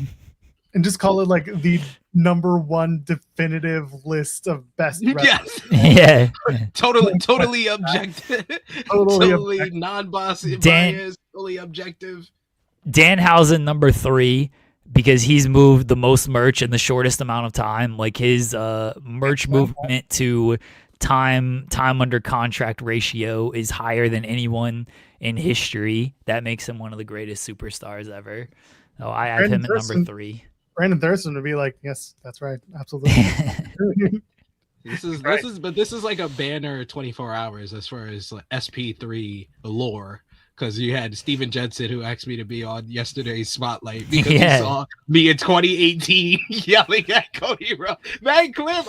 And just call it like the number 1 definitive list of best yes. Yeah. Totally objective. Totally non-biased, totally objective. Danhausen number 3 because he's moved the most merch in the shortest amount of time. Like his merch movement to time under contract ratio is higher than anyone in history. That makes him one of the greatest superstars ever. So I have him at number 3. Brandon Thurston would be like, yes, that's right, absolutely. This is like a banner 24 hours as far as like SP3 lore, because you had Steven Jensen who asked me to be on yesterday's Spotlight because he saw me in 2018 yelling at Cody Rhodes. That clip,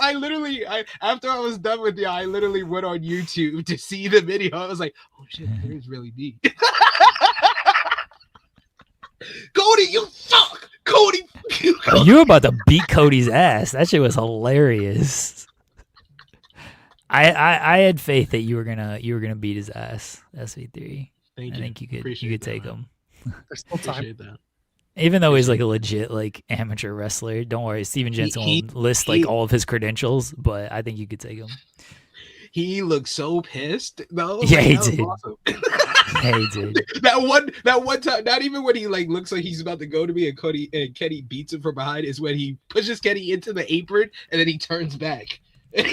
after I was done with you, I literally went on YouTube to see the video. I was like, oh shit, here's really me. Cody, you suck! Cody, you were about to beat Cody's ass. That shit was hilarious. I had faith that you were gonna beat his ass. SV3. I think you could take him. There's still time. Even though he's like a legit like amateur wrestler, don't worry. Steven Jensen will list like all of his credentials, but I think you could take him. He looked so pissed. No, yeah, he did. Awesome. Yeah, he did. That one time, not even when he like looks like he's about to go to me and Kenny beats him from behind, is when he pushes Kenny into the apron and then he turns back. That's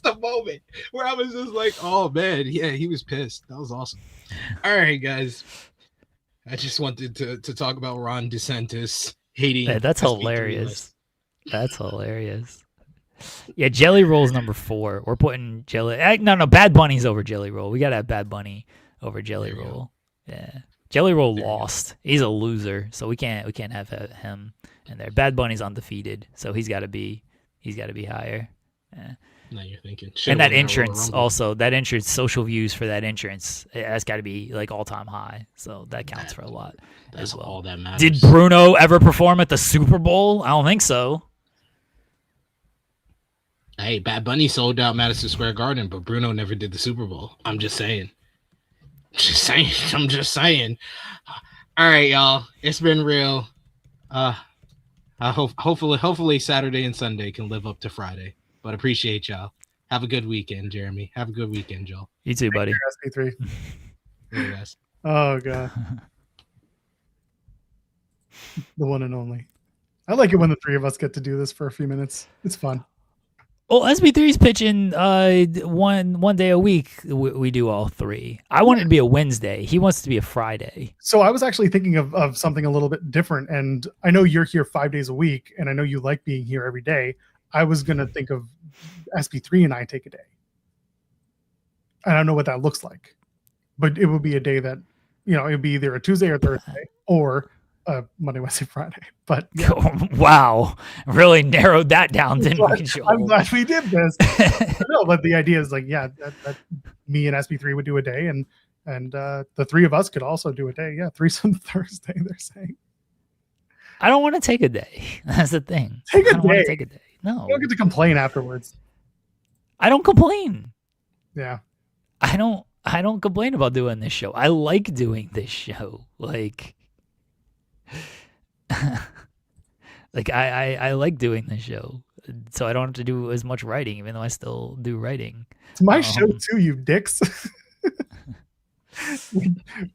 the moment where I was just like, oh man, yeah, he was pissed. That was awesome. All right, guys. I just wanted to talk about Ron DeSantis hating. Yeah, that's hilarious. That's hilarious. Yeah, Jelly Roll's number 4. We're putting No, Bad Bunny's over Jelly Roll. We gotta have Bad Bunny over Jelly Roll. Yeah, Jelly Roll lost. He's a loser, so we can't have him in there. Bad Bunny's undefeated, so he's got to be higher. Yeah. Now you're thinking. And that entrance also, social views for that entrance, that's got to be like all time high. So that counts for a lot. That's as well. All that matters. Did Bruno ever perform at the Super Bowl? I don't think so. Hey, Bad Bunny sold out Madison Square Garden, but Bruno never did the Super Bowl. I'm just saying. I'm just saying. All right, y'all. It's been real. Hopefully Saturday and Sunday can live up to Friday. But appreciate y'all. Have a good weekend, Jeremy. Have a good weekend, Joel. You too, buddy. SP3. Yes. Oh god. The one and only. I like it when the 3 of us get to do this for a few minutes. It's fun. Well, SB3's pitching one day a week. We do all 3. I want it to be a Wednesday. He wants it to be a Friday. So I was actually thinking of something a little bit different. And I know you're here 5 days a week, and I know you like being here every day. I was going to think of SB3 and I take a day. I don't know what that looks like. But it would be a day that, it would be either a Tuesday or Thursday or Monday, Wednesday, Friday. But yeah. Wow, really narrowed that down, didn't we, Joel? I'm glad we did this. No, but the idea is like, that me and SB3 would do a day, and And the three of us could also do a day. Yeah, threesome Thursday, they're saying. I don't want to take a day. That's the thing. Take a I don't want day. to take a day. No. You don't get to complain afterwards. I don't complain. Yeah. I don't complain about doing this show. I like doing this show. Like I like doing this show. So I don't have to do as much writing, even though I still do writing. It's my show too, you dicks.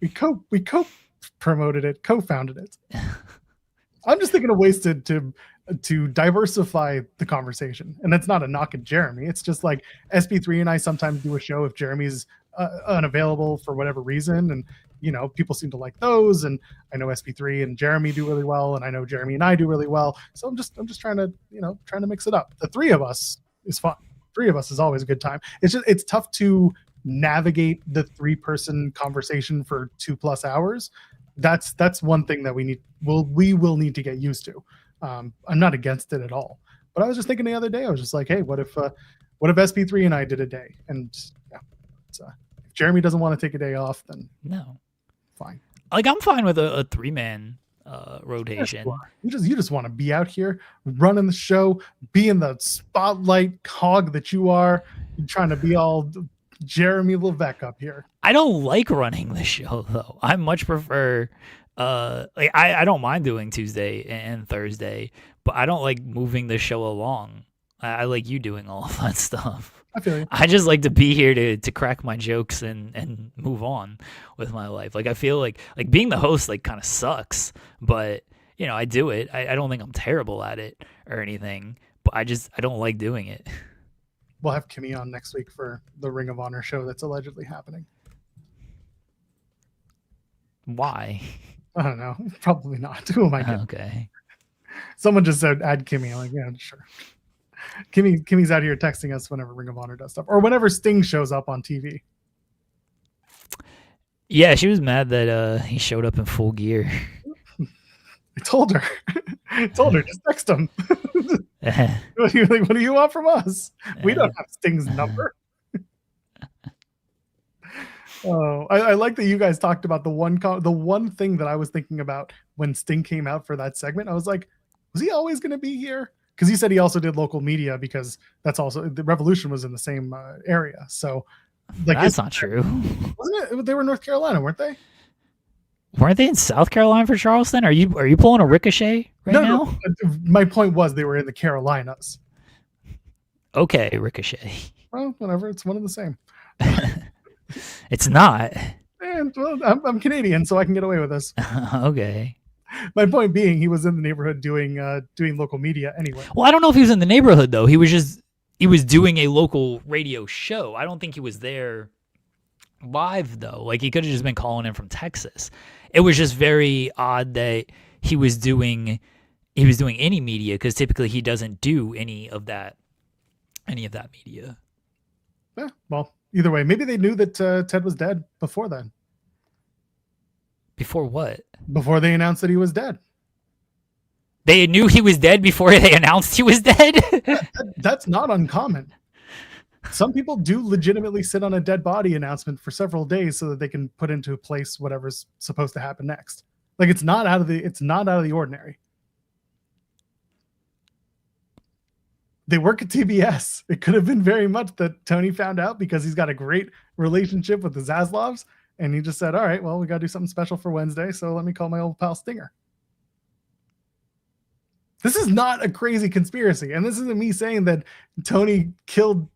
we co-promoted it, co-founded it. I'm just thinking of ways to diversify the conversation, and it's not a knock at Jeremy. It's just like SP3 and I sometimes do a show if Jeremy's unavailable for whatever reason, and people seem to like those. And I know SP3 and Jeremy do really well, and I know Jeremy and I do really well. So I'm just trying to mix it up. The three of us is fun. Three of us is always a good time. It's tough to navigate the 3-person conversation for 2+ hours. That's one thing that we will need to get used to. I'm not against it at all, but I was just thinking the other day, I was just like, hey, what if SP3 and I did a day? And if Jeremy doesn't want to take a day off, then no, fine. Like I'm fine with a 3-man rotation. Yes, you just want to be out here running the show, be in the spotlight cog that you are. You're trying to be all Jeremy Levesque up here. I don't like running the show though. I much prefer I don't mind doing Tuesday and Thursday, but I don't like moving the show along. I like you doing all of that stuff. I feel you. I just like to be here to crack my jokes and move on with my life. Like I feel like being the host like kind of sucks, but I do it. I don't think I'm terrible at it or anything, but I don't like doing it. We'll have Kimmy on next week for the Ring of Honor show that's allegedly happening. Why? I don't know. Probably not. Who am I kidding? Okay. Someone just said add Kimmy. I'm like, yeah, sure. Kimmy's out here texting us whenever Ring of Honor does stuff, or whenever Sting shows up on TV. Yeah, she was mad that he showed up in full gear. I told her, just text him. What do you want from us? We don't have Sting's number. Oh, I like that you guys talked about the one thing that I was thinking about when Sting came out for that segment. I was like, was he always going to be here? Because he said he also did local media, because that's also the Revolution was in the same area. So like, that's not true. Wasn't it? They were in North Carolina, weren't they? Weren't they in South Carolina for Charleston? Are you pulling a Ricochet now? No. My point was they were in the Carolinas. Okay, Ricochet. Well, whatever. It's one and the same. It's not. And well, I'm Canadian, so I can get away with this. Okay. My point being, he was in the neighborhood doing local media anyway. Well, I don't know if he was in the neighborhood though. He was doing a local radio show. I don't think he was there live though. Like he could have just been calling in from Texas. It was just very odd that he was doing any media, because typically he doesn't do any of that media. Yeah, well, either way, maybe they knew that Ted was dead before then. Before what? Before they announced that he was dead. They knew he was dead before they announced he was dead? That's not uncommon. Some people do legitimately sit on a dead body announcement for several days so that they can put into place whatever's supposed to happen next. Like it's not out of the ordinary. They work at TBS. It could have been very much that Tony found out because he's got a great relationship with the Zaslavs, and he just said, all right, well, we got to do something special for Wednesday, so let me call my old pal Stinger. This is not a crazy conspiracy, and this isn't me saying that Tony killed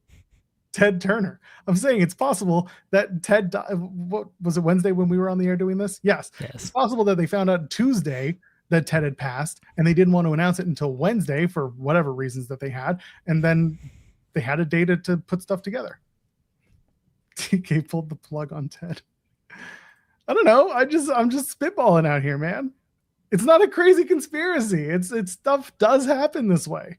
Ted Turner. I'm saying it's possible that Ted died. What was it, Wednesday when we were on the air doing this? Yes. It's possible that they found out Tuesday that Ted had passed, and they didn't want to announce it until Wednesday for whatever reasons that they had, and then they had a day to put stuff together. TK pulled the plug on Ted. I don't know. I'm just spitballing out here, man. It's not a crazy conspiracy. It's stuff does happen this way.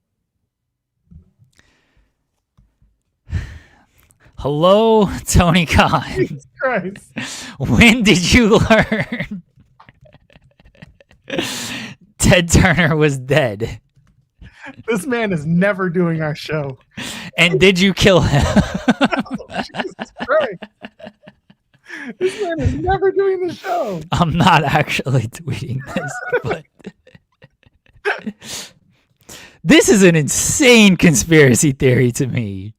Hello, Tony Khan. Jesus Christ. When did you learn Ted Turner was dead? This man is never doing our show. And did you kill him? Oh, Jesus Christ. This man is never doing the show. I'm not actually tweeting this, but this is an insane conspiracy theory to me.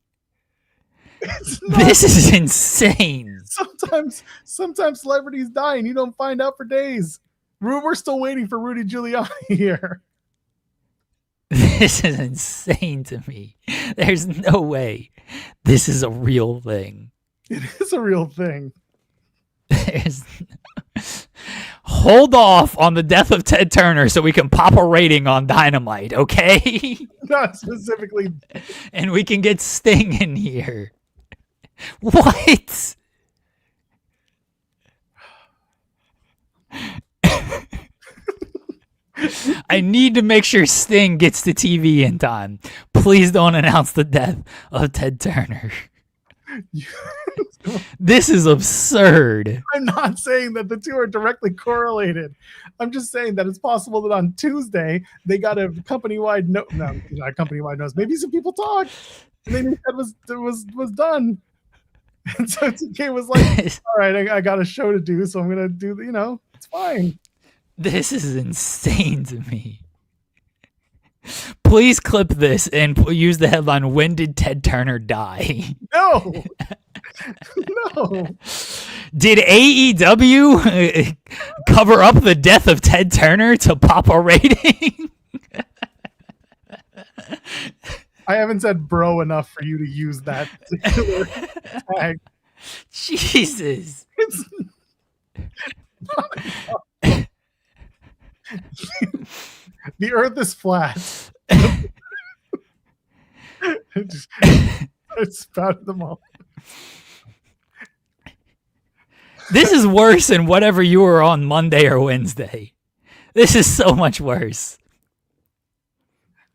This is insane. Sometimes celebrities die and you don't find out for days. We're still waiting for Rudy Giuliani here. This is insane to me. There's no way this is a real thing. It is a real thing. Hold off on the death of Ted Turner so we can pop a rating on Dynamite, okay? Not specifically. And we can get Sting in here. What? I need to make sure Sting gets to TV in time. Please don't announce the death of Ted Turner. This is absurd. I'm not saying that the two are directly correlated. I'm just saying that it's possible that on Tuesday they got a company-wide not company-wide notice. Maybe some people talked and they knew that was done. And so TK was like, all right, I got a show to do, so I'm gonna do it's fine. This is insane to me. Please clip this and use the headline, "When did Ted Turner die?" No. No. Did AEW cover up the death of Ted Turner to pop a rating? I haven't said bro enough for you to use that particular tag. Jesus. The earth is flat. It's spouted them all. This is worse than whatever you were on Monday or Wednesday. This is so much worse.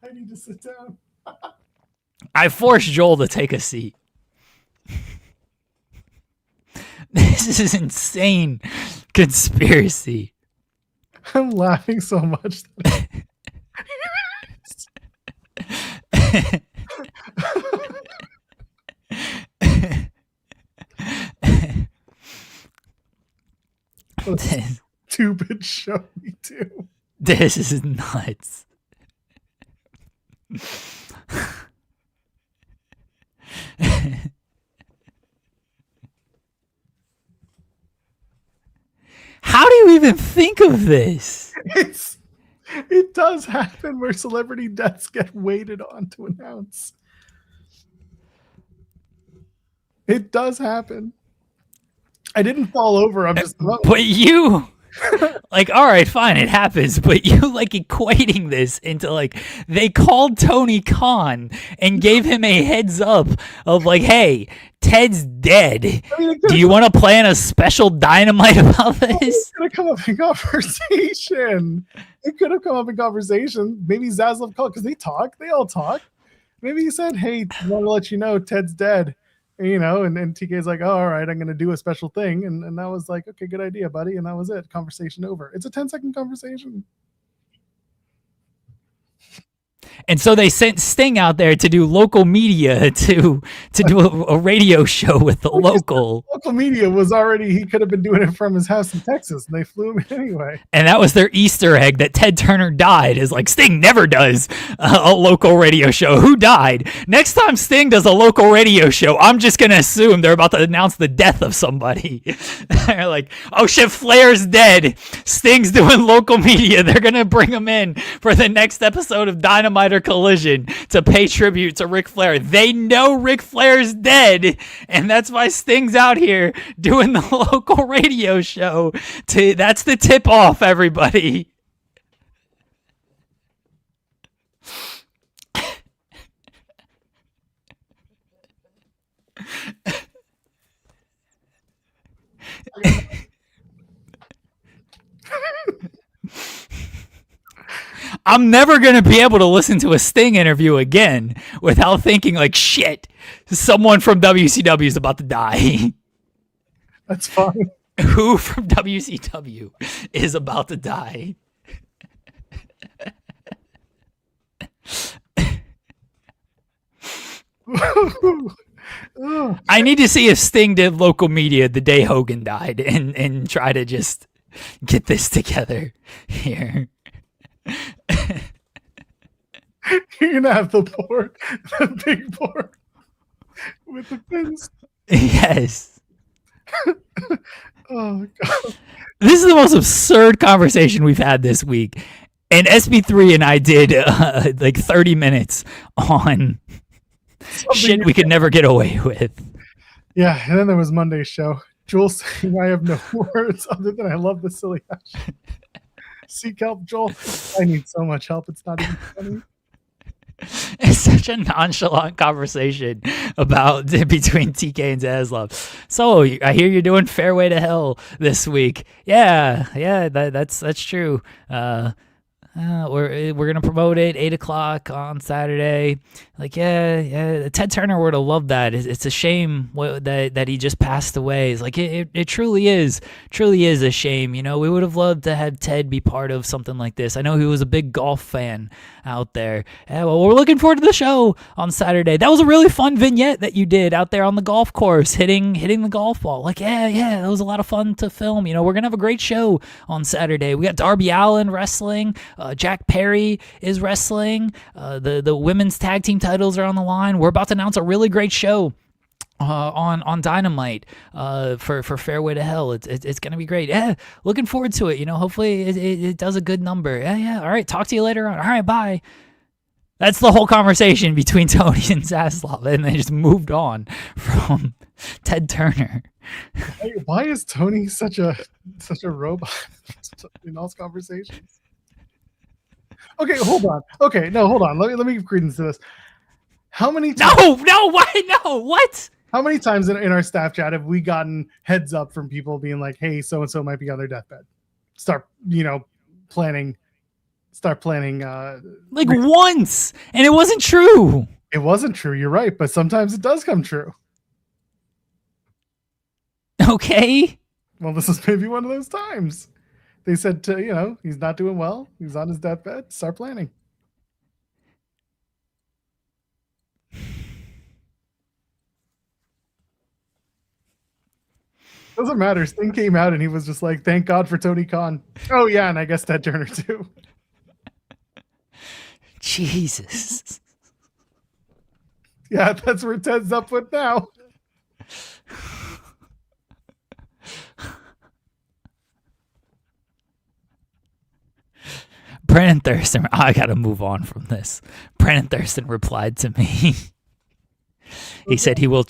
I need to sit down. I forced Joel to take a seat. This is insane conspiracy. I'm laughing so much. Stupid show me too. This is nuts. How do you even think of this? It does happen where celebrity deaths get waited on to announce. It does happen. I didn't fall over. I'm just. But you, like, all right, fine, it happens. But you like equating this into like they called Tony Khan and gave him a heads up of like, hey, Ted's dead. I mean, do you want to plan a special Dynamite about this? It could have come up in conversation. Maybe Zaslav called because they talk. They all talk. Maybe he said, hey, I want to let you know Ted's dead. And TK's like, oh, all right, I'm going to do a special thing. And that was like, okay, good idea, buddy. And that was it. Conversation over. It's a 10-second conversation. And so they sent Sting out there to do local media to do a radio show with the local media was already, he could have been doing it from his house in Texas, and they flew him in anyway. And that was their Easter egg that Ted Turner died. Is like, Sting never does a local radio show. Who died? Next time Sting does a local radio show, I'm just going to assume they're about to announce the death of somebody. They're like, oh shit, Flair's dead. Sting's doing local media. They're going to bring him in for the next episode of Dynamite or Collision to pay tribute to Ric Flair. They know Ric Flair's dead, and that's why Sting's out here doing the local radio show. That's the tip off, everybody. I'm never going to be able to listen to a Sting interview again without thinking like, shit, someone from WCW is about to die. That's fine. Who from WCW is about to die? Ugh. I need to see if Sting did local media the day Hogan died and try to just get this together here. You're gonna have the board, the big board with the pins. Yes. Oh god. This is the most absurd conversation we've had this week. And SB3 and I did like 30 minutes on shit we could never get away with. Yeah, and then there was Monday's show. Joel saying, I have no words other than I love the silly action. Seek help, Joel. I need so much help. It's not even funny. It's such a nonchalant conversation about between TK and Zaslav. So I hear you're doing Fairway to Hell this week. Yeah, that's true. We're gonna promote it 8:00 on Saturday. Like, yeah. Ted Turner would have loved that. It's a shame that he just passed away. It's like it truly is a shame. You know, we would have loved to have Ted be part of something like this. I know he was a big golf fan out there. Yeah, well, we're looking forward to the show on Saturday. That was a really fun vignette that you did out there on the golf course, hitting the golf ball. Like, yeah, that was a lot of fun to film. You know, we're gonna have a great show on Saturday. We got Darby Allin wrestling. Jack Perry is wrestling. The women's tag team titles are on the line. We're about to announce a really great show on Dynamite for Fairway to Hell. It's gonna be great. Yeah, looking forward to it. You know, hopefully it does a good number. Yeah. All right, talk to you later on. All right, bye. That's the whole conversation between Tony and Zaslav, and they just moved on from Ted Turner. Why is Tony such a robot in those conversations? Okay, hold on. Okay, no, hold on. Let me give credence to this. How many times? No, why? No, what? How many times in our staff chat have we gotten heads up from people being like, "Hey, so and so might be on their deathbed. Start planning." Like once, and it wasn't true. It wasn't true. You're right, but sometimes it does come true. Okay. Well, this is maybe one of those times. They said, he's not doing well. He's on his deathbed. Start planning. Doesn't matter. Sting came out and he was just like, thank God for Tony Khan. Oh, yeah, and I guess Ted Turner, too. Jesus. Yeah, that's where Ted's up with now. Brandon Thurston, I gotta move on from this. Brandon Thurston replied to me. He said he will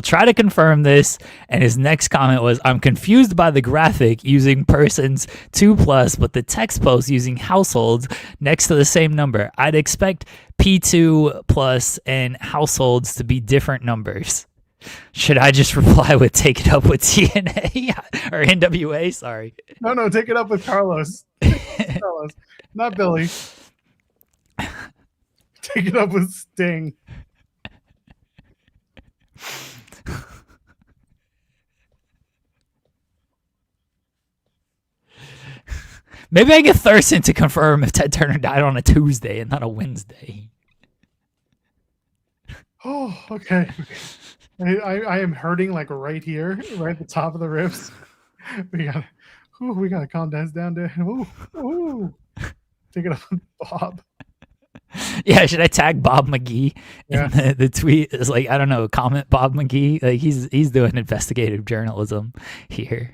try to confirm this, and his next comment was, I'm confused by the graphic using persons 2+, but the text post using households next to the same number. I'd expect P2+ and households to be different numbers. Should I just reply with take it up with TNA or NWA? Sorry. No, take it up with Carlos. Carlos, not Billy. Take it up with Sting. Maybe I get Thurston to confirm if Ted Turner died on a Tuesday and not a Wednesday. Oh, okay. I am hurting like right here, right at the top of the ribs. We gotta calm down there. Ooh. Take it up with Bob. Yeah, should I tag Bob McGee Yeah. in the tweet? It's like, I don't know, comment Bob McGee. Like he's doing investigative journalism here.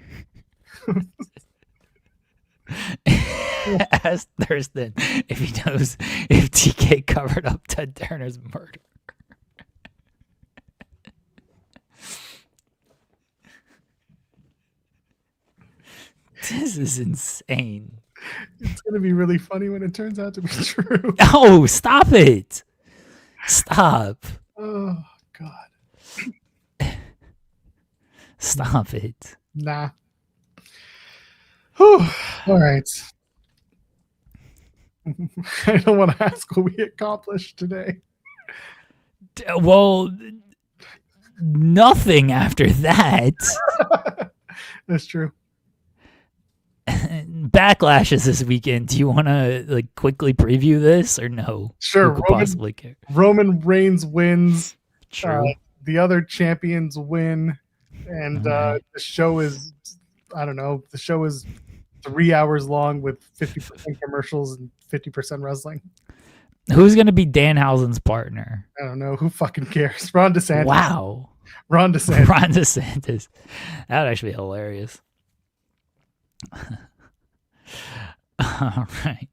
Ask Thurston if he knows if TK covered up Ted Turner's murder. This is insane. It's gonna be really funny when it turns out to be true. No, stop it. Stop. Oh God. Stop it. Nah. Whew. All right. I don't want to ask what we accomplished today. Well, nothing after that. That's true. Backlash is this weekend. Do you want to quickly preview this or no? Sure. Who could possibly care? Roman Reigns wins. True. the other champions win, and Alright. the show is, I don't know, the show is 3 hours long with 50% commercials and 50% wrestling. Who's gonna be Danhausen's partner? I don't know. Who fucking cares? Ron DeSantis. Wow. Ron DeSantis. Ron DeSantis. That would actually be hilarious. All right.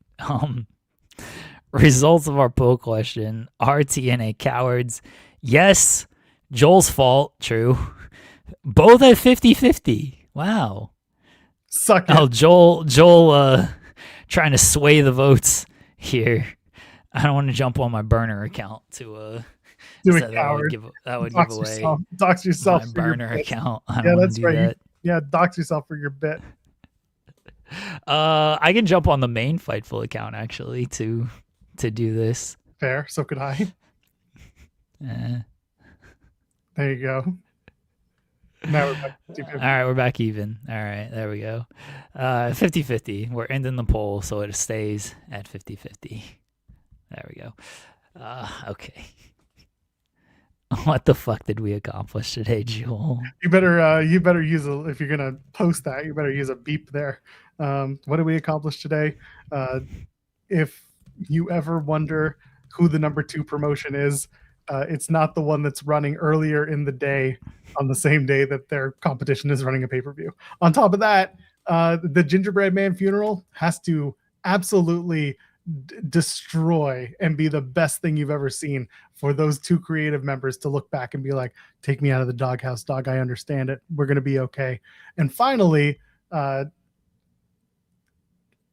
Results of our poll question. Are TNA cowards? Yes. Joel's fault. True. Both at 50-50. Wow. Suck it. Oh, Joel trying to sway the votes here. I don't want to jump on my burner account to Do so it, that coward. would Dox give away yourself. Dox yourself. my for your burner bit. account. I Yeah, don't want that's to do right. that. Yeah, dox yourself for your bit. I can jump on the main Fightful account actually to do this. Fair. So could I. Eh. There you go. Now we're back to All 50. right, we're back even. All right, there we go. 50-50. We're ending the poll, so it stays at 50-50. There we go. Okay. What the fuck did we accomplish today, Jewel? You better use if you're gonna post that, you better use a beep there. What did we accomplish today? If you ever wonder who the number 2 promotion is, it's not the one that's running earlier in the day on the same day that their competition is running a pay-per-view. On top of that, the Gingerbread Man funeral has to absolutely destroy and be the best thing you've ever seen for those 2 creative members to look back and be like, take me out of the doghouse, dog. I understand it. We're going to be okay. And finally,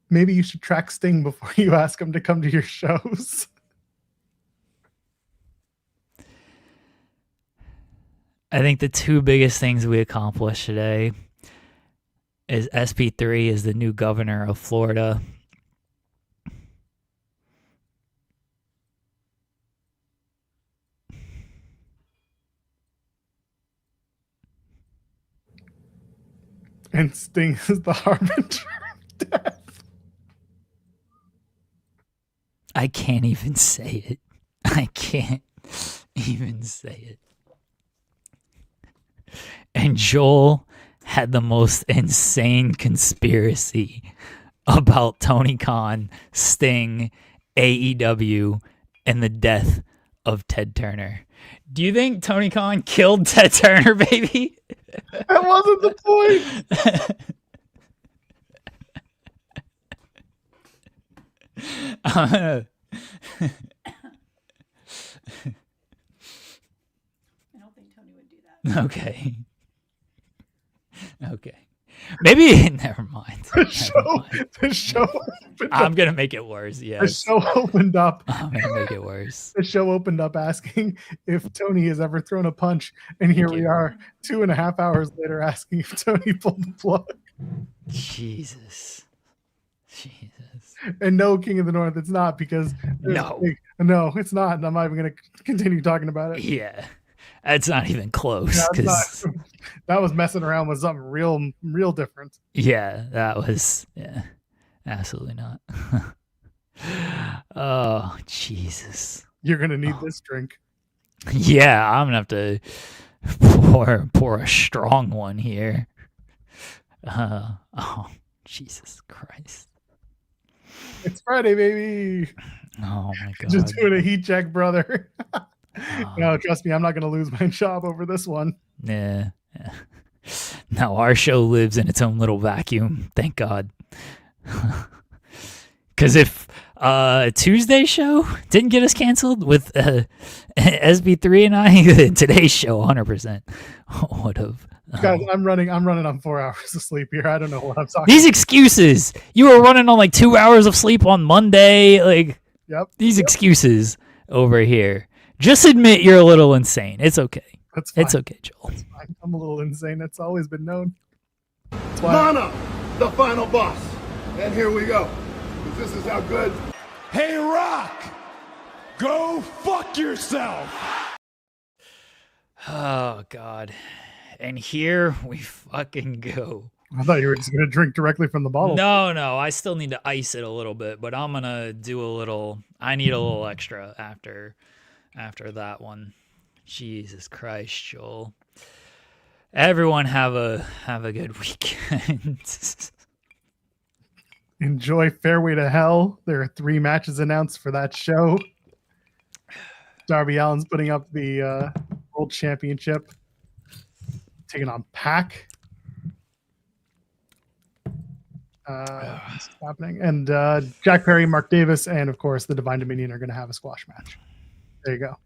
maybe you should track Sting before you ask him to come to your shows. I think the 2 biggest things we accomplished today is SP3 is the new governor of Florida. And Sting is the harbinger of death. I can't even say it. I can't even say it. And Joel had the most insane conspiracy about Tony Khan, Sting, AEW, and the death of Ted Turner. Do you think Tony Khan killed Ted Turner, baby? That wasn't the point. I don't think Tony would do that. Okay. Okay. Maybe never mind. The show opened I'm up. gonna make it worse. The Yes. show opened up. I'm gonna make it worse. The show opened up asking if Tony has ever thrown a punch, and here we are 2.5 hours later asking if Tony pulled the plug. Jesus. And no, King of the North, it's not, because No. it's not. And I'm not even going to continue talking about it. Yeah. That's not even close. Yeah, it's 'Cause- not. That was messing around with something real different. yeah, that was absolutely not. Oh, Jesus. You're going to need this drink. Yeah, I'm gonna have to pour a strong one here. Oh, Jesus Christ. It's Friday, baby. Oh my God. Just doing a heat check, brother. Oh, No, trust me, I'm not going to lose my job over this one. yeah. No, our show lives in its own little vacuum. Thank God. Because if Tuesday's show didn't get us canceled with SB3 and I, today's show 100% would have. Guys, I'm running on 4 hours of sleep here. I don't know what I'm talking These excuses. You were running on like 2 hours of sleep on Monday. Like, Yep. these excuses over here. Just admit you're a little insane. It's okay. That's fine. It's okay, Joel. It's fine. I'm a little insane. It's always been known. That's why. Mana, the final boss. And here we go. 'Cause this is how good. Hey, Rock! Go fuck yourself! Oh, God. And here we fucking go. I thought you were just going to drink directly from the bottle. No. I still need to ice it a little bit, but I'm going to do I need a little extra after that one. Jesus Christ, Joel. Everyone have a good weekend. Enjoy Fairway to Hell. There are 3 matches announced for that show. Darby Allin's putting up the World Championship, taking on Pac. What's happening? And Jack Perry, Mark Davis, and of course the Divine Dominion are going to have a squash match. There you go.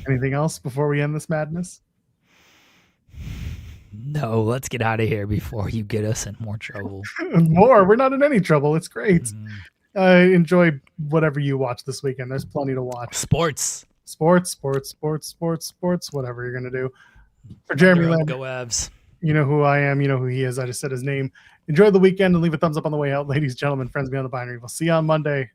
Anything else before we end this madness? No, let's get out of here before you get us in more trouble. More. We're not in any trouble. It's great. Mhm. Enjoy whatever you watch this weekend. There's plenty to watch. Sports. Sports, whatever you're going to do. For Jeremy Lamb, Go Avs. you know who I am. You know who he is. I just said his name. Enjoy the weekend and leave a thumbs up on the way out. Ladies, gentlemen, friends beyond the binary. We'll see you on Monday.